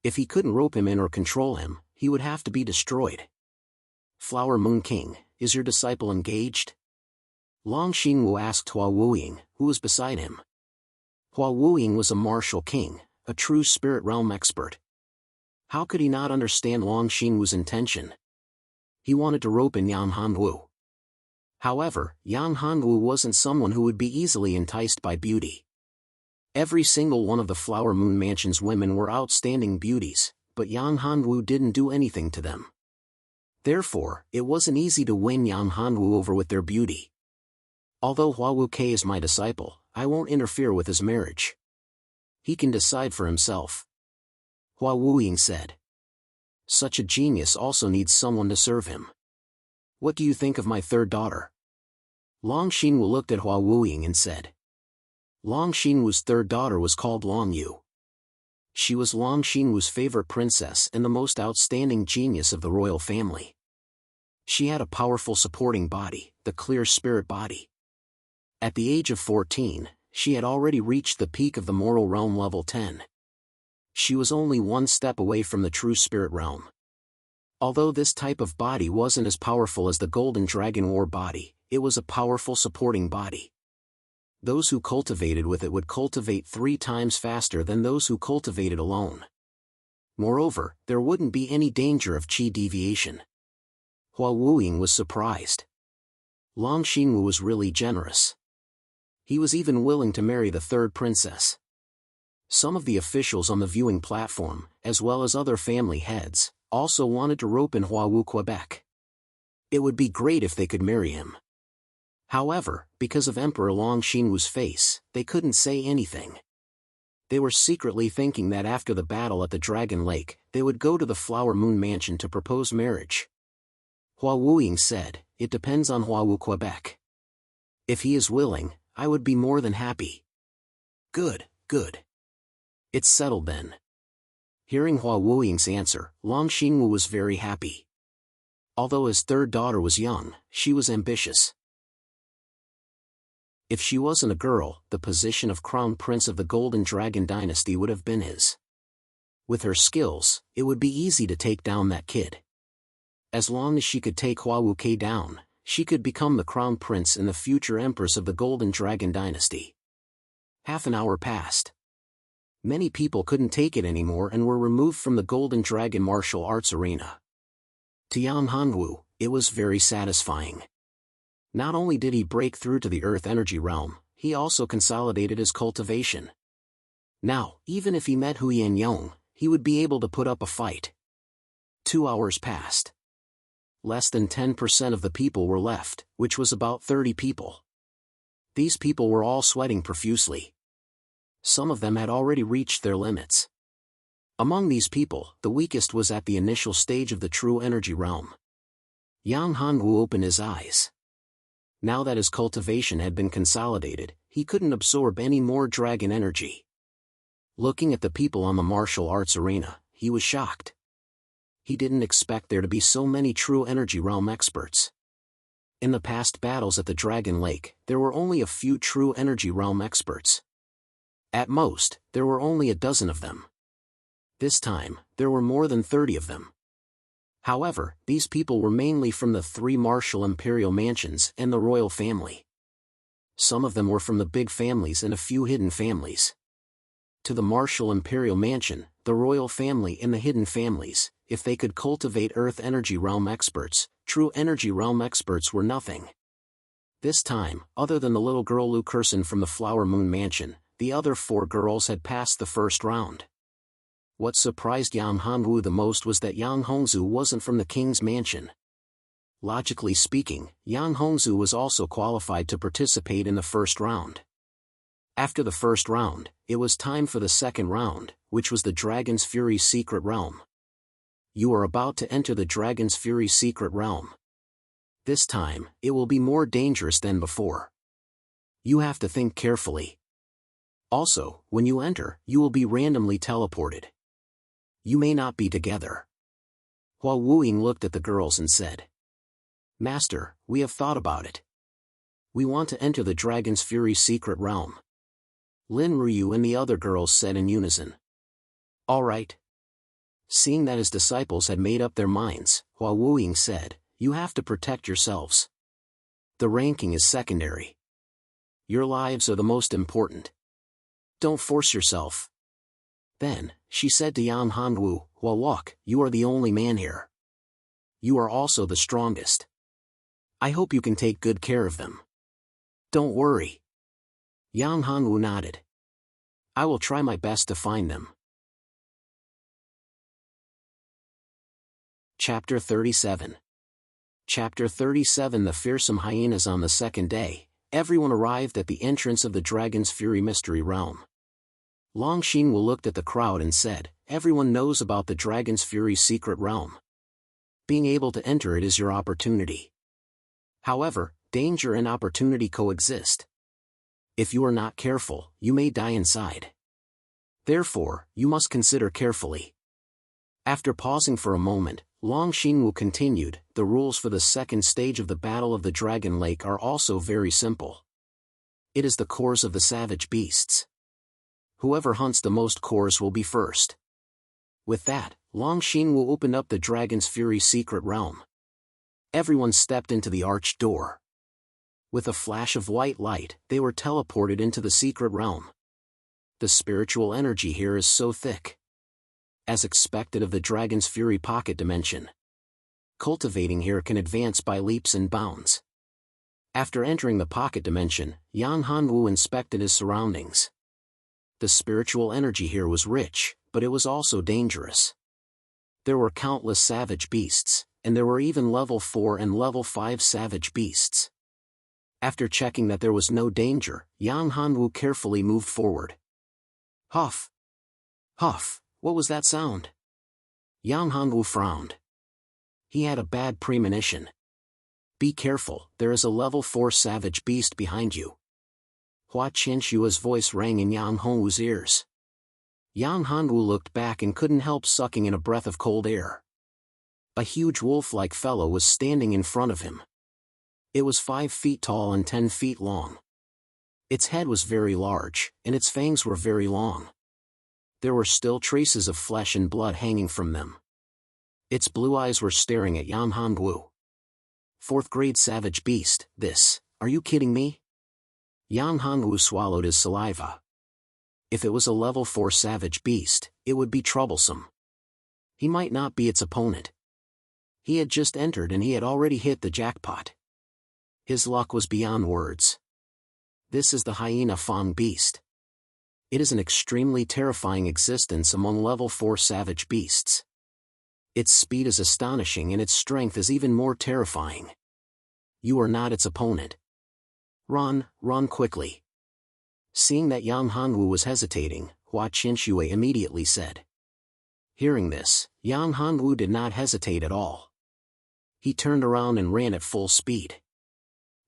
If he couldn't rope him in or control him, he would have to be destroyed. Flower Moon King, is your disciple engaged? Long Xingwu asked Hua Wuying, who was beside him. Hua Wuying was a martial king, a true spirit realm expert. How could he not understand Long Xingwu's intention? He wanted to rope in Yang Hanwu. However, Yang Hanwu wasn't someone who would be easily enticed by beauty. Every single one of the Flower Moon Mansion's women were outstanding beauties, but Yang Hanwu didn't do anything to them. Therefore, it wasn't easy to win Yang Hanwu over with their beauty. Although Hua Wuke is my disciple, I won't interfere with his marriage. He can decide for himself. Hua Wuying said. Such a genius also needs someone to serve him. What do you think of my third daughter? Long Xingwu looked at Hua Wuying and said. Long Xingwu's third daughter was called Long Yu. She was Long Xingwu's favorite princess and the most outstanding genius of the royal family. She had a powerful supporting body, the clear spirit body. At the age of 14, she had already reached the peak of the moral realm level 10. She was only one step away from the true spirit realm. Although this type of body wasn't as powerful as the Golden Dragon War body, it was a powerful supporting body. Those who cultivated with it would cultivate 3 times faster than those who cultivated alone. Moreover, there wouldn't be any danger of qi deviation. Hua Wuying was surprised. Long Xingwu was really generous. He was even willing to marry the third princess. Some of the officials on the viewing platform, as well as other family heads, also wanted to rope in Hua Wu Quebec. It would be great if they could marry him. However, because of Emperor Long Xingwu's face, they couldn't say anything. They were secretly thinking that after the battle at the Dragon Lake, they would go to the Flower Moon Mansion to propose marriage. Hua Wuying said, it depends on Hua Wu Quebec. If he is willing, I would be more than happy. Good, good. It's settled then. Hearing Hua Wuying's answer, Long Xingwu was very happy. Although his third daughter was young, she was ambitious. If she wasn't a girl, the position of Crown Prince of the Golden Dragon Dynasty would have been his. With her skills, it would be easy to take down that kid. As long as she could take Hua Wuke down, she could become the Crown Prince and the future Empress of the Golden Dragon Dynasty. Half an hour passed. Many people couldn't take it anymore and were removed from the Golden Dragon martial arts arena. To Yang Hanwu, it was very satisfying. Not only did he break through to the Earth energy realm, he also consolidated his cultivation. Now, even if he met Hu Yong, he would be able to put up a fight. 2 hours passed. Less than 10% of the people were left, which was about 30 people. These people were all sweating profusely. Some of them had already reached their limits. Among these people, the weakest was at the initial stage of the true energy realm. Yang Hanwu opened his eyes. Now that his cultivation had been consolidated, he couldn't absorb any more dragon energy. Looking at the people on the martial arts arena, he was shocked. He didn't expect there to be so many true energy realm experts. In the past battles at the Dragon Lake, there were only a few true energy realm experts. At most, there were only a dozen of them. This time, there were more than 30 of them. However, these people were mainly from the 3 martial imperial mansions and the royal family. Some of them were from the big families and a few hidden families. To the martial imperial mansion, the royal family and the hidden families, if they could cultivate Earth energy realm experts, true energy realm experts were nothing. This time, other than the little girl Lu Curson from the Flower Moon Mansion, the other 4 girls had passed the first round. What surprised Yang Hanwu the most was that Yang Hongzhu wasn't from the king's mansion. Logically speaking, Yang Hongzhu was also qualified to participate in the first round. After the first round, it was time for the second round, which was the Dragon's Fury Secret Realm. You are about to enter the Dragon's Fury Secret Realm. This time, it will be more dangerous than before. You have to think carefully. Also, when you enter, you will be randomly teleported. You may not be together. Hua Wuying looked at the girls and said, Master, we have thought about it. We want to enter the Dragon's Fury Secret Realm. Lin Ryu and the other girls said in unison. All right. Seeing that his disciples had made up their minds, Hua Wuying said, You have to protect yourselves. The ranking is secondary. Your lives are the most important. Don't force yourself. Then, she said to Yang Hanwu, Hua Wok, you are the only man here. You are also the strongest. I hope you can take good care of them. Don't worry. Yang Hanwu nodded. I will try my best to find them. Chapter 37. Chapter 37. The fearsome hyenas. On the second day, everyone arrived at the entrance of the Dragon's Fury Mystery Realm. Long Xinwu looked at the crowd and said, Everyone knows about the Dragon's Fury Secret Realm. Being able to enter it is your opportunity. However, danger and opportunity coexist. If you are not careful, you may die inside. Therefore, you must consider carefully. After pausing for a moment, Long Xinwu continued, The rules for the second stage of the Battle of the Dragon Lake are also very simple. It is the cores of the savage beasts. Whoever hunts the most cores will be first. With that, Long Xinwu opened up the Dragon's Fury Secret Realm. Everyone stepped into the arched door. With a flash of white light, they were teleported into the secret realm. The spiritual energy here is so thick. As expected of the Dragon's Fury Pocket Dimension. Cultivating here can advance by leaps and bounds. After entering the Pocket Dimension, Yang Hanwu inspected his surroundings. The spiritual energy here was rich, but it was also dangerous. There were countless savage beasts, and there were even level 4 and level 5 savage beasts. After checking that there was no danger, Yang Hanwu carefully moved forward. Huff! Huff! What was that sound? Yang Hanwu frowned. He had a bad premonition. Be careful, there is a level 4 savage beast behind you. Hua Qinshua's voice rang in Yang Hanwu's ears. Yang Hanwu looked back and couldn't help sucking in a breath of cold air. A huge wolf-like fellow was standing in front of him. It was 5 feet tall and 10 feet long. Its head was very large, and its fangs were very long. There were still traces of flesh and blood hanging from them. Its blue eyes were staring at Yang Hanwu. 4th grade savage beast, this, are you kidding me? Yang Hanwu swallowed his saliva. If it was a level 4 savage beast, it would be troublesome. He might not be its opponent. He had just entered and he had already hit the jackpot. His luck was beyond words. This is the hyena Fang beast. It is an extremely terrifying existence among level 4 savage beasts. Its speed is astonishing and its strength is even more terrifying. You are not its opponent. Run, run quickly. Seeing that Yang Hanwu was hesitating, Hua Qinshui immediately said. Hearing this, Yang Hanwu did not hesitate at all. He turned around and ran at full speed.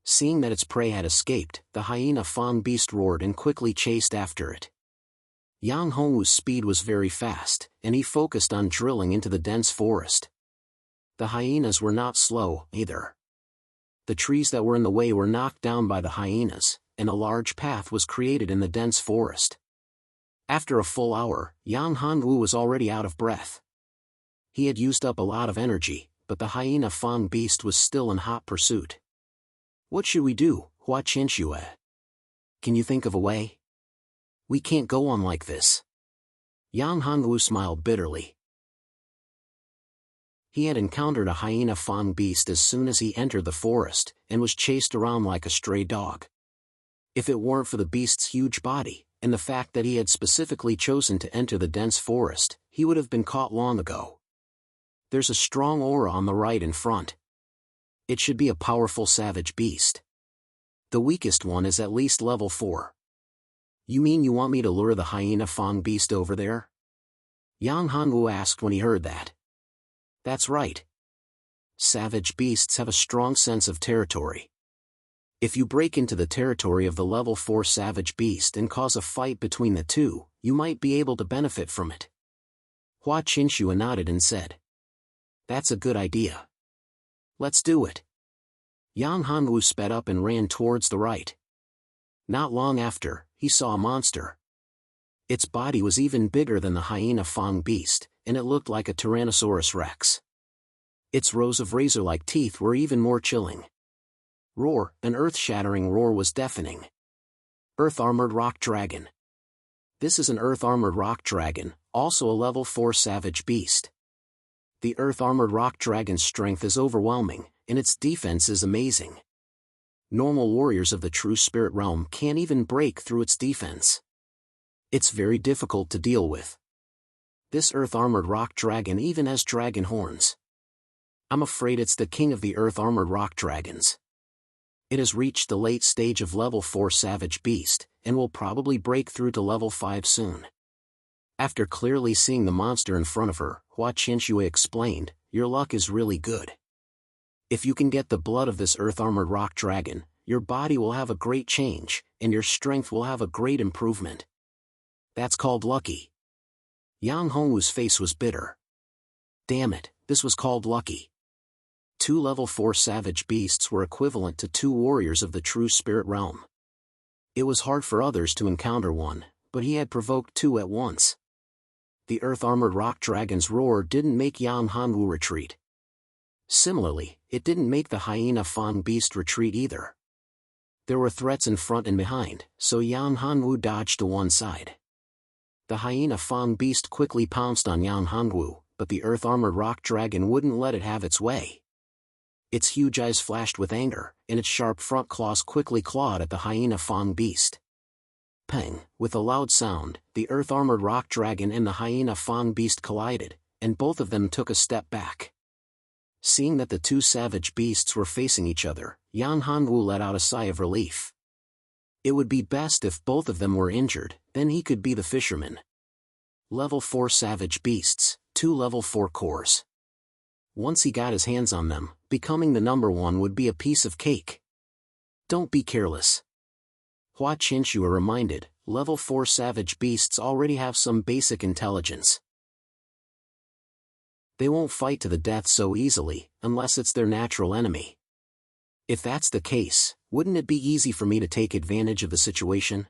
Seeing that its prey had escaped, the hyena Fang beast roared and quickly chased after it. Yang Hongwu's speed was very fast, and he focused on drilling into the dense forest. The hyenas were not slow, either. The trees that were in the way were knocked down by the hyenas, and a large path was created in the dense forest. After a full hour, Yang Hanwu was already out of breath. He had used up a lot of energy, but the hyena Fang beast was still in hot pursuit. What should we do, Hua Qinshui? Can you think of a way? We can't go on like this. Yang Hanwu smiled bitterly. He had encountered a hyena Fang beast as soon as he entered the forest, and was chased around like a stray dog. If it weren't for the beast's huge body, and the fact that he had specifically chosen to enter the dense forest, he would have been caught long ago. There's a strong aura on the right in front. It should be a powerful savage beast. The weakest one is at least level 4. You mean you want me to lure the hyena Fang beast over there? Yang Hanwu asked when he heard that. That's right. Savage beasts have a strong sense of territory. If you break into the territory of the level 4 savage beast and cause a fight between the two, you might be able to benefit from it. Hua Qinshua nodded and said, That's a good idea. Let's do it. Yang Hanwu sped up and ran towards the right. Not long after, he saw a monster. Its body was even bigger than the hyena Fang beast, and it looked like a Tyrannosaurus rex. Its rows of razor-like teeth were even more chilling. Roar, an earth-shattering roar was deafening. Earth-armored rock dragon. This is an earth-armored rock dragon, also a level 4 savage beast. The earth-armored rock dragon's strength is overwhelming, and its defense is amazing. Normal warriors of the true spirit realm can't even break through its defense. It's very difficult to deal with. This earth-armored rock dragon even has dragon horns. I'm afraid it's the king of the earth-armored rock dragons. It has reached the late stage of level 4 savage beast, and will probably break through to level 5 soon. After clearly seeing the monster in front of her, Hua Qianxue explained, Your luck is really good. If you can get the blood of this earth-armored rock dragon, your body will have a great change, and your strength will have a great improvement. That's called lucky. Yang Hongwu's face was bitter. Damn it, this was called lucky. 2 level 4 savage beasts were equivalent to 2 warriors of the true spirit realm. It was hard for others to encounter one, but he had provoked 2 at once. The earth-armored rock dragon's roar didn't make Yang Hanwu retreat. Similarly, it didn't make the hyena Fang beast retreat either. There were threats in front and behind, so Yang Hanwu dodged to one side. The hyena Fang beast quickly pounced on Yang Hanwu, but the earth-armored rock dragon wouldn't let it have its way. Its huge eyes flashed with anger, and its sharp front claws quickly clawed at the hyena Fang beast. Peng, with a loud sound, the earth-armored rock dragon and the hyena Fang beast collided, and both of them took a step back. Seeing that the 2 savage beasts were facing each other, Yang Hanwu let out a sigh of relief. It would be best if both of them were injured, then he could be the fisherman. Level 4 savage beasts, 2 level 4 cores. Once he got his hands on them, becoming the number 1 would be a piece of cake. Don't be careless. Hua Qianxue reminded, level 4 savage beasts already have some basic intelligence. They won't fight to the death so easily, unless it's their natural enemy. If that's the case, wouldn't it be easy for me to take advantage of the situation?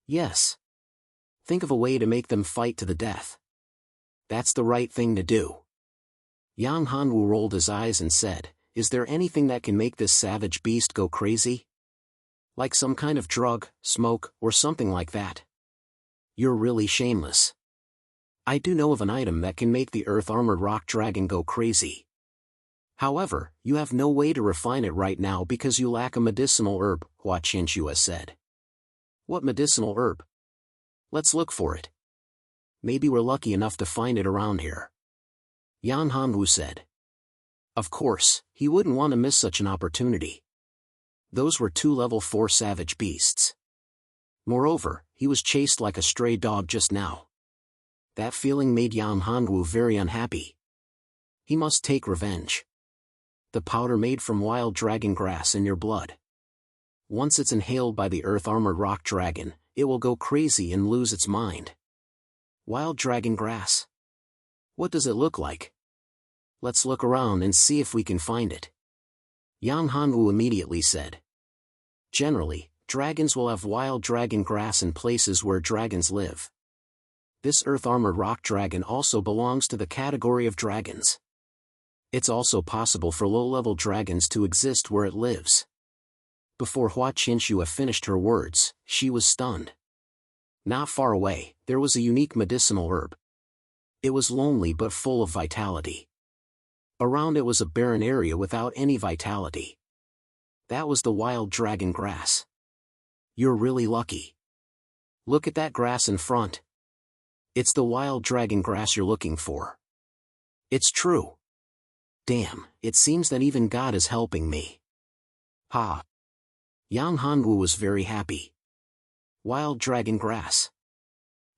Yes. Think of a way to make them fight to the death. That's the right thing to do. Yang Hanwu rolled his eyes and said, Is there anything that can make this savage beast go crazy? Like some kind of drug, smoke, or something like that? You're really shameless. I do know of an item that can make the earth-armored rock dragon go crazy. However, you have no way to refine it right now because you lack a medicinal herb, Hua Qianxue said. What medicinal herb? Let's look for it. Maybe we're lucky enough to find it around here. Yang Hanwu said. Of course, he wouldn't want to miss such an opportunity. Those were 2 level 4 savage beasts. Moreover, he was chased like a stray dog just now. That feeling made Yang Hanwu very unhappy. He must take revenge. The powder made from wild dragon grass in your blood. Once it's inhaled by the earth-armored rock dragon, it will go crazy and lose its mind. Wild dragon grass? What does it look like? Let's look around and see if we can find it. Yang Hanwu immediately said. Generally, dragons will have wild dragon grass in places where dragons live. This earth-armored rock dragon also belongs to the category of dragons. It's also possible for low-level dragons to exist where it lives. Before Hua Qianxue finished her words, she was stunned. Not far away, there was a unique medicinal herb. It was lonely but full of vitality. Around it was a barren area without any vitality. That was the wild dragon grass. You're really lucky. Look at that grass in front. It's the wild dragon grass you're looking for. It's true. Damn, it seems that even God is helping me. Ha. Yang Hanwu was very happy. Wild dragon grass.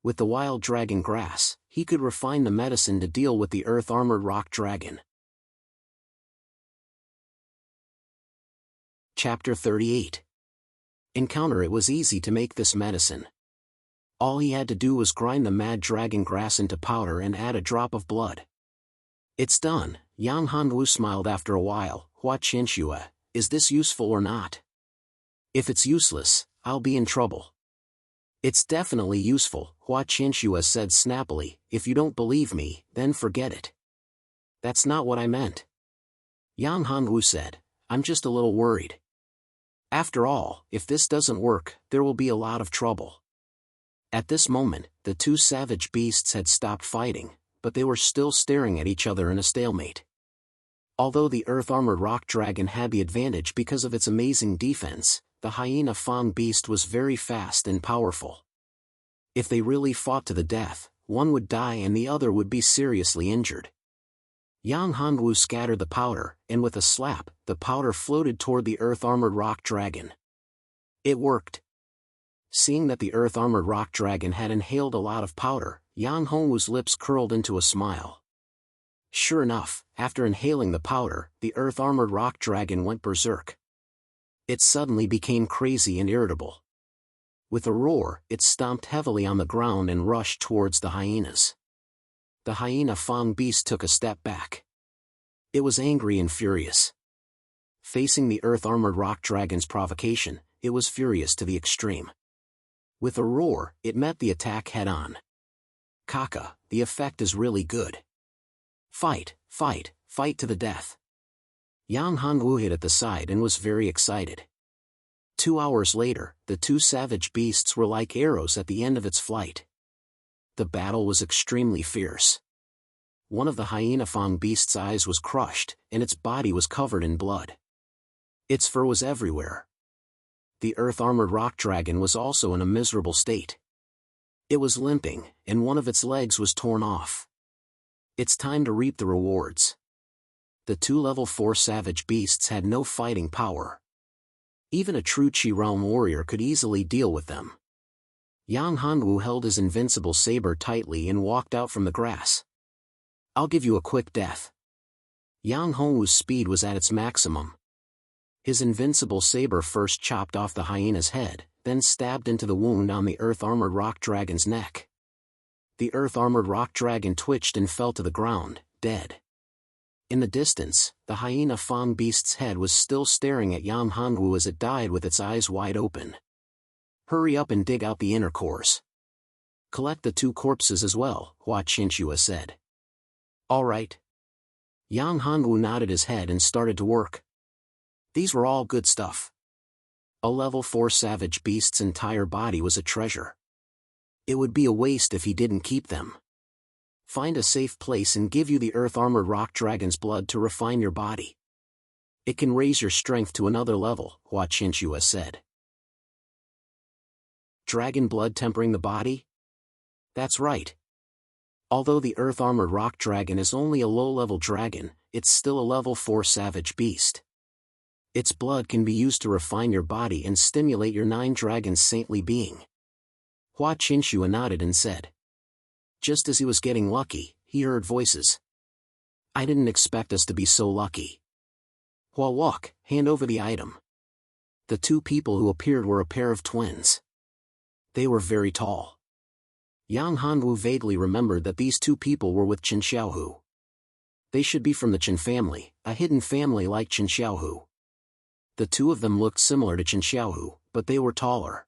With the wild dragon grass, he could refine the medicine to deal with the earth-armored rock dragon. Chapter 38. Encounter. It was easy to make this medicine. All he had to do was grind the mad dragon grass into powder and add a drop of blood. It's done. Yang Hanwu smiled after a while. Hua Qinshua, is this useful or not? If it's useless, I'll be in trouble. It's definitely useful, Hua Qinshua said snappily. If you don't believe me, then forget it. That's not what I meant. Yang Hanwu said, I'm just a little worried. After all, if this doesn't work, there will be a lot of trouble. At this moment, the two savage beasts had stopped fighting, but they were still staring at each other in a stalemate. Although the earth-armored rock dragon had the advantage because of its amazing defense, the hyena Fang beast was very fast and powerful. If they really fought to the death, one would die and the other would be seriously injured. Yang Hanwu scattered the powder, and with a slap, the powder floated toward the earth-armored rock dragon. It worked. Seeing that the earth-armored rock dragon had inhaled a lot of powder, Yang Hanwu's lips curled into a smile. Sure enough, after inhaling the powder, the earth-armored rock dragon went berserk. It suddenly became crazy and irritable. With a roar, it stomped heavily on the ground and rushed towards the hyenas. The hyena Fang beast took a step back. It was angry and furious. Facing the earth-armored rock dragon's provocation, it was furious to the extreme. With a roar, it met the attack head-on. Kaka, the effect is really good. Fight, fight, fight to the death. Yang Hanwu hit at the side and was very excited. 2 hours later, the two savage beasts were like arrows at the end of its flight. The battle was extremely fierce. One of the hyena Fang beast's eyes was crushed, and its body was covered in blood. Its fur was everywhere. The earth-armored rock dragon was also in a miserable state. It was limping, and one of its legs was torn off. It's time to reap the rewards. The two level 4 savage beasts had no fighting power. Even a true Qi realm warrior could easily deal with them. Yang Hanwu held his invincible saber tightly and walked out from the grass. I'll give you a quick death. Yang Hanwu's speed was at its maximum. His invincible saber first chopped off the hyena's head, then stabbed into the wound on the earth-armored rock dragon's neck. The earth-armored rock dragon twitched and fell to the ground, dead. In the distance, the hyena Fang beast's head was still staring at Yang Hanwu as it died with its eyes wide open. Hurry up and dig out the inner cores. Collect the two corpses as well, Hua Qinshua said. All right. Yang Hanwu nodded his head and started to work. These were all good stuff. A level 4 savage beast's entire body was a treasure. It would be a waste if he didn't keep them. Find a safe place and give you the earth-armored rock dragon's blood to refine your body. It can raise your strength to another level, Hua Qinshua said. Dragon blood tempering the body? That's right. Although the earth-armored rock dragon is only a low-level dragon, it's still a level 4 savage beast. Its blood can be used to refine your body and stimulate your 9 dragon's saintly being. Hua Qinshua nodded and said. Just as he was getting lucky, he heard voices. I didn't expect us to be so lucky. Hua Wok, hand over the item. The two people who appeared were a pair of twins. They were very tall. Yang Hanwu vaguely remembered that these two people were with Chen Xiaohu. They should be from the Chen family, a hidden family like Chen Xiaohu. The two of them looked similar to Chen Xiaohu, but they were taller.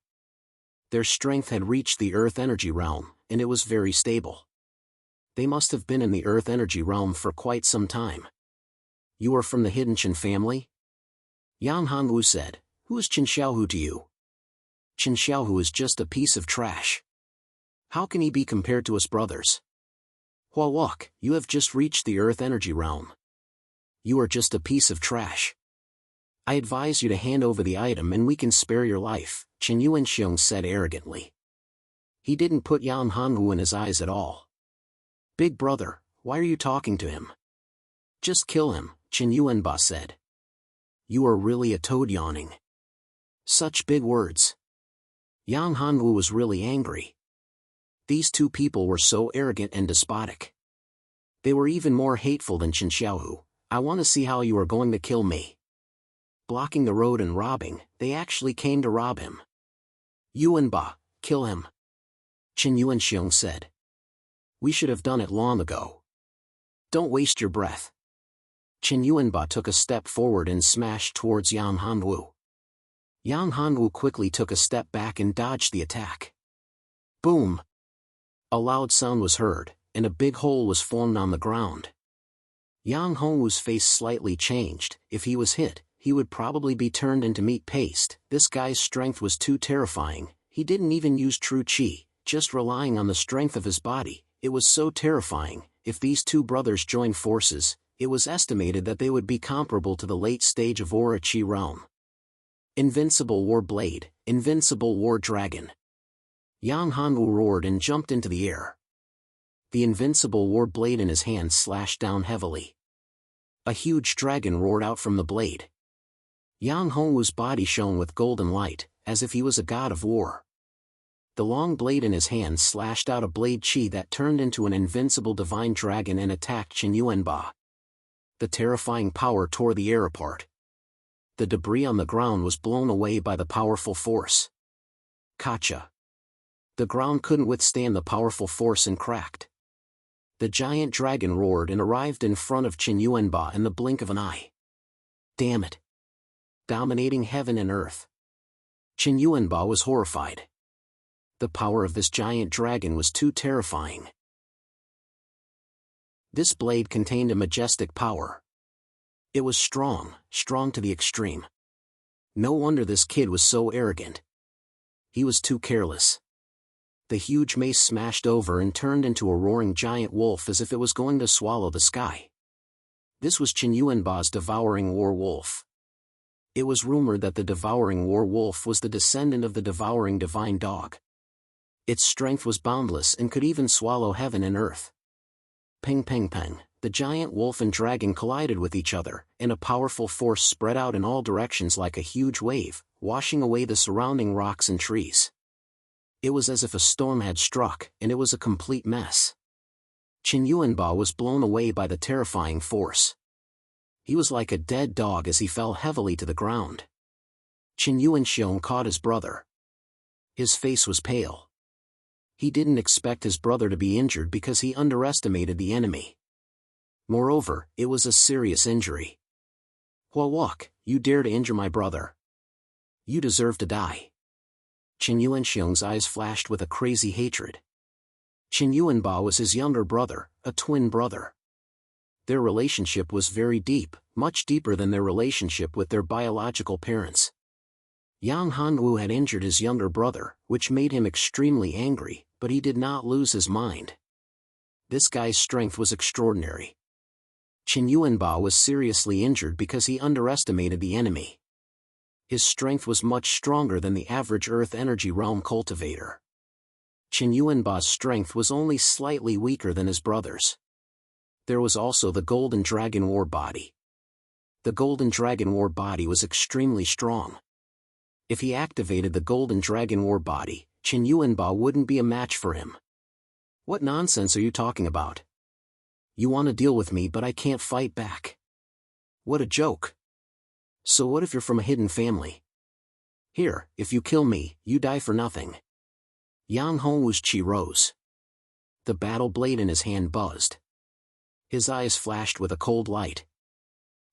Their strength had reached the Earth Energy Realm, and it was very stable. They must have been in the Earth Energy Realm for quite some time. You are from the hidden Chen family? Yang Hanwu said. Who is Chen Xiaohu to you? Chen Xiaohu is just a piece of trash. How can he be compared to us brothers? Hua Wok, you have just reached the Earth Energy Realm. You are just a piece of trash. I advise you to hand over the item and we can spare your life, Chen Yuanxiong said arrogantly. He didn't put Yang Hanwu in his eyes at all. "Big brother, why are you talking to him?" "Just kill him," Chen Yuanba said. "You are really a toad." Yawning. Such big words. Yang Hanwu was really angry. These two people were so arrogant and despotic. They were even more hateful than Chen Xiaohu. "I want to see how you are going to kill me." Blocking the road and robbing, they actually came to rob him. "Yuanba, kill him," Chen Yuanxiong said. "We should have done it long ago. Don't waste your breath." Chen Yuanba took a step forward and smashed towards Yang Hanwu. Yang Hanwu quickly took a step back and dodged the attack. Boom! A loud sound was heard, and a big hole was formed on the ground. Yang Hanwu's face slightly changed. If he was hit, he would probably be turned into meat paste. This guy's strength was too terrifying. He didn't even use true qi, just relying on the strength of his body. It was so terrifying. If these two brothers joined forces, it was estimated that they would be comparable to the late stage of Aura Qi realm. Invincible War Blade, Invincible War Dragon. Yang Hanwu roared and jumped into the air. The invincible war blade in his hand slashed down heavily. A huge dragon roared out from the blade. Yang Hanwu's body shone with golden light, as if he was a god of war. The long blade in his hand slashed out a blade chi that turned into an invincible divine dragon and attacked Chen Yuanba. The terrifying power tore the air apart. The debris on the ground was blown away by the powerful force. Kacha. The ground couldn't withstand the powerful force and cracked. The giant dragon roared and arrived in front of Chen Yuanba in the blink of an eye. Damn it! Dominating heaven and earth. Chen Yuanba was horrified. The power of this giant dragon was too terrifying. This blade contained a majestic power. It was strong, strong to the extreme. No wonder this kid was so arrogant. He was too careless. The huge mace smashed over and turned into a roaring giant wolf as if it was going to swallow the sky. This was Chen Yuanba's devouring war wolf. It was rumored that the devouring war wolf was the descendant of the devouring divine dog. Its strength was boundless and could even swallow heaven and earth. Ping ping ping, the giant wolf and dragon collided with each other, and a powerful force spread out in all directions like a huge wave, washing away the surrounding rocks and trees. It was as if a storm had struck, and it was a complete mess. Chen Yuanba was blown away by the terrifying force. He was like a dead dog as he fell heavily to the ground. Chen Yuanxiong caught his brother. His face was pale. He didn't expect his brother to be injured because he underestimated the enemy. Moreover, it was a serious injury. "Huawok, you dare to injure my brother? You deserve to die." Chen Yuanxiong's eyes flashed with a crazy hatred. Chen Yuanba was his younger brother, a twin brother. Their relationship was very deep, much deeper than their relationship with their biological parents. Yang Hanwu had injured his younger brother, which made him extremely angry, but he did not lose his mind. This guy's strength was extraordinary. Chen Yuanba was seriously injured because he underestimated the enemy. His strength was much stronger than the average Earth Energy Realm cultivator. Chen Yuanba's strength was only slightly weaker than his brother's. There was also the Golden Dragon War Body. The Golden Dragon War Body was extremely strong. If he activated the Golden Dragon War Body, Chen Yuanba wouldn't be a match for him. "What nonsense are you talking about? You want to deal with me but I can't fight back. What a joke. So what if you're from a hidden family? Here, if you kill me, you die for nothing." Yang Hongwu's chi rose. The battle blade in his hand buzzed. His eyes flashed with a cold light.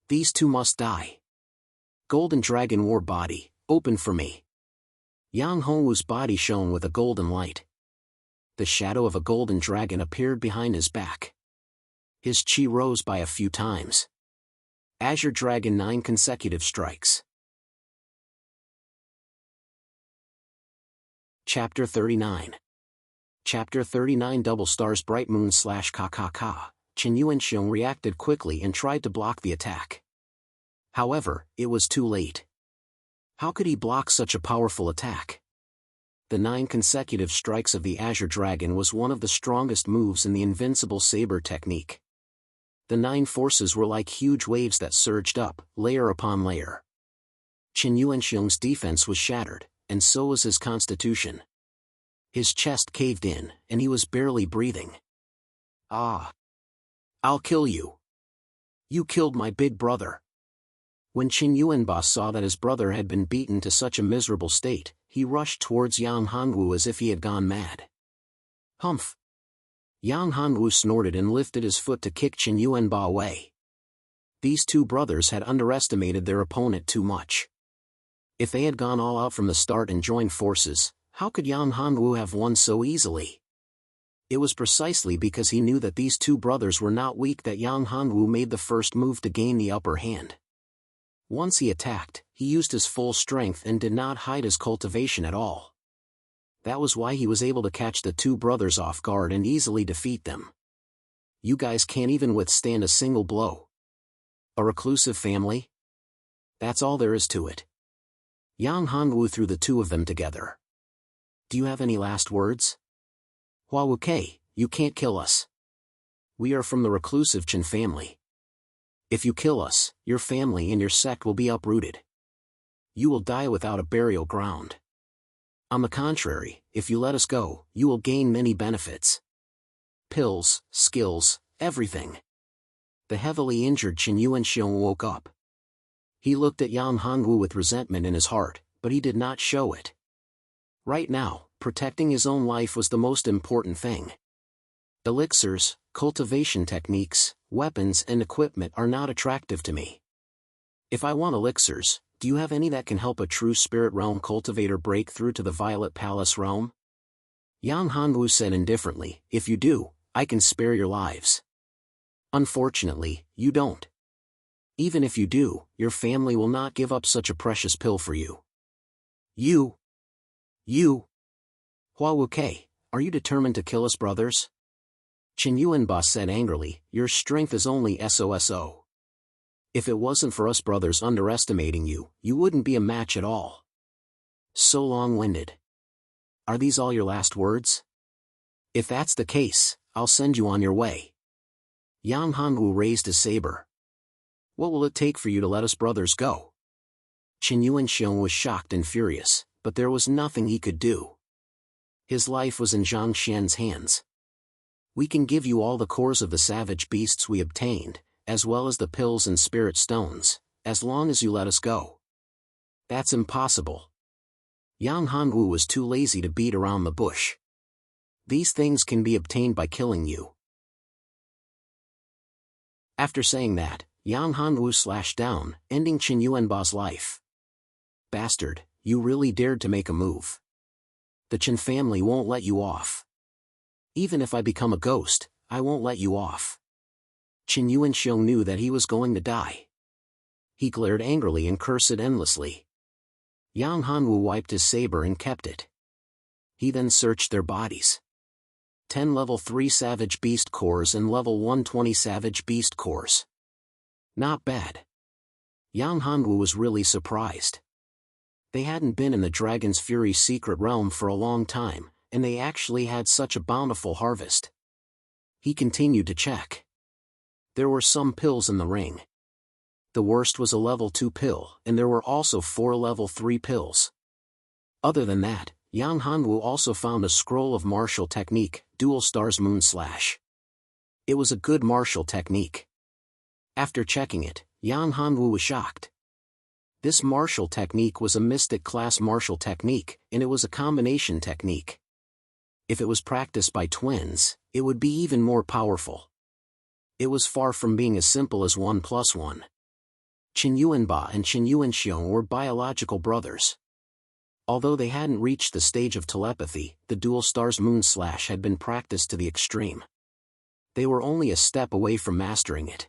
"These two must die. Golden Dragon War Body, open for me." Yang Hongwu's body shone with a golden light. The shadow of a golden dragon appeared behind his back. His chi rose by a few times. Azure Dragon 9 consecutive strikes. Chapter 39. Chapter 39 Double Stars Bright Moon / KKK. Chen Yuanxiong reacted quickly and tried to block the attack. However, it was too late. How could he block such a powerful attack? The 9 consecutive strikes of the Azure Dragon was one of the strongest moves in the invincible saber technique. The 9 forces were like huge waves that surged up, layer upon layer. Qin Yuanxiong's defense was shattered, and so was his constitution. His chest caved in, and he was barely breathing. Ah! I'll kill you! You killed my big brother! When Qin Yuanba saw that his brother had been beaten to such a miserable state, he rushed towards Yang Hanwu as if he had gone mad. Humph! Yang Hanwu snorted and lifted his foot to kick Qin Yuanba away. These two brothers had underestimated their opponent too much. If they had gone all out from the start and joined forces, how could Yang Hanwu have won so easily? It was precisely because he knew that these two brothers were not weak that Yang Hanwu made the first move to gain the upper hand. Once he attacked, he used his full strength and did not hide his cultivation at all. That was why he was able to catch the two brothers off guard and easily defeat them. You guys can't even withstand a single blow. A reclusive family? That's all there is to it. Yang Hanwu threw the two of them together. Do you have any last words? Hua Wuke, you can't kill us. We are from the reclusive Qin family. If you kill us, your family and your sect will be uprooted. You will die without a burial ground. On the contrary, if you let us go, you will gain many benefits. Pills, skills, everything. The heavily injured Qin Yuanxiong woke up. He looked at Yang Hanwu with resentment in his heart, but he did not show it. Right now, protecting his own life was the most important thing. Elixirs, cultivation techniques, weapons and equipment are not attractive to me. If I want elixirs, do you have any that can help a true spirit realm cultivator break through to the Violet Palace realm? Yang Hanwu said indifferently, if you do, I can spare your lives. Unfortunately, you don't. Even if you do, your family will not give up such a precious pill for you. You! Hua Wuke, are you determined to kill us brothers? Qin Yuanba said angrily, your strength is only SOSO. If it wasn't for us brothers underestimating you, you wouldn't be a match at all. So long-winded. Are these all your last words? If that's the case, I'll send you on your way. Yang Hanwu raised his saber. What will it take for you to let us brothers go? Qin Yuanxiong was shocked and furious, but there was nothing he could do. His life was in Zhang Xian's hands. We can give you all the cores of the savage beasts we obtained, as well as the pills and spirit stones, as long as you let us go. That's impossible. Yang Hanwu was too lazy to beat around the bush. These things can be obtained by killing you. After saying that, Yang Hanwu slashed down, ending Qin Yuanba's life. Bastard, you really dared to make a move. The Qin family won't let you off. Even if I become a ghost, I won't let you off. Qin Yuanxiong knew that he was going to die. He glared angrily and cursed endlessly. Yang Hanwu wiped his saber and kept it. He then searched their bodies. 10 level 3 Savage Beast cores and level 120 Savage Beast cores. Not bad. Yang Hanwu was really surprised. They hadn't been in the Dragon's Fury secret realm for a long time, and they actually had such a bountiful harvest. He continued to check. There were some pills in the ring. The worst was a level 2 pill, and there were also 4 level 3 pills. Other than that, Yang Hanwu also found a scroll of martial technique, Dual Stars Moon Slash. It was a good martial technique. After checking it, Yang Hanwu was shocked. This martial technique was a mystic class martial technique, and it was a combination technique. If it was practiced by twins, it would be even more powerful. It was far from being as simple as 1 + 1. Qin Yuanba and Qin Yuanxiong were biological brothers. Although they hadn't reached the stage of telepathy, the Dual Stars Moon Slash had been practiced to the extreme. They were only a step away from mastering it.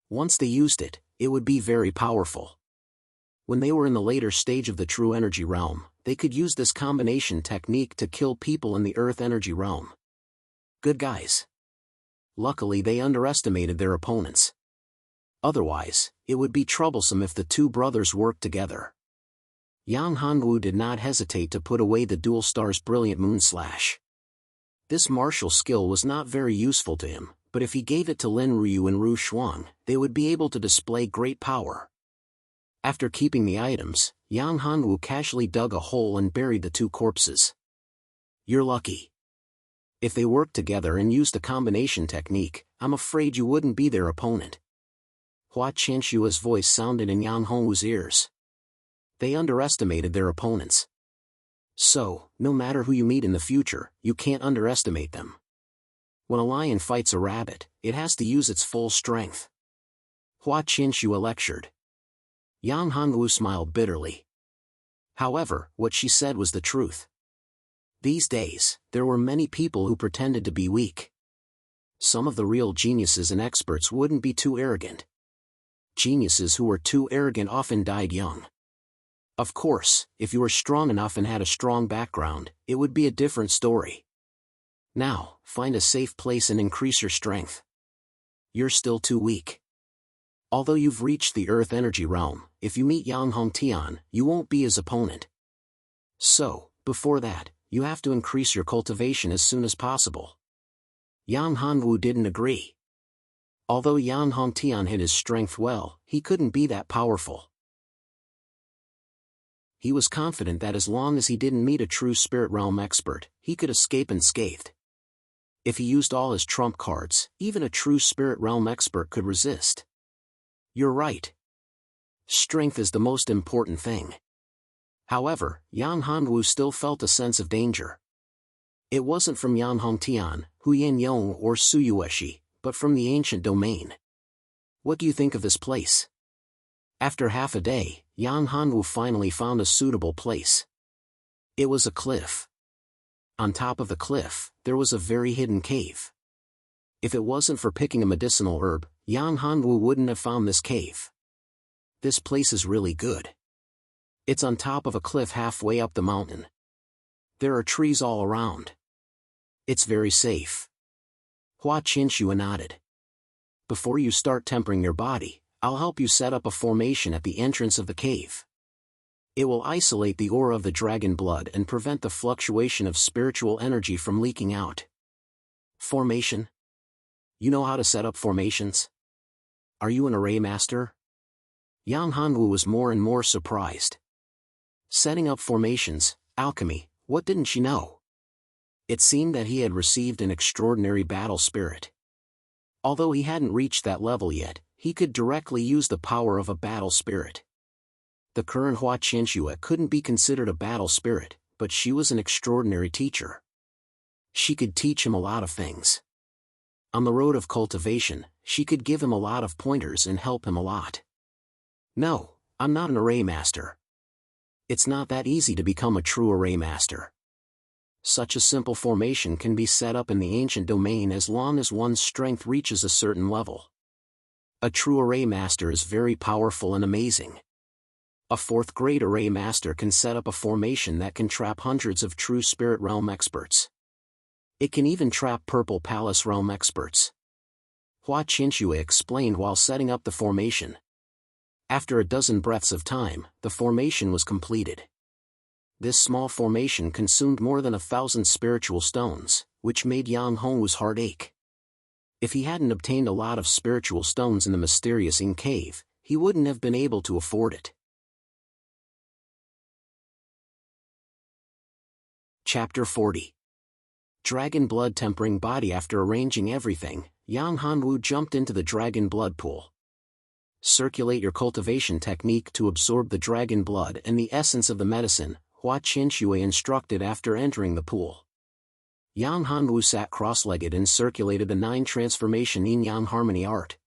Once they used it, it would be very powerful. When they were in the later stage of the true energy realm, they could use this combination technique to kill people in the earth energy realm. Good guys. Luckily they underestimated their opponents. Otherwise, it would be troublesome if the two brothers worked together. Yang Hanwu did not hesitate to put away the dual star's brilliant moon slash. This martial skill was not very useful to him, but if he gave it to Lin Ryu and Ru Shuang, they would be able to display great power. After keeping the items, Yang Hanwu casually dug a hole and buried the two corpses. You're lucky. If they worked together and used a combination technique, I'm afraid you wouldn't be their opponent. Hua Qianshua's voice sounded in Yang Hanwu's ears. They underestimated their opponents. So, no matter who you meet in the future, you can't underestimate them. When a lion fights a rabbit, it has to use its full strength. Hua Qianshua lectured. Yang Hanwu smiled bitterly. However, what she said was the truth. These days, there were many people who pretended to be weak. Some of the real geniuses and experts wouldn't be too arrogant. Geniuses who were too arrogant often died young. Of course, if you were strong enough and had a strong background, it would be a different story. Now, find a safe place and increase your strength. You're still too weak. Although you've reached the Earth energy realm, if you meet Yang Hongtian, you won't be his opponent. So, before that, you have to increase your cultivation as soon as possible. Yang Hanwu didn't agree. Although Yang Hongtian hid his strength well, he couldn't be that powerful. He was confident that as long as he didn't meet a true spirit realm expert, he could escape unscathed. If he used all his trump cards, even a true spirit realm expert could resist. You're right. Strength is the most important thing. However, Yang Hanwu still felt a sense of danger. It wasn't from Yang Hongtian, Huyan Yong or Suyueshi, but from the ancient domain. What do you think of this place? After half a day, Yang Hanwu finally found a suitable place. It was a cliff. On top of the cliff, there was a very hidden cave. If it wasn't for picking a medicinal herb, Yang Hanwu wouldn't have found this cave. This place is really good. It's on top of a cliff halfway up the mountain. There are trees all around. It's very safe. Hua Qianshua nodded. Before you start tempering your body, I'll help you set up a formation at the entrance of the cave. It will isolate the aura of the dragon blood and prevent the fluctuation of spiritual energy from leaking out. Formation? You know how to set up formations? Are you an array master? Yang Hanwu was more and more surprised. Setting up formations, alchemy, what didn't she know? It seemed that he had received an extraordinary battle spirit. Although he hadn't reached that level yet, he could directly use the power of a battle spirit. The current Hua Qianshua couldn't be considered a battle spirit, but she was an extraordinary teacher. She could teach him a lot of things. On the road of cultivation, she could give him a lot of pointers and help him a lot. No, I'm not an array master. It's not that easy to become a true array master. Such a simple formation can be set up in the ancient domain as long as one's strength reaches a certain level. A true array master is very powerful and amazing. A fourth-grade array master can set up a formation that can trap hundreds of true spirit realm experts. It can even trap purple palace realm experts. Hua Qianshua explained while setting up the formation. After a dozen breaths of time, the formation was completed. This small formation consumed more than 1,000 spiritual stones, which made Yang Hongwu's heart ache. If he hadn't obtained a lot of spiritual stones in the mysterious Ing cave, he wouldn't have been able to afford it. Chapter 40. Dragon Blood Tempering Body. After arranging everything, Yang Hanwu jumped into the dragon blood pool. Circulate your cultivation technique to absorb the dragon blood and the essence of the medicine, Hua Qianshua instructed after entering the pool. Yang Hanwu sat cross-legged and circulated the 9 transformation yin-yang harmony art.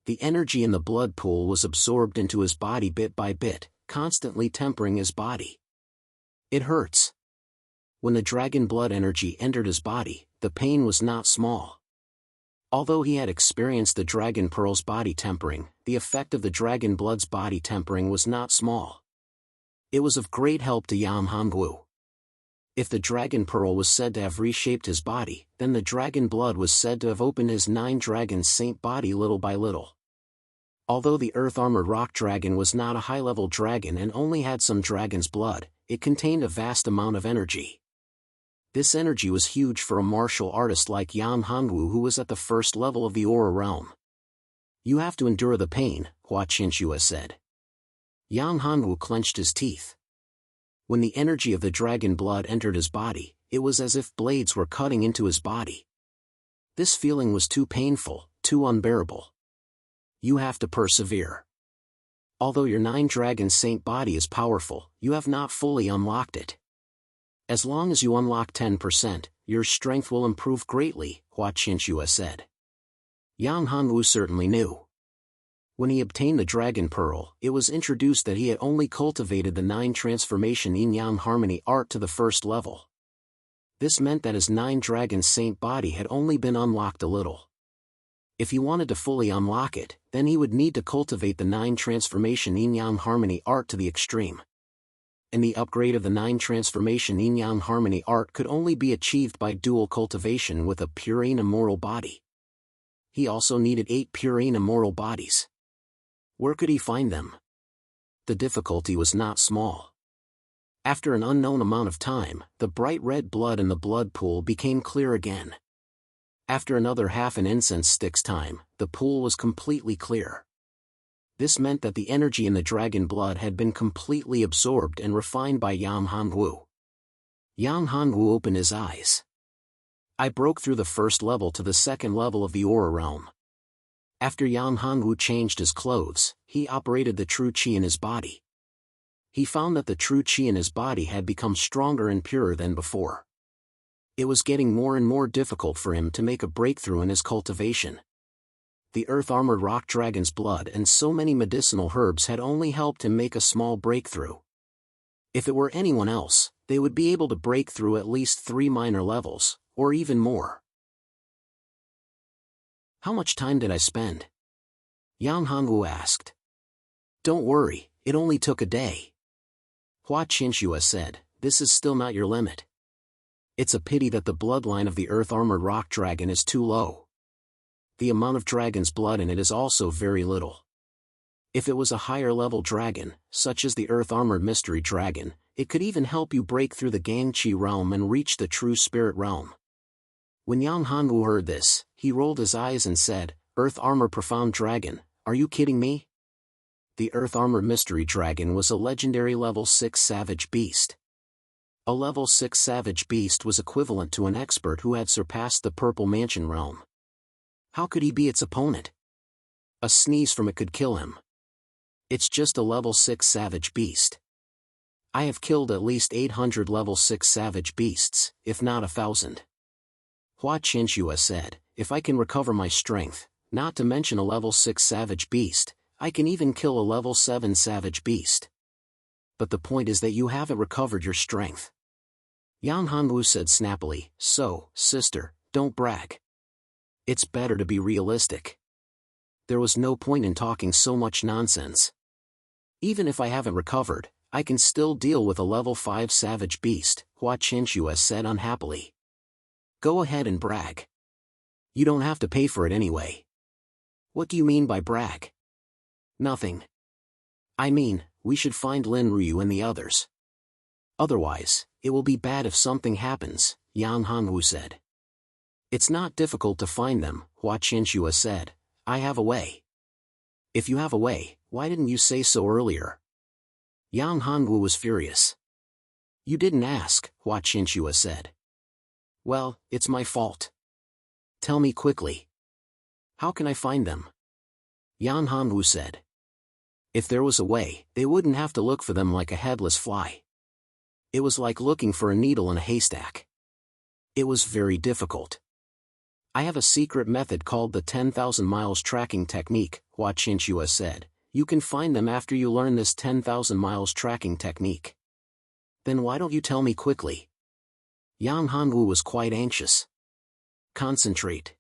The energy in the blood pool was absorbed into his body bit by bit, constantly tempering his body. It hurts. When the dragon blood energy entered his body, the pain was not small. Although he had experienced the dragon pearl's body tempering, the effect of the dragon blood's body tempering was not small. It was of great help to Yang Hanwu. If the dragon pearl was said to have reshaped his body, then the dragon blood was said to have opened his 9 dragon saint body little by little. Although the earth-armored rock dragon was not a high-level dragon and only had some dragon's blood, it contained a vast amount of energy. This energy was huge for a martial artist like Yang Hanwu, who was at the first level of the aura realm. "You have to endure the pain," Hua Qinshua said. Yang Hanwu clenched his teeth. When the energy of the dragon blood entered his body, it was as if blades were cutting into his body. This feeling was too painful, too unbearable. You have to persevere. Although your 9-dragon saint body is powerful, you have not fully unlocked it. As long as you unlock 10%, your strength will improve greatly, Hua Qinshua said. Yang Hanwu certainly knew. When he obtained the Dragon Pearl, it was introduced that he had only cultivated the 9 transformation yin-yang harmony art to the first level. This meant that his 9-dragon saint body had only been unlocked a little. If he wanted to fully unlock it, then he would need to cultivate the 9 transformation yin-yang harmony art to the extreme. And the upgrade of the 9 transformation yin-yang harmony art could only be achieved by dual cultivation with a purine immoral body. He also needed 8 purine immoral bodies. Where could he find them? The difficulty was not small. After an unknown amount of time, the bright red blood in the blood pool became clear again. After another half an incense stick's time, the pool was completely clear. This meant that the energy in the dragon blood had been completely absorbed and refined by Yang Hanwu. Yang Hanwu opened his eyes. I broke through the first level to the second level of the aura realm. After Yang Hanwu changed his clothes, he operated the true qi in his body. He found that the true qi in his body had become stronger and purer than before. It was getting more and more difficult for him to make a breakthrough in his cultivation. The earth-armored rock dragon's blood and so many medicinal herbs had only helped him make a small breakthrough. If it were anyone else, they would be able to break through at least 3 minor levels, or even more. How much time did I spend? Yang Hanwu asked. Don't worry, it only took a day. Hua Qinshua said, this is still not your limit. It's a pity that the bloodline of the earth-armored rock dragon is too low. The amount of dragon's blood in it is also very little. If it was a higher-level dragon, such as the earth-armored mystery dragon, it could even help you break through the Gangqi realm and reach the true spirit realm. When Yang Hanwu heard this, he rolled his eyes and said, Earth-armored profound dragon, are you kidding me? The earth-armored mystery dragon was a legendary level 6 savage beast. A level 6 savage beast was equivalent to an expert who had surpassed the Purple Mansion realm. How could he be its opponent? A sneeze from it could kill him. It's just a level 6 savage beast. I have killed at least 800 level 6 savage beasts, if not 1,000. Hua Qinshua said, if I can recover my strength, not to mention a level 6 savage beast, I can even kill a level 7 savage beast. But the point is that you haven't recovered your strength. Yang Hanwu said snappily, so, sister, don't brag. It's better to be realistic. There was no point in talking so much nonsense. Even if I haven't recovered, I can still deal with a level 5 savage beast, Hua Qinshua said unhappily. Go ahead and brag. You don't have to pay for it anyway. What do you mean by brag? Nothing. I mean, we should find Lin Ryu and the others. Otherwise, it will be bad if something happens, Yang Hanwu said. It's not difficult to find them, Hua Qinshua said. I have a way. If you have a way, why didn't you say so earlier? Yang Hanwu was furious. You didn't ask, Hua Qinshua said. Well, it's my fault. Tell me quickly. How can I find them? Yang Hanwu said. If there was a way, they wouldn't have to look for them like a headless fly. It was like looking for a needle in a haystack. It was very difficult. I have a secret method called the 10,000 miles tracking technique, Hua Qinshua said. You can find them after you learn this 10,000 miles tracking technique. Then why don't you tell me quickly? Yang Hanwu was quite anxious. Concentrate.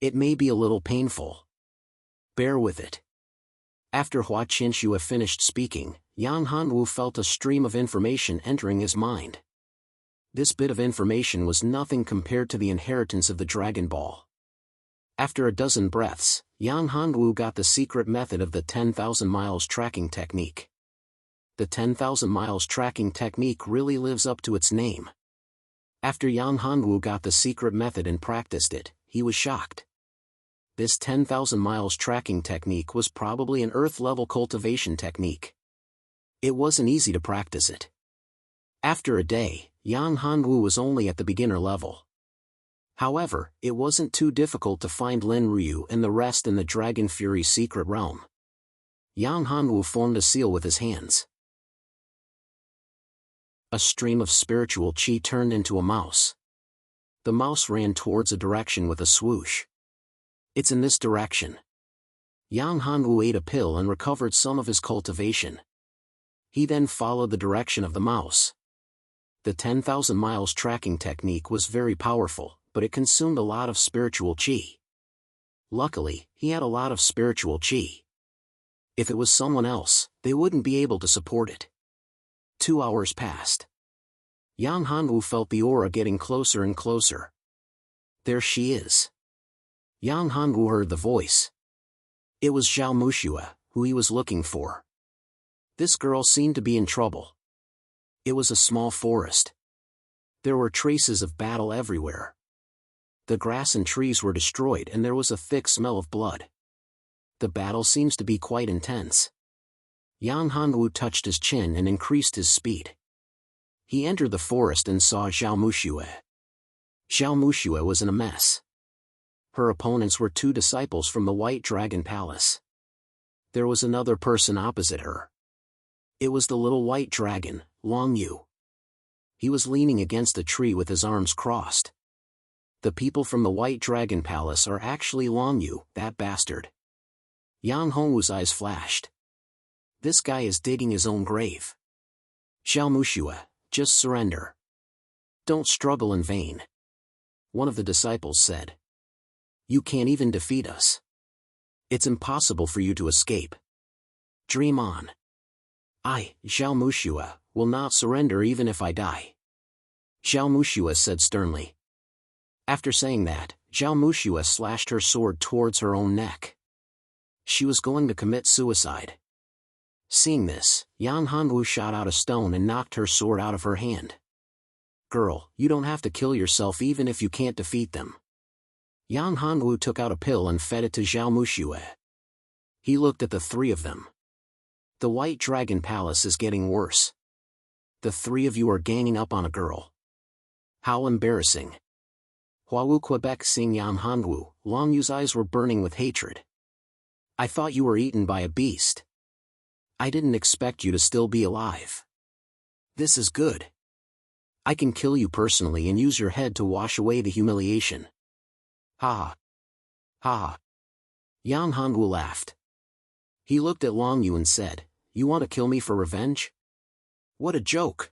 It may be a little painful. Bear with it. After Hua Qinshua finished speaking, Yang Hanwu felt a stream of information entering his mind. This bit of information was nothing compared to the inheritance of the Dragon Ball. After a dozen breaths, Yang Hanwu got the secret method of the 10,000 miles tracking technique. The 10,000 miles tracking technique really lives up to its name. After Yang Hanwu got the secret method and practiced it, he was shocked. This 10,000 miles tracking technique was probably an Earth-level cultivation technique. It wasn't easy to practice it. After a day, Yang Hanwu was only at the beginner level. However, it wasn't too difficult to find Lin Ryu and the rest in the Dragon Fury's secret realm. Yang Hanwu formed a seal with his hands. A stream of spiritual qi turned into a mouse. The mouse ran towards a direction with a swoosh. It's in this direction. Yang Hanwu ate a pill and recovered some of his cultivation. He then followed the direction of the mouse. The 10,000 miles tracking technique was very powerful, but it consumed a lot of spiritual qi. Luckily, he had a lot of spiritual qi. If it was someone else, they wouldn't be able to support it. 2 hours passed. Yang Hanwu felt the aura getting closer and closer. There she is. Yang Hanwu heard the voice. It was Zhao Muxue, who he was looking for. This girl seemed to be in trouble. It was a small forest. There were traces of battle everywhere. The grass and trees were destroyed and there was a thick smell of blood. The battle seems to be quite intense. Yang Hanwu touched his chin and increased his speed. He entered the forest and saw Zhao Muxue. Zhao Muxue was in a mess. Her opponents were 2 disciples from the White Dragon Palace. There was another person opposite her. It was the little white dragon, Long Yu. He was leaning against a tree with his arms crossed. The people from the White Dragon Palace are actually Long Yu, that bastard. Yang Hongwu's eyes flashed. This guy is digging his own grave. Zhao Muxue, just surrender. Don't struggle in vain. One of the disciples said. You can't even defeat us. It's impossible for you to escape. Dream on. I, Zhao Muxue, will not surrender even if I die. Zhao Muxue said sternly. After saying that, Zhao Muxue slashed her sword towards her own neck. She was going to commit suicide. Seeing this, Yang Hanwu shot out a stone and knocked her sword out of her hand. Girl, you don't have to kill yourself even if you can't defeat them. Yang Hanwu took out a pill and fed it to Zhao Muxue. He looked at the 3 of them. The White Dragon Palace is getting worse. The 3 of you are ganging up on a girl. How embarrassing. Huawu Quebec seeing Yang Hanwu, Long Yu's eyes were burning with hatred. I thought you were eaten by a beast. I didn't expect you to still be alive. This is good. I can kill you personally and use your head to wash away the humiliation. Ha! Ha! Yang Hanwu laughed. He looked at Long Yu and said, You want to kill me for revenge? What a joke!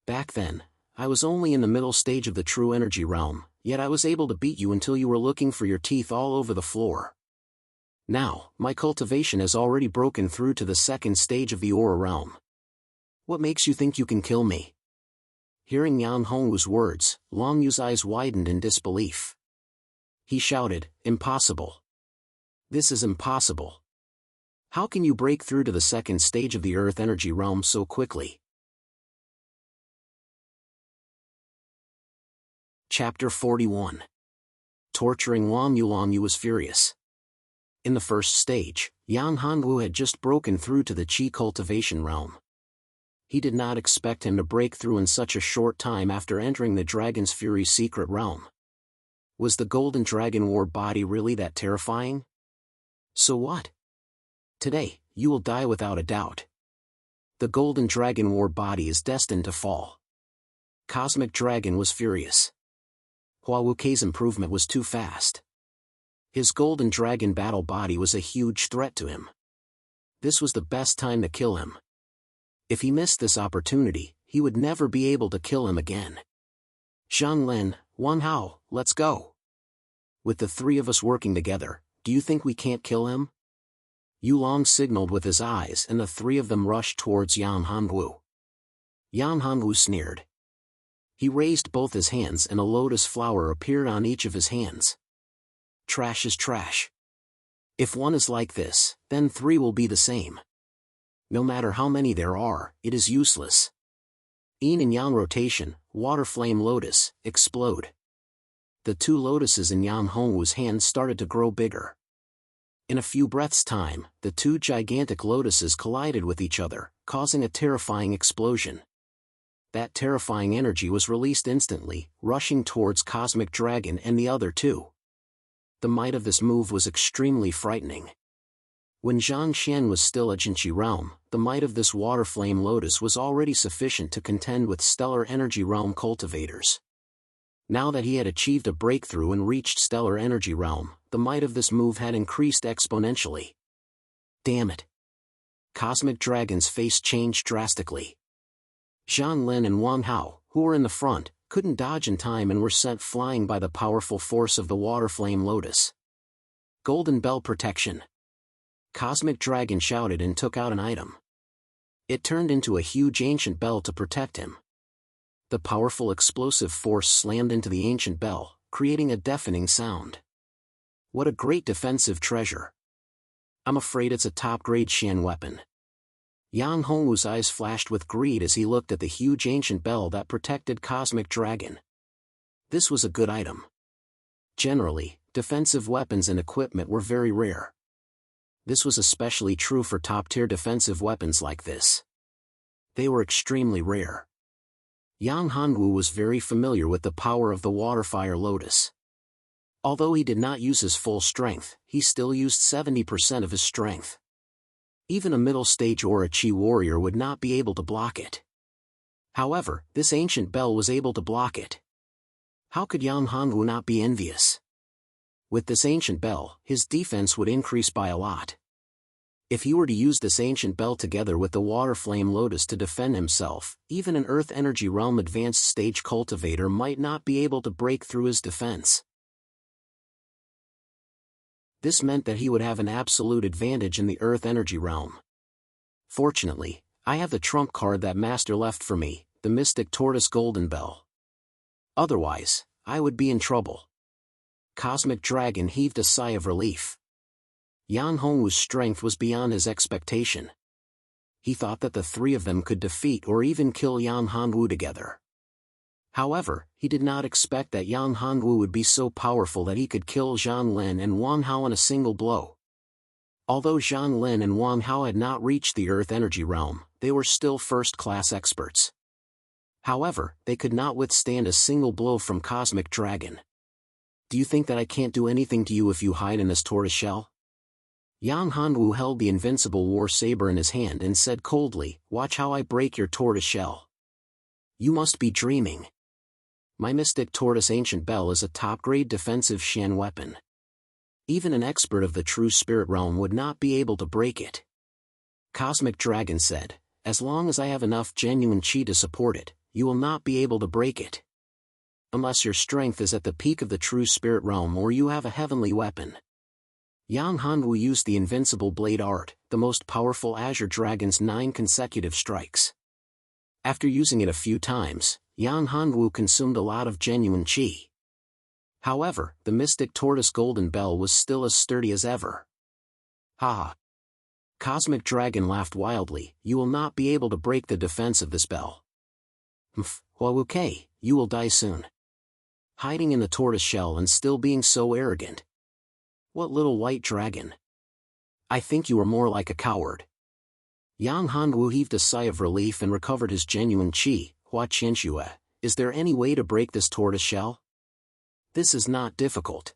Back then, I was only in the middle stage of the true energy realm, yet I was able to beat you until you were looking for your teeth all over the floor. Now, my cultivation has already broken through to the 2nd stage of the aura realm. What makes you think you can kill me? Hearing Yang Hongwu's words, Long Yu's eyes widened in disbelief. He shouted, Impossible. This is impossible. How can you break through to the 2nd stage of the earth energy realm so quickly? Chapter 41. Torturing Long Yu. Long Yu was furious. In the 1st stage, Yang Hanwu had just broken through to the qi cultivation realm. He did not expect him to break through in such a short time after entering the Dragon's Fury's secret realm. Was the Golden Dragon War body really that terrifying? So what? Today, you will die without a doubt. The Golden Dragon War body is destined to fall. Cosmic Dragon was furious. Hua Wukei's improvement was too fast. His Golden Dragon battle body was a huge threat to him. This was the best time to kill him. If he missed this opportunity, he would never be able to kill him again. Zhang Lin, Wan Hao, let's go. With the 3 of us working together, do you think we can't kill him? Yu Long signaled with his eyes and the 3 of them rushed towards Yang Hanwu. Yang Hanwu sneered. He raised both his hands and a lotus flower appeared on each of his hands. trash is trash. If one is like this, then 3 will be the same. No matter how many there are, it is useless. Yin and Yang rotation, water flame lotus, explode. The 2 lotuses in Yang Hongwu's hands started to grow bigger. In a few breaths' time, the 2 gigantic lotuses collided with each other, causing a terrifying explosion. That terrifying energy was released instantly, rushing towards Cosmic Dragon and the other 2. The might of this move was extremely frightening. When Zhang Xian was still a Jinqi realm, the might of this water flame lotus was already sufficient to contend with stellar energy realm cultivators. Now that he had achieved a breakthrough and reached stellar energy realm, the might of this move had increased exponentially. Damn it! Cosmic Dragon's face changed drastically. Zhang Lin and Wang Hao, who were in the front, couldn't dodge in time and were sent flying by the powerful force of the water flame lotus. Golden Bell protection. Cosmic Dragon shouted and took out an item. It turned into a huge ancient bell to protect him. The powerful explosive force slammed into the ancient bell, creating a deafening sound. What a great defensive treasure. I'm afraid it's a top-grade Xian weapon. Yang Hongwu's eyes flashed with greed as he looked at the huge ancient bell that protected Cosmic Dragon. This was a good item. Generally, defensive weapons and equipment were very rare. This was especially true for top-tier defensive weapons like this. They were extremely rare. Yang Hongwu was very familiar with the power of the Waterfire Lotus. Although he did not use his full strength, he still used 70% of his strength. Even a middle-stage or a Qi warrior would not be able to block it. However, this ancient bell was able to block it. How could Yang Hongwu not be envious? With this ancient bell, his defense would increase by a lot. If he were to use this ancient bell together with the water flame lotus to defend himself, even an Earth Energy Realm advanced stage cultivator might not be able to break through his defense. This meant that he would have an absolute advantage in the Earth Energy Realm. Fortunately, I have the trump card that Master left for me, the Mystic Tortoise Golden Bell. Otherwise, I would be in trouble. Cosmic Dragon heaved a sigh of relief. Yang Hongwu's strength was beyond his expectation. He thought that the 3 of them could defeat or even kill Yang Hongwu together. However, he did not expect that Yang Hongwu would be so powerful that he could kill Zhang Lin and Wang Hao in a single blow. Although Zhang Lin and Wang Hao had not reached the Earth Energy Realm, they were still first-class experts. However, they could not withstand a single blow from Cosmic Dragon. Do you think that I can't do anything to you if you hide in this tortoise shell? Yang Hongwu held the invincible war saber in his hand and said coldly, "Watch how I break your tortoise shell." You must be dreaming. My Mystic Tortoise Ancient Bell is a top-grade defensive Xian weapon. Even an expert of the true spirit realm would not be able to break it. Cosmic Dragon said, "As long as I have enough genuine Qi to support it, you will not be able to break it. Unless your strength is at the peak of the true spirit realm or you have a heavenly weapon." Yang Hongwu used the invincible blade art, the most powerful Azure Dragon's 9 consecutive strikes. After using it a few times, Yang Hongwu consumed a lot of genuine Qi. However, the Mystic Tortoise Golden Bell was still as sturdy as ever. Ha! Cosmic Dragon laughed wildly, "You will not be able to break the defense of this bell." Well, okay, you will die soon. Hiding in the tortoise shell and still being so arrogant. What little white dragon? I think you are more like a coward. Yang Hongwu heaved a sigh of relief and recovered his genuine Qi. Hua Qianxue, is there any way to break this tortoise shell? This is not difficult.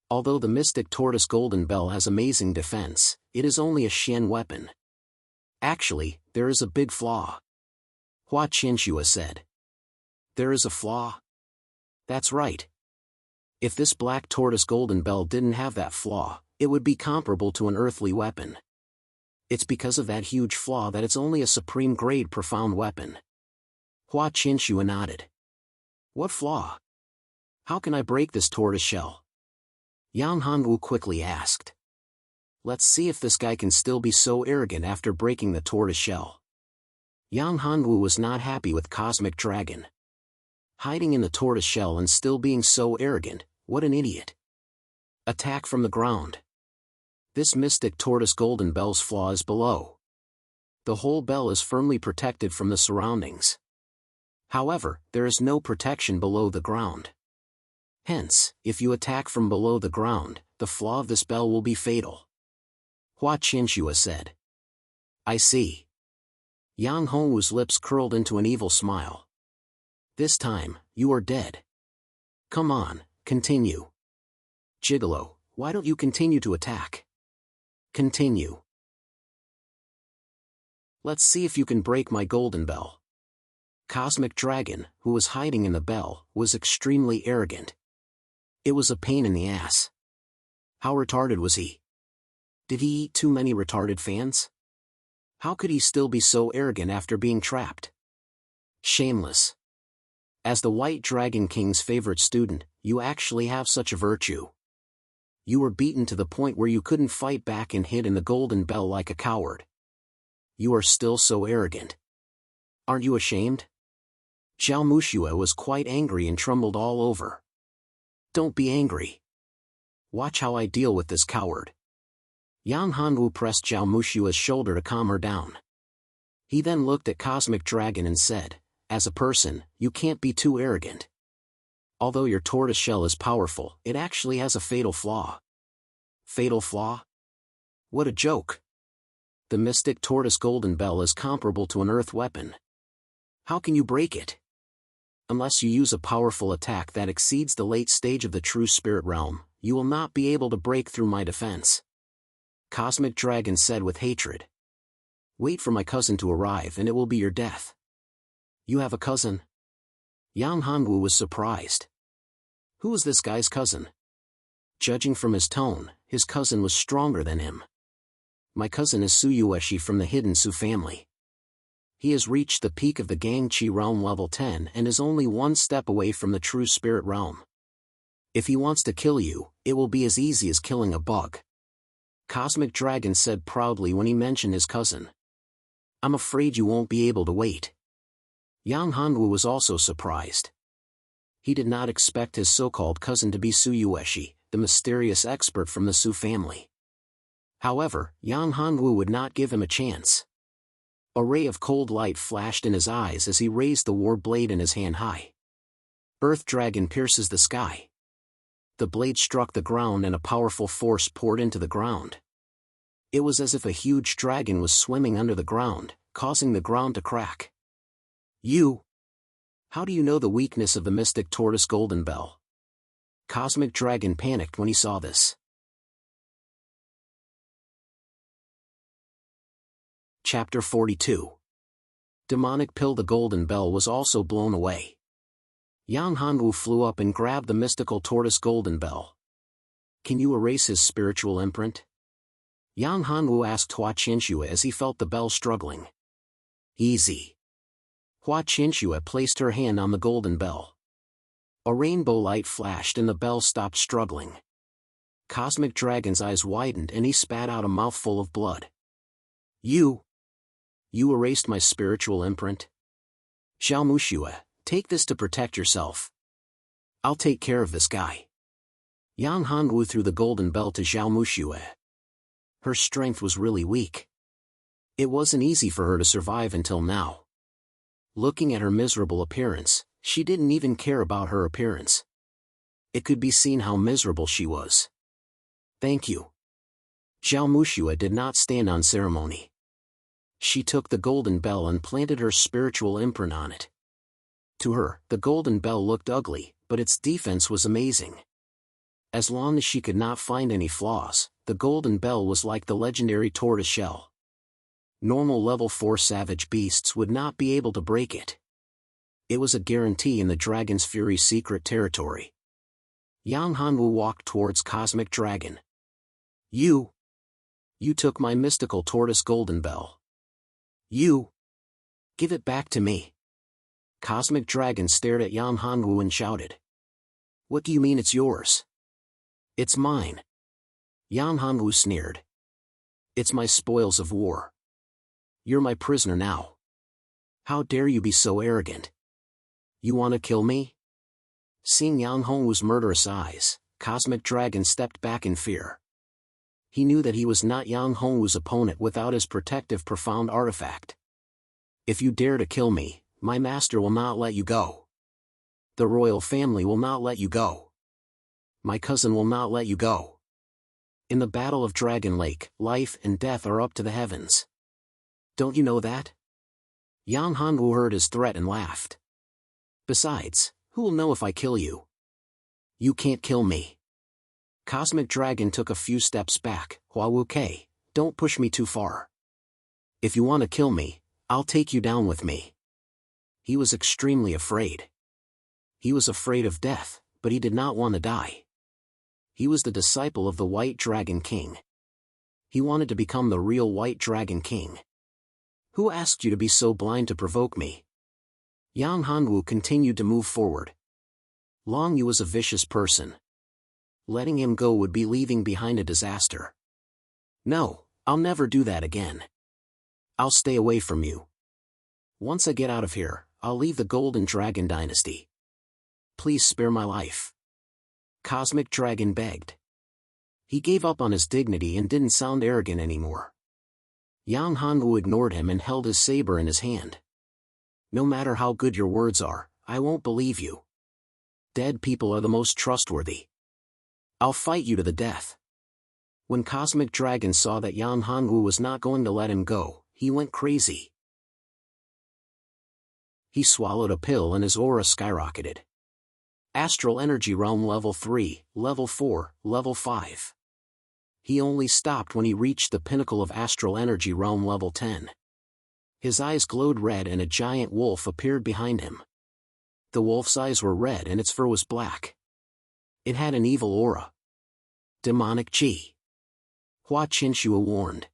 Although the Mystic Tortoise Golden Bell has amazing defense, it is only a Xian weapon. Actually, there is a big flaw. Hua Qianxue said. There is a flaw? That's right. If this Black Tortoise Golden Bell didn't have that flaw, it would be comparable to an earthly weapon. It's because of that huge flaw that it's only a supreme grade profound weapon. Hua Qianxue nodded. What flaw? How can I break this tortoise shell? Yang Hongwu quickly asked. Let's see if this guy can still be so arrogant after breaking the tortoise shell. Yang Hongwu was not happy with Cosmic Dragon. Hiding in the tortoise shell and still being so arrogant, what an idiot. Attack from the ground. This mystic tortoise golden bell's flaw is below. The whole bell is firmly protected from the surroundings. However, there is no protection below the ground. Hence, if you attack from below the ground, the flaw of this bell will be fatal. Hua Qinshua said. I see. Yang Hongwu's lips curled into an evil smile. This time, you are dead. Come on, continue. Gigolo, why don't you continue to attack? Continue. Let's see if you can break my golden bell. Cosmic Dragon, who was hiding in the bell, was extremely arrogant. It was a pain in the ass. How retarded was he? Did he eat too many retarded fans? How could he still be so arrogant after being trapped? Shameless. As the White Dragon King's favorite student, you actually have such a virtue. You were beaten to the point where you couldn't fight back and hid in the golden bell like a coward. You are still so arrogant. Aren't you ashamed? Zhao Mushua was quite angry and trembled all over. Don't be angry. Watch how I deal with this coward. Yang Hanwu pressed Zhao Mushua's shoulder to calm her down. He then looked at Cosmic Dragon and said, as a person, you can't be too arrogant. Although your tortoise shell is powerful, it actually has a fatal flaw. Fatal flaw? What a joke. The mystic tortoise golden bell is comparable to an earth weapon. How can you break it? Unless you use a powerful attack that exceeds the late stage of the true spirit realm, you will not be able to break through my defense. Cosmic Dragon said with hatred. Wait for my cousin to arrive and it will be your death. You have a cousin? Yang Hanwu was surprised. Who is this guy's cousin? Judging from his tone, his cousin was stronger than him. My cousin is Su Yueshi from the hidden Su family. He has reached the peak of the Gangqi realm level 10 and is only one step away from the true spirit realm. If he wants to kill you, it will be as easy as killing a bug. Cosmic Dragon said proudly when he mentioned his cousin. I'm afraid you won't be able to wait. Yang Hanwu was also surprised. He did not expect his so-called cousin to be Su Yueshi, the mysterious expert from the Su family. However, Yang Hanwu would not give him a chance. A ray of cold light flashed in his eyes as he raised the war blade in his hand high. Earth Dragon pierces the sky. The blade struck the ground and a powerful force poured into the ground. It was as if a huge dragon was swimming under the ground, causing the ground to crack. You! How do you know the weakness of the mystic tortoise golden bell? Cosmic Dragon panicked when he saw this. Chapter 42. Demonic Pill. The golden bell was also blown away. Yang Hanwu flew up and grabbed the mystical tortoise golden bell. Can you erase his spiritual imprint? Yang Hanwu asked Hua Qinshua as he felt the bell struggling. Easy. Hua Qinshua placed her hand on the golden bell. A rainbow light flashed and the bell stopped struggling. Cosmic Dragon's eyes widened and he spat out a mouthful of blood. You erased my spiritual imprint? Zhao Mushua, take this to protect yourself. I'll take care of this guy. Yang Hanwu threw the golden bell to Zhao Mushua. Her strength was really weak. It wasn't easy for her to survive until now. Looking at her miserable appearance, she didn't even care about her appearance. It could be seen how miserable she was. Thank you. Zhao Mushua did not stand on ceremony. She took the golden bell and planted her spiritual imprint on it. To her, the golden bell looked ugly, but its defense was amazing. As long as she could not find any flaws, the golden bell was like the legendary tortoise shell. Normal level 4 savage beasts would not be able to break it. It was a guarantee in the Dragon's Fury secret territory. Yang Hanwu walked towards Cosmic Dragon. You took my mystical tortoise golden bell. Give it back to me. Cosmic Dragon stared at Yang Hanwu and shouted. What do you mean it's yours? It's mine. Yang Hanwu sneered. It's my spoils of war. You're my prisoner now. How dare you be so arrogant? You want to kill me? Seeing Yang Hongwu's murderous eyes, Cosmic Dragon stepped back in fear. He knew that he was not Yang Hongwu's opponent without his protective profound artifact. If you dare to kill me, my master will not let you go. The royal family will not let you go. My cousin will not let you go. In the Battle of Dragon Lake, life and death are up to the heavens. Don't you know that? Yang Hongwu heard his threat and laughed. Besides, who will know if I kill you? You can't kill me. Cosmic Dragon took a few steps back. Huawuke, don't push me too far. If you want to kill me, I'll take you down with me. He was extremely afraid. He was afraid of death, but he did not want to die. He was the disciple of the White Dragon King. He wanted to become the real White Dragon King. Who asked you to be so blind to provoke me? Yang Hongwu continued to move forward. Long Yu was a vicious person. Letting him go would be leaving behind a disaster. No, I'll never do that again. I'll stay away from you. Once I get out of here, I'll leave the Golden Dragon Dynasty. Please spare my life. Cosmic Dragon begged. He gave up on his dignity and didn't sound arrogant anymore. Yang Hongwu ignored him and held his saber in his hand. No matter how good your words are, I won't believe you. Dead people are the most trustworthy. I'll fight you to the death. When Cosmic Dragon saw that Yang Hongwu was not going to let him go, he went crazy. He swallowed a pill and his aura skyrocketed. Astral Energy Realm Level 3, Level 4, Level 5. He only stopped when he reached the pinnacle of Astral Energy Realm Level 10. His eyes glowed red and a giant wolf appeared behind him. The wolf's eyes were red and its fur was black. It had an evil aura. Demonic Qi. Hua Qinshua warned.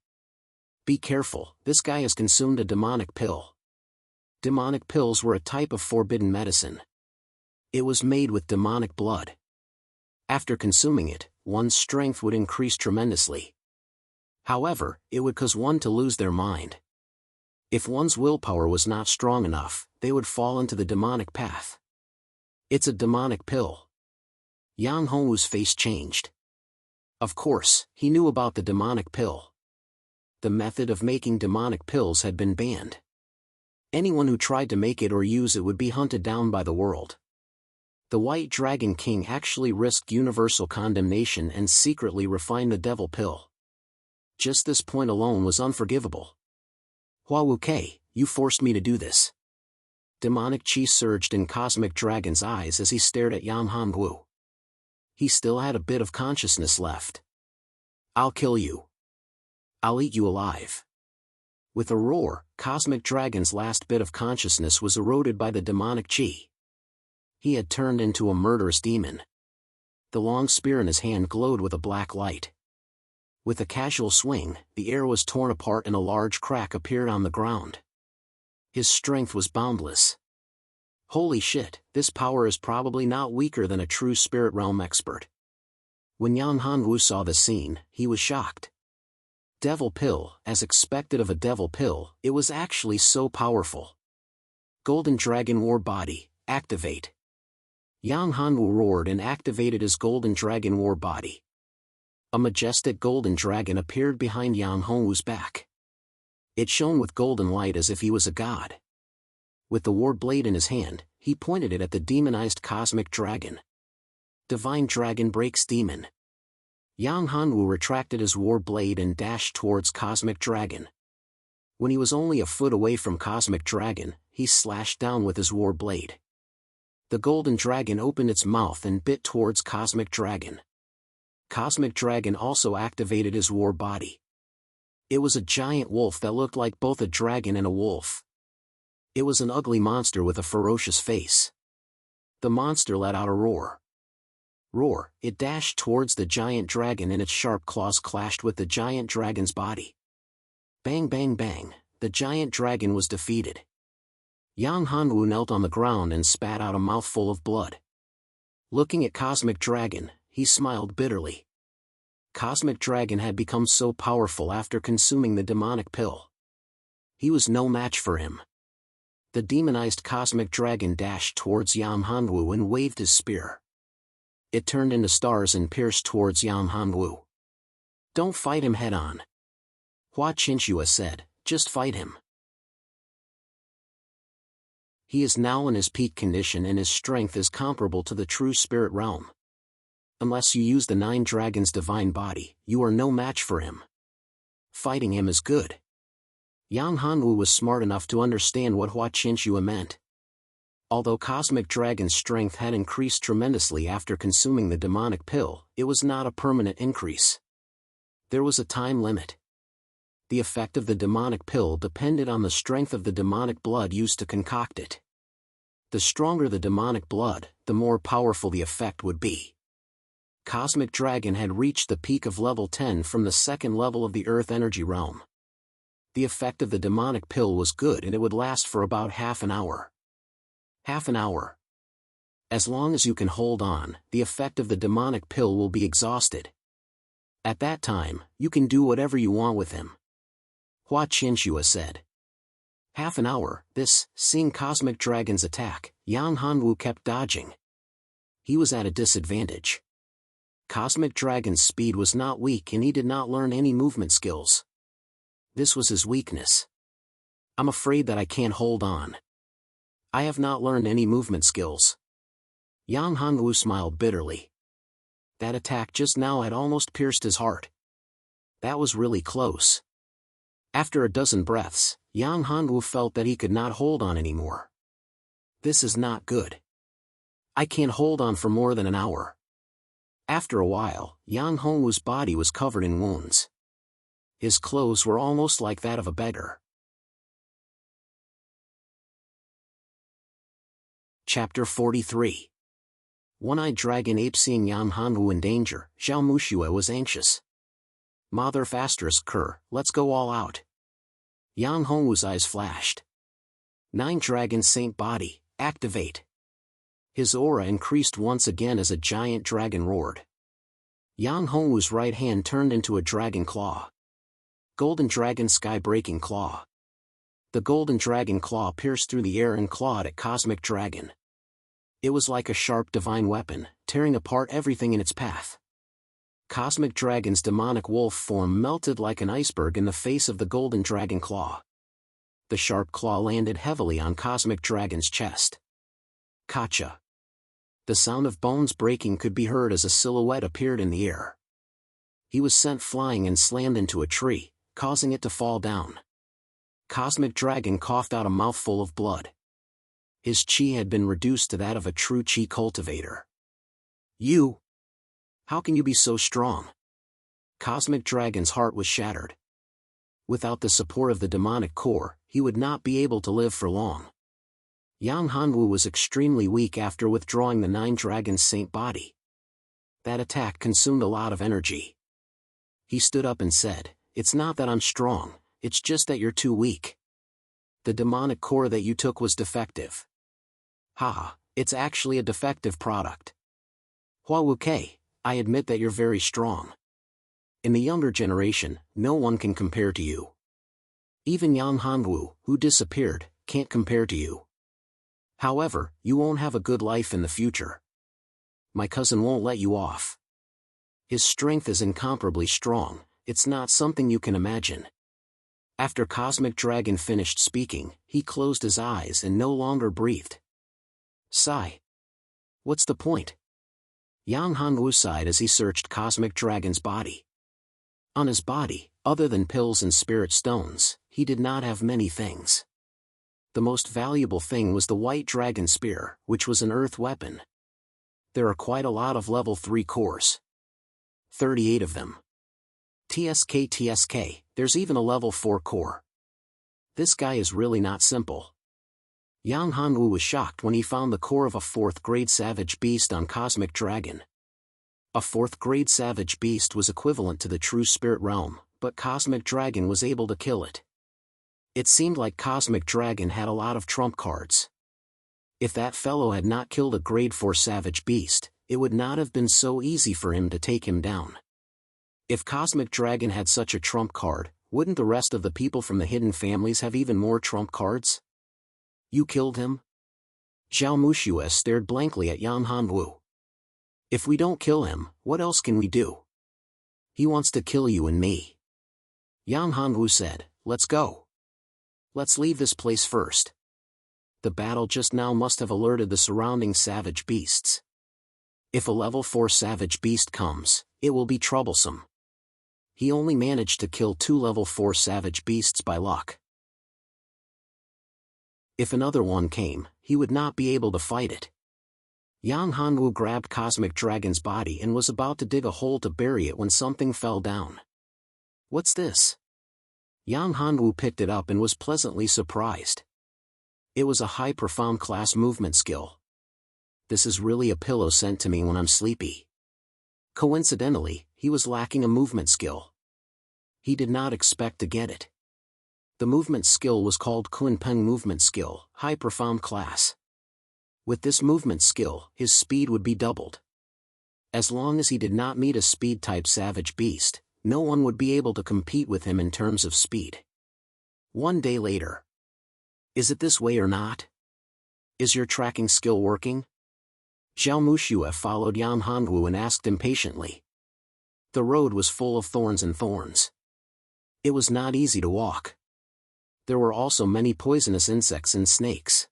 Be careful, this guy has consumed a demonic pill. Demonic pills were a type of forbidden medicine. It was made with demonic blood. After consuming it, one's strength would increase tremendously. However, it would cause one to lose their mind. If one's willpower was not strong enough, they would fall into the demonic path. It's a demonic pill. Yang Hongwu's face changed. Of course, he knew about the demonic pill. The method of making demonic pills had been banned. Anyone who tried to make it or use it would be hunted down by the world. The White Dragon King actually risked universal condemnation and secretly refined the devil pill. Just this point alone was unforgivable. Huawuke, you forced me to do this. Demonic Qi surged in Cosmic Dragon's eyes as he stared at Yang Hongwu. He still had a bit of consciousness left. I'll kill you. I'll eat you alive. With a roar, Cosmic Dragon's last bit of consciousness was eroded by the demonic Qi. He had turned into a murderous demon. The long spear in his hand glowed with a black light. With a casual swing, the air was torn apart and a large crack appeared on the ground. His strength was boundless. Holy shit, this power is probably not weaker than a true spirit realm expert. When Yang Hongwu saw the scene, he was shocked. Devil pill, as expected of a devil pill, it was actually so powerful. Golden Dragon War Body, activate. Yang Hongwu roared and activated his Golden Dragon War Body. A majestic golden dragon appeared behind Yang Hongwu's back. It shone with golden light as if he was a god. With the war blade in his hand, he pointed it at the demonized Cosmic Dragon. Divine Dragon breaks demon. Yang Hongwu retracted his war blade and dashed towards Cosmic Dragon. When he was only a foot away from Cosmic Dragon, he slashed down with his war blade. The Golden Dragon opened its mouth and bit towards Cosmic Dragon. Cosmic Dragon also activated his war body. It was a giant wolf that looked like both a dragon and a wolf. It was an ugly monster with a ferocious face. The monster let out a roar. Roar, it dashed towards the giant dragon and its sharp claws clashed with the giant dragon's body. Bang bang bang, the giant dragon was defeated. Yang Hongwu knelt on the ground and spat out a mouthful of blood. Looking at Cosmic Dragon, he smiled bitterly. Cosmic Dragon had become so powerful after consuming the demonic pill. He was no match for him. The demonized Cosmic Dragon dashed towards Yang Hongwu and waved his spear. it turned into stars and pierced towards Yang Hanwu. Don't fight him head-on. Hua Qinshua said, just fight him. He is now in his peak condition and his strength is comparable to the true spirit realm. Unless you use the 9 Dragons' divine body, you are no match for him. Fighting him is good. Yang Hanwu was smart enough to understand what Hua Qinshua meant. Although Cosmic Dragon's strength had increased tremendously after consuming the demonic pill, it was not a permanent increase. There was a time limit. The effect of the demonic pill depended on the strength of the demonic blood used to concoct it. The stronger the demonic blood, the more powerful the effect would be. Cosmic Dragon had reached the peak of level 10 from the second level of the Earth Energy Realm. The effect of the demonic pill was good and it would last for about half an hour. Half an hour. As long as you can hold on, the effect of the demonic pill will be exhausted. At that time, you can do whatever you want with him. Hua Qinshua said. Half an hour, seeing Cosmic Dragon's attack, Yang Hanwu kept dodging. He was at a disadvantage. Cosmic Dragon's speed was not weak and he did not learn any movement skills. This was his weakness. I'm afraid that I can't hold on. I have not learned any movement skills. Yang Hanwu smiled bitterly. That attack just now had almost pierced his heart. That was really close. After a dozen breaths, Yang Hanwu felt that he could not hold on anymore. This is not good. I can't hold on for more than an hour. After a while, Yang Hanwu's body was covered in wounds. His clothes were almost like that of a beggar. Chapter 43. One-eyed dragon ape seeing Yang Hanwu in danger, Zhao Mushue was anxious. Mother ***, let's go all out. Yang Hanwu's eyes flashed. 9 Dragon Saint Body, activate. His aura increased once again as a giant dragon roared. Yang Hanwu's right hand turned into a dragon claw. Golden Dragon Sky-breaking Claw. The golden dragon claw pierced through the air and clawed at Cosmic Dragon. It was like a sharp divine weapon, tearing apart everything in its path. Cosmic Dragon's demonic wolf form melted like an iceberg in the face of the golden dragon claw. The sharp claw landed heavily on Cosmic Dragon's chest. Kacha. The sound of bones breaking could be heard as a silhouette appeared in the air. He was sent flying and slammed into a tree, causing it to fall down. Cosmic Dragon coughed out a mouthful of blood. His chi had been reduced to that of a true chi cultivator. You! How can you be so strong? Cosmic Dragon's heart was shattered. Without the support of the demonic core, he would not be able to live for long. Yang Hanwu was extremely weak after withdrawing the 9 Dragon's Saint Body. That attack consumed a lot of energy. He stood up and said, "It's not that I'm strong, it's just that you're too weak. The demonic core that you took was defective." Haha, it's actually a defective product. Hua Wuke, I admit that you're very strong. In the younger generation, no one can compare to you. Even Yang Hanwu, who disappeared, can't compare to you. However, you won't have a good life in the future. My cousin won't let you off. His strength is incomparably strong, it's not something you can imagine. After Cosmic Dragon finished speaking, he closed his eyes and no longer breathed. Sigh. What's the point? Yang Hanwu sighed as he searched Cosmic Dragon's body. On his body, other than pills and spirit stones, he did not have many things. The most valuable thing was the White Dragon Spear, which was an earth weapon. There are quite a lot of level 3 cores. 38 of them. TSK, there's even a level 4 core. This guy is really not simple. Yang Hanwu was shocked when he found the core of a 4th grade savage beast on Cosmic Dragon. A 4th grade savage beast was equivalent to the true spirit realm, but Cosmic Dragon was able to kill it. It seemed like Cosmic Dragon had a lot of trump cards. If that fellow had not killed a grade 4 savage beast, it would not have been so easy for him to take him down. If Cosmic Dragon had such a trump card, wouldn't the rest of the people from the hidden families have even more trump cards? You killed him? Zhao Mushue stared blankly at Yang Hanwu. If we don't kill him, what else can we do? He wants to kill you and me. Yang Hanwu said, let's go. Let's leave this place first. The battle just now must have alerted the surrounding savage beasts. If a level 4 savage beast comes, it will be troublesome. He only managed to kill 2 level 4 savage beasts by luck. If another one came, he would not be able to fight it. Yang Hanwu grabbed Cosmic Dragon's body and was about to dig a hole to bury it when something fell down. What's this? Yang Hanwu picked it up and was pleasantly surprised. It was a high profound class movement skill. This is really a pillow sent to me when I'm sleepy. Coincidentally, he was lacking a movement skill. He did not expect to get it. The movement skill was called Kunpeng Movement Skill, High Profound Class. With this movement skill, his speed would be doubled. As long as he did not meet a speed-type savage beast, no one would be able to compete with him in terms of speed. One day later. Is it this way or not? Is your tracking skill working? Zhao Muxue followed Yang Hanwu and asked impatiently. The road was full of thorns and thorns. It was not easy to walk. There were also many poisonous insects and snakes.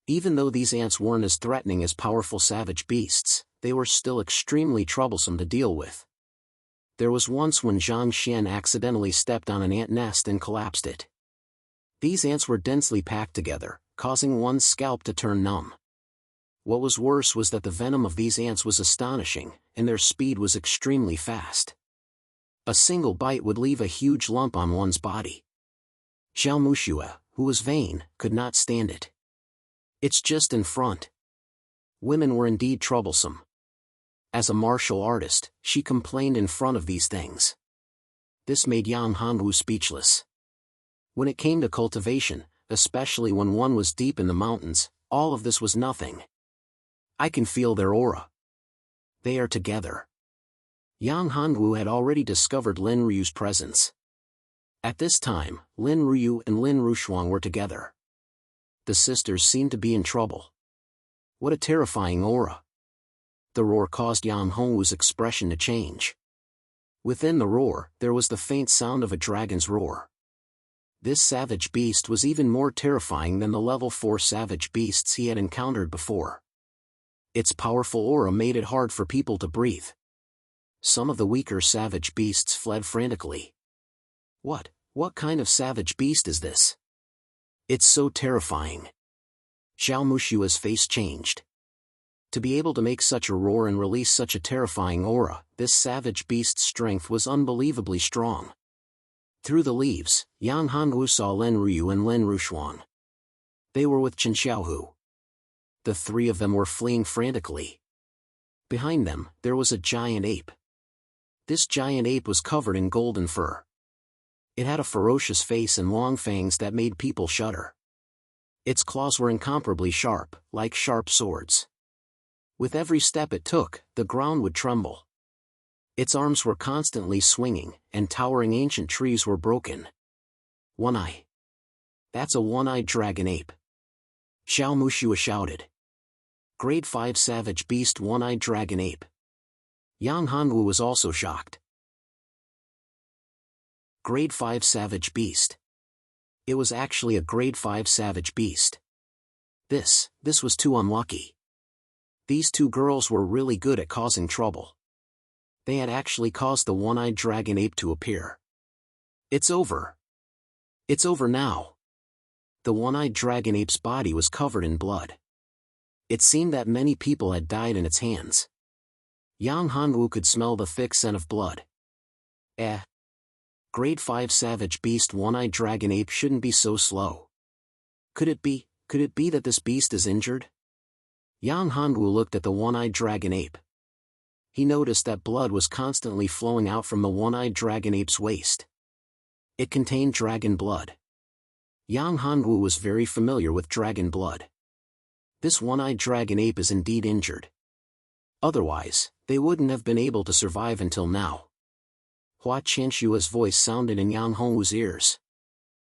Even though these ants weren't as threatening as powerful savage beasts, they were still extremely troublesome to deal with. There was once when Zhang Xian accidentally stepped on an ant nest and collapsed it. These ants were densely packed together, causing one's scalp to turn numb. What was worse was that the venom of these ants was astonishing, and their speed was extremely fast. A single bite would leave a huge lump on one's body. Zhao Muxue, who was vain, could not stand it. It's just in front. Women were indeed troublesome. As a martial artist, she complained in front of these things. This made Yang Hanwu speechless. When it came to cultivation, especially when one was deep in the mountains, all of this was nothing. I can feel their aura. They are together. Yang Hanwu had already discovered Lin Ryu's presence. At this time, Lin Ryu and Lin Rushuang were together. The sisters seemed to be in trouble. What a terrifying aura. The roar caused Yang Hanwu's expression to change. Within the roar, there was the faint sound of a dragon's roar. This savage beast was even more terrifying than the level 4 savage beasts he had encountered before. Its powerful aura made it hard for people to breathe. Some of the weaker savage beasts fled frantically. What kind of savage beast is this? It's so terrifying. Zhao Muxue's face changed. To be able to make such a roar and release such a terrifying aura, this savage beast's strength was unbelievably strong. Through the leaves, Yang Hanwu saw Lin Ryu and Lin Rushuang. They were with Chen Xiaohu. The three of them were fleeing frantically. Behind them, there was a giant ape. This giant ape was covered in golden fur. It had a ferocious face and long fangs that made people shudder. Its claws were incomparably sharp, like sharp swords. With every step it took, the ground would tremble. Its arms were constantly swinging, and towering ancient trees were broken. One eye. That's a one-eyed dragon ape. Zhao Muxue shouted. Grade 5 savage beast one-eyed dragon ape. Yang Hanwu was also shocked. Grade 5 savage beast. It was actually a grade 5 savage beast. This was too unlucky. These two girls were really good at causing trouble. They had actually caused the one-eyed dragon ape to appear. It's over. It's over now. The one-eyed dragon ape's body was covered in blood. It seemed that many people had died in its hands. Yang Hanwu could smell the thick scent of blood. Grade 5 savage beast one-eyed dragon ape shouldn't be so slow. Could it be that this beast is injured? Yang Hanwu looked at the one-eyed dragon ape. He noticed that blood was constantly flowing out from the one-eyed dragon ape's waist. It contained dragon blood. Yang Hanwu was very familiar with dragon blood. This one-eyed dragon ape is indeed injured. Otherwise, they wouldn't have been able to survive until now. Hua Qianshua's voice sounded in Yang Hanwu's ears.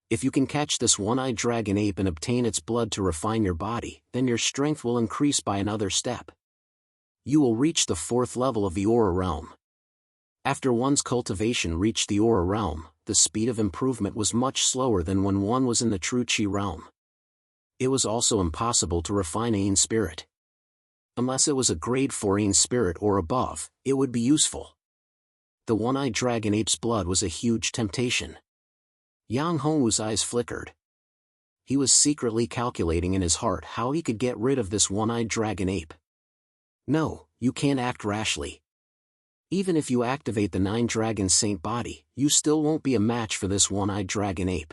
If you can catch this one-eyed dragon ape and obtain its blood to refine your body, then your strength will increase by another step. You will reach the 4th level of the aura realm. After one's cultivation reached the aura realm, the speed of improvement was much slower than when one was in the true chi realm. It was also impossible to refine Ain spirit. Unless it was a grade 4 Ain spirit or above, it would be useful. The one-eyed dragon ape's blood was a huge temptation. Yang Hongwu's eyes flickered. He was secretly calculating in his heart how he could get rid of this one-eyed dragon ape. No, you can't act rashly. Even if you activate the 9-dragon saint body, you still won't be a match for this one-eyed dragon ape.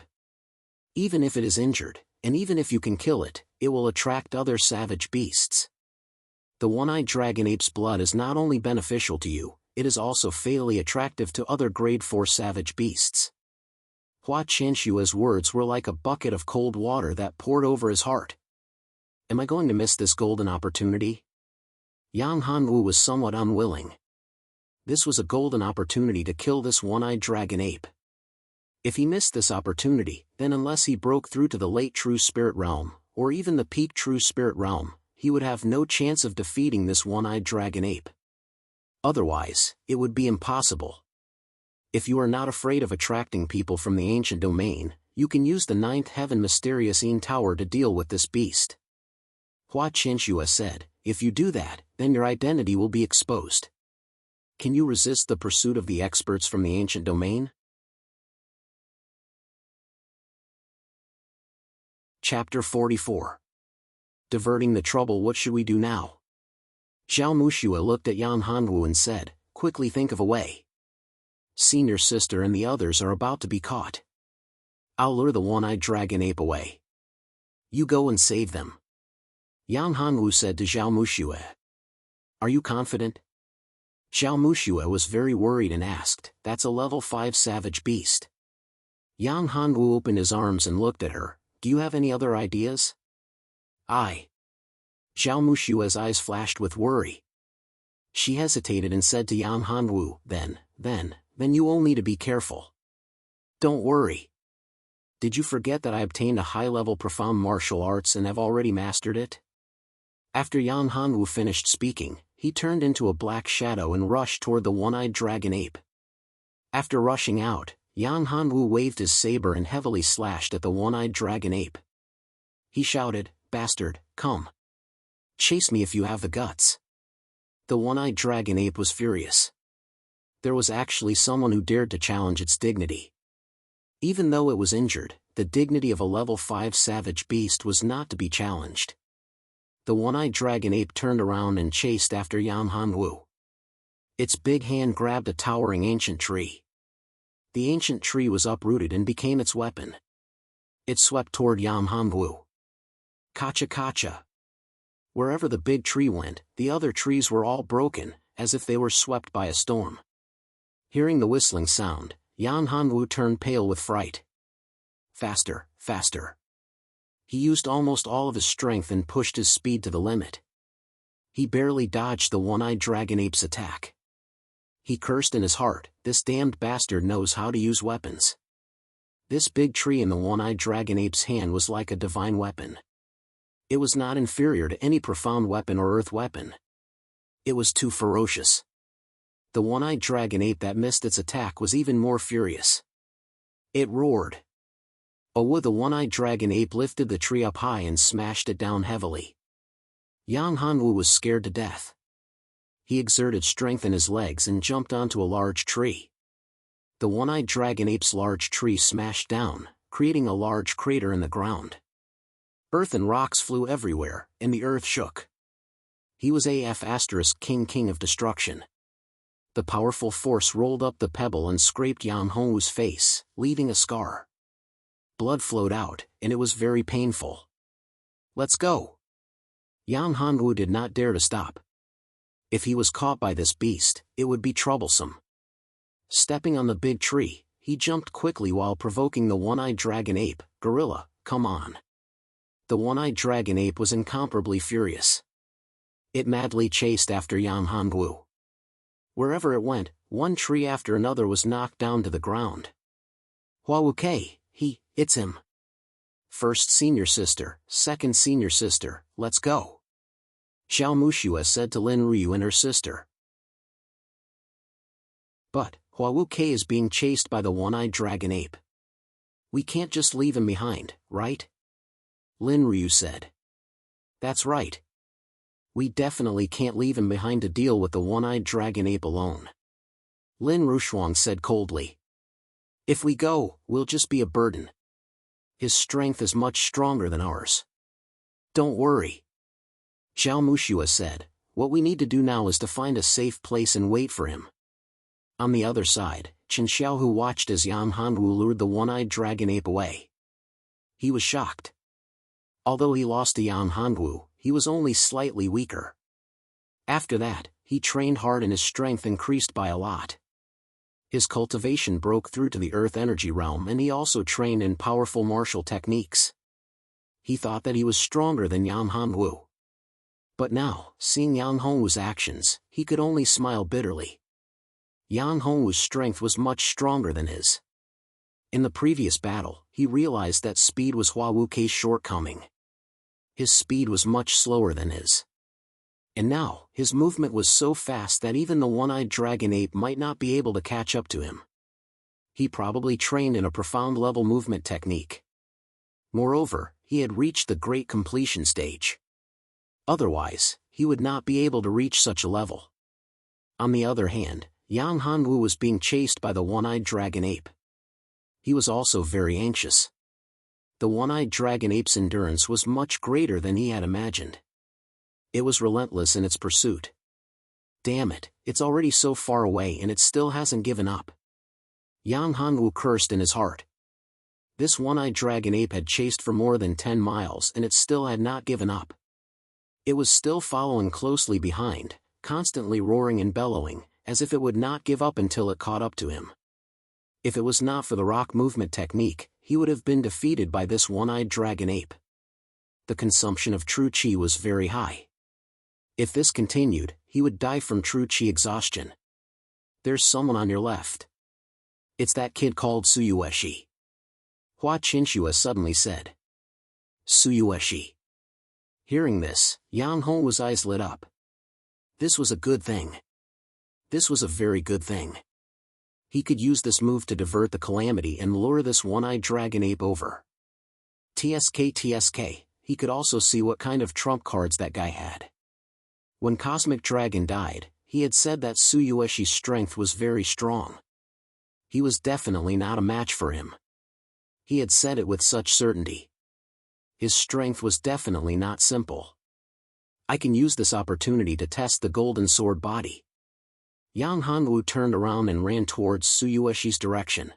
Even if it is injured, and even if you can kill it, it will attract other savage beasts. The one-eyed dragon ape's blood is not only beneficial to you, it is also fatally attractive to other grade 4 savage beasts. Hua Qianshua's words were like a bucket of cold water that poured over his heart. Am I going to miss this golden opportunity? Yang Hanwu was somewhat unwilling. This was a golden opportunity to kill this one-eyed dragon ape. If he missed this opportunity, then unless he broke through to the late true spirit realm, or even the peak true spirit realm, he would have no chance of defeating this one-eyed dragon ape. Otherwise, it would be impossible. If you are not afraid of attracting people from the ancient domain, you can use the 9th heaven mysterious Yin Tower to deal with this beast. Hua Qianxua said, if you do that, then your identity will be exposed. Can you resist the pursuit of the experts from the ancient domain? Chapter 44. Diverting the trouble. What should we do now? Zhao Muxue looked at Yang Hanwu and said, quickly think of a way. Senior sister and the others are about to be caught. I'll lure the one-eyed dragon ape away. You go and save them. Yang Hanwu said to Zhao Muxue. Are you confident? Zhao Muxue was very worried and asked, that's a level 5 savage beast. Yang Hanwu opened his arms and looked at her, do you have any other ideas? Zhao Muxue's eyes flashed with worry. She hesitated and said to Yang Hanwu, then you all need to be careful. Don't worry. Did you forget that I obtained a high-level profound martial arts and have already mastered it? After Yang Hanwu finished speaking, he turned into a black shadow and rushed toward the one-eyed dragon ape. After rushing out, Yang Hanwu waved his saber and heavily slashed at the one-eyed dragon ape. He shouted, bastard, come. Chase me if you have the guts. The one-eyed dragon ape was furious. There was actually someone who dared to challenge its dignity. Even though it was injured, the dignity of a level 5 savage beast was not to be challenged. The one-eyed dragon ape turned around and chased after Yang Hanwu. Its big hand grabbed a towering ancient tree. The ancient tree was uprooted and became its weapon. It swept toward Yang Hanwu. Kacha kacha. Wherever the big tree went, the other trees were all broken, as if they were swept by a storm. Hearing the whistling sound, Yang Hanwu turned pale with fright. Faster, faster. He used almost all of his strength and pushed his speed to the limit. He barely dodged the one-eyed dragon ape's attack. He cursed in his heart, this damned bastard knows how to use weapons. This big tree in the one-eyed dragon ape's hand was like a divine weapon. It was not inferior to any profound weapon or earth weapon. It was too ferocious. The one-eyed dragon ape that missed its attack was even more furious. It roared. The one-eyed dragon ape lifted the tree up high and smashed it down heavily. Yang Hanwu was scared to death. He exerted strength in his legs and jumped onto a large tree. The one-eyed dragon ape's large tree smashed down, creating a large crater in the ground. Earth and rocks flew everywhere, and the earth shook. He was king of destruction. The powerful force rolled up the pebble and scraped Yang Hongwu's face, leaving a scar. Blood flowed out, and it was very painful. Let's go. Yang Hanwu did not dare to stop. If he was caught by this beast, it would be troublesome. Stepping on the big tree, he jumped quickly while provoking the one-eyed dragon ape, Gorilla, come on. The one-eyed dragon ape was incomparably furious. It madly chased after Yang Hanwu. Wherever it went, one tree after another was knocked down to the ground. Huawuke, it's him. First senior sister, second senior sister, let's go. Xiao Muxue said to Lin Ryu and her sister. But, Hua Ke is being chased by the one-eyed dragon ape. We can't just leave him behind, right? Lin Ryu said. That's right. We definitely can't leave him behind to deal with the one-eyed dragon ape alone. Lin Rushuang said coldly. If we go, we'll just be a burden. His strength is much stronger than ours. Don't worry. Xiao Muxue said, what we need to do now is to find a safe place and wait for him. On the other side, Chen Xiaohu watched as Yang Hanwu lured the one-eyed dragon ape away. He was shocked. Although he lost to Yang Hanwu, he was only slightly weaker. After that, he trained hard and his strength increased by a lot. His cultivation broke through to the earth energy realm and he also trained in powerful martial techniques. He thought that he was stronger than Yang Hanwu. But now, seeing Yang Hongwu's actions, he could only smile bitterly. Yang Hongwu's strength was much stronger than his. In the previous battle, he realized that speed was Hua Wuke's shortcoming. His speed was much slower than his. And now, his movement was so fast that even the one-eyed dragon ape might not be able to catch up to him. He probably trained in a profound level movement technique. Moreover, he had reached the great completion stage. Otherwise, he would not be able to reach such a level. On the other hand, Yang Hanwu was being chased by the one-eyed dragon ape. He was also very anxious. The one-eyed dragon ape's endurance was much greater than he had imagined. It was relentless in its pursuit. Damn it, it's already so far away and it still hasn't given up. Yang Hanwu cursed in his heart. This one-eyed dragon ape had chased for more than 10 miles and it still had not given up. It was still following closely behind, constantly roaring and bellowing, as if it would not give up until it caught up to him. If it was not for the rock movement technique, he would have been defeated by this one-eyed dragon ape. The consumption of true qi was very high. If this continued, he would die from true qi exhaustion. There's someone on your left. It's that kid called Suyueshi. Hua Qinxue suddenly said. Suyueshi. Hearing this, Yang Hongwu's eyes lit up. This was a good thing. This was a very good thing. He could use this move to divert the calamity and lure this one-eyed dragon ape over. TSK, he could also see what kind of trump cards that guy had. When Cosmic Dragon died, he had said that Suyueshi's strength was very strong. He was definitely not a match for him. He had said it with such certainty. His strength was definitely not simple. I can use this opportunity to test the golden sword body. Yang Hanwu turned around and ran towards Suyueshi's direction.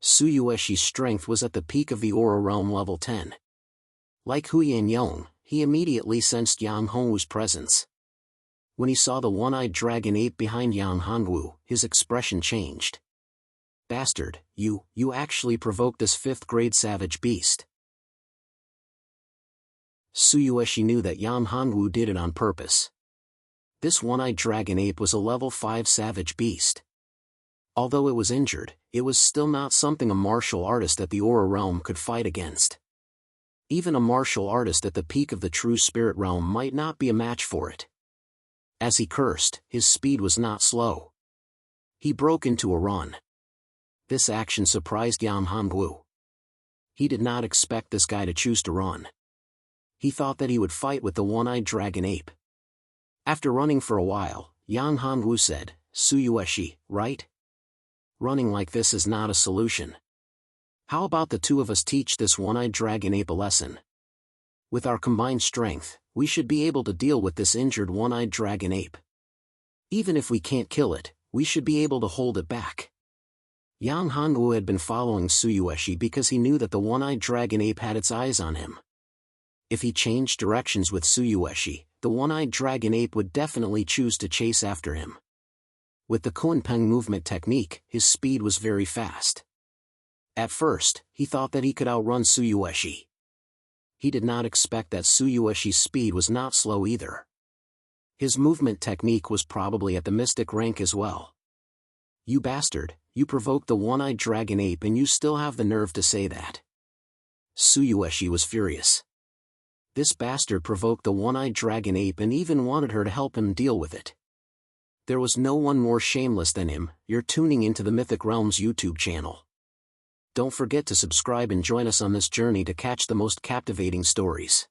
Suyueshi's strength was at the peak of the Aura Realm level 10. Like Huyan Yong, he immediately sensed Yang Hongwu's presence. When he saw the one-eyed dragon ape behind Yang Hanwu, his expression changed. Bastard, you actually provoked this 5th-grade savage beast. Suyueshi knew that Yang Hanwu did it on purpose. This one-eyed dragon ape was a level 5 savage beast. Although it was injured, it was still not something a martial artist at the Aura Realm could fight against. Even a martial artist at the peak of the true spirit realm might not be a match for it. As he cursed, his speed was not slow. He broke into a run. This action surprised Yang Hanwu. He did not expect this guy to choose to run. He thought that he would fight with the one-eyed dragon ape. After running for a while, Yang Hanwu said, Suyueshi, right? Running like this is not a solution. How about the two of us teach this one-eyed dragon ape a lesson? With our combined strength, we should be able to deal with this injured one-eyed dragon ape. Even if we can't kill it, we should be able to hold it back. Yang Hanwu had been following Suyueshi because he knew that the one-eyed dragon ape had its eyes on him. If he changed directions with Suyueshi, the one-eyed dragon ape would definitely choose to chase after him. With the Kunpeng movement technique, his speed was very fast. At first, he thought that he could outrun Suyueshi. He did not expect that Suyueshi's speed was not slow either. His movement technique was probably at the mystic rank as well. You bastard, you provoked the one-eyed dragon ape and you still have the nerve to say that. Suyueshi was furious. This bastard provoked the one-eyed dragon ape and even wanted her to help him deal with it. There was no one more shameless than him. You're tuning into the Mythic Realms YouTube channel. Don't forget to subscribe and join us on this journey to catch the most captivating stories.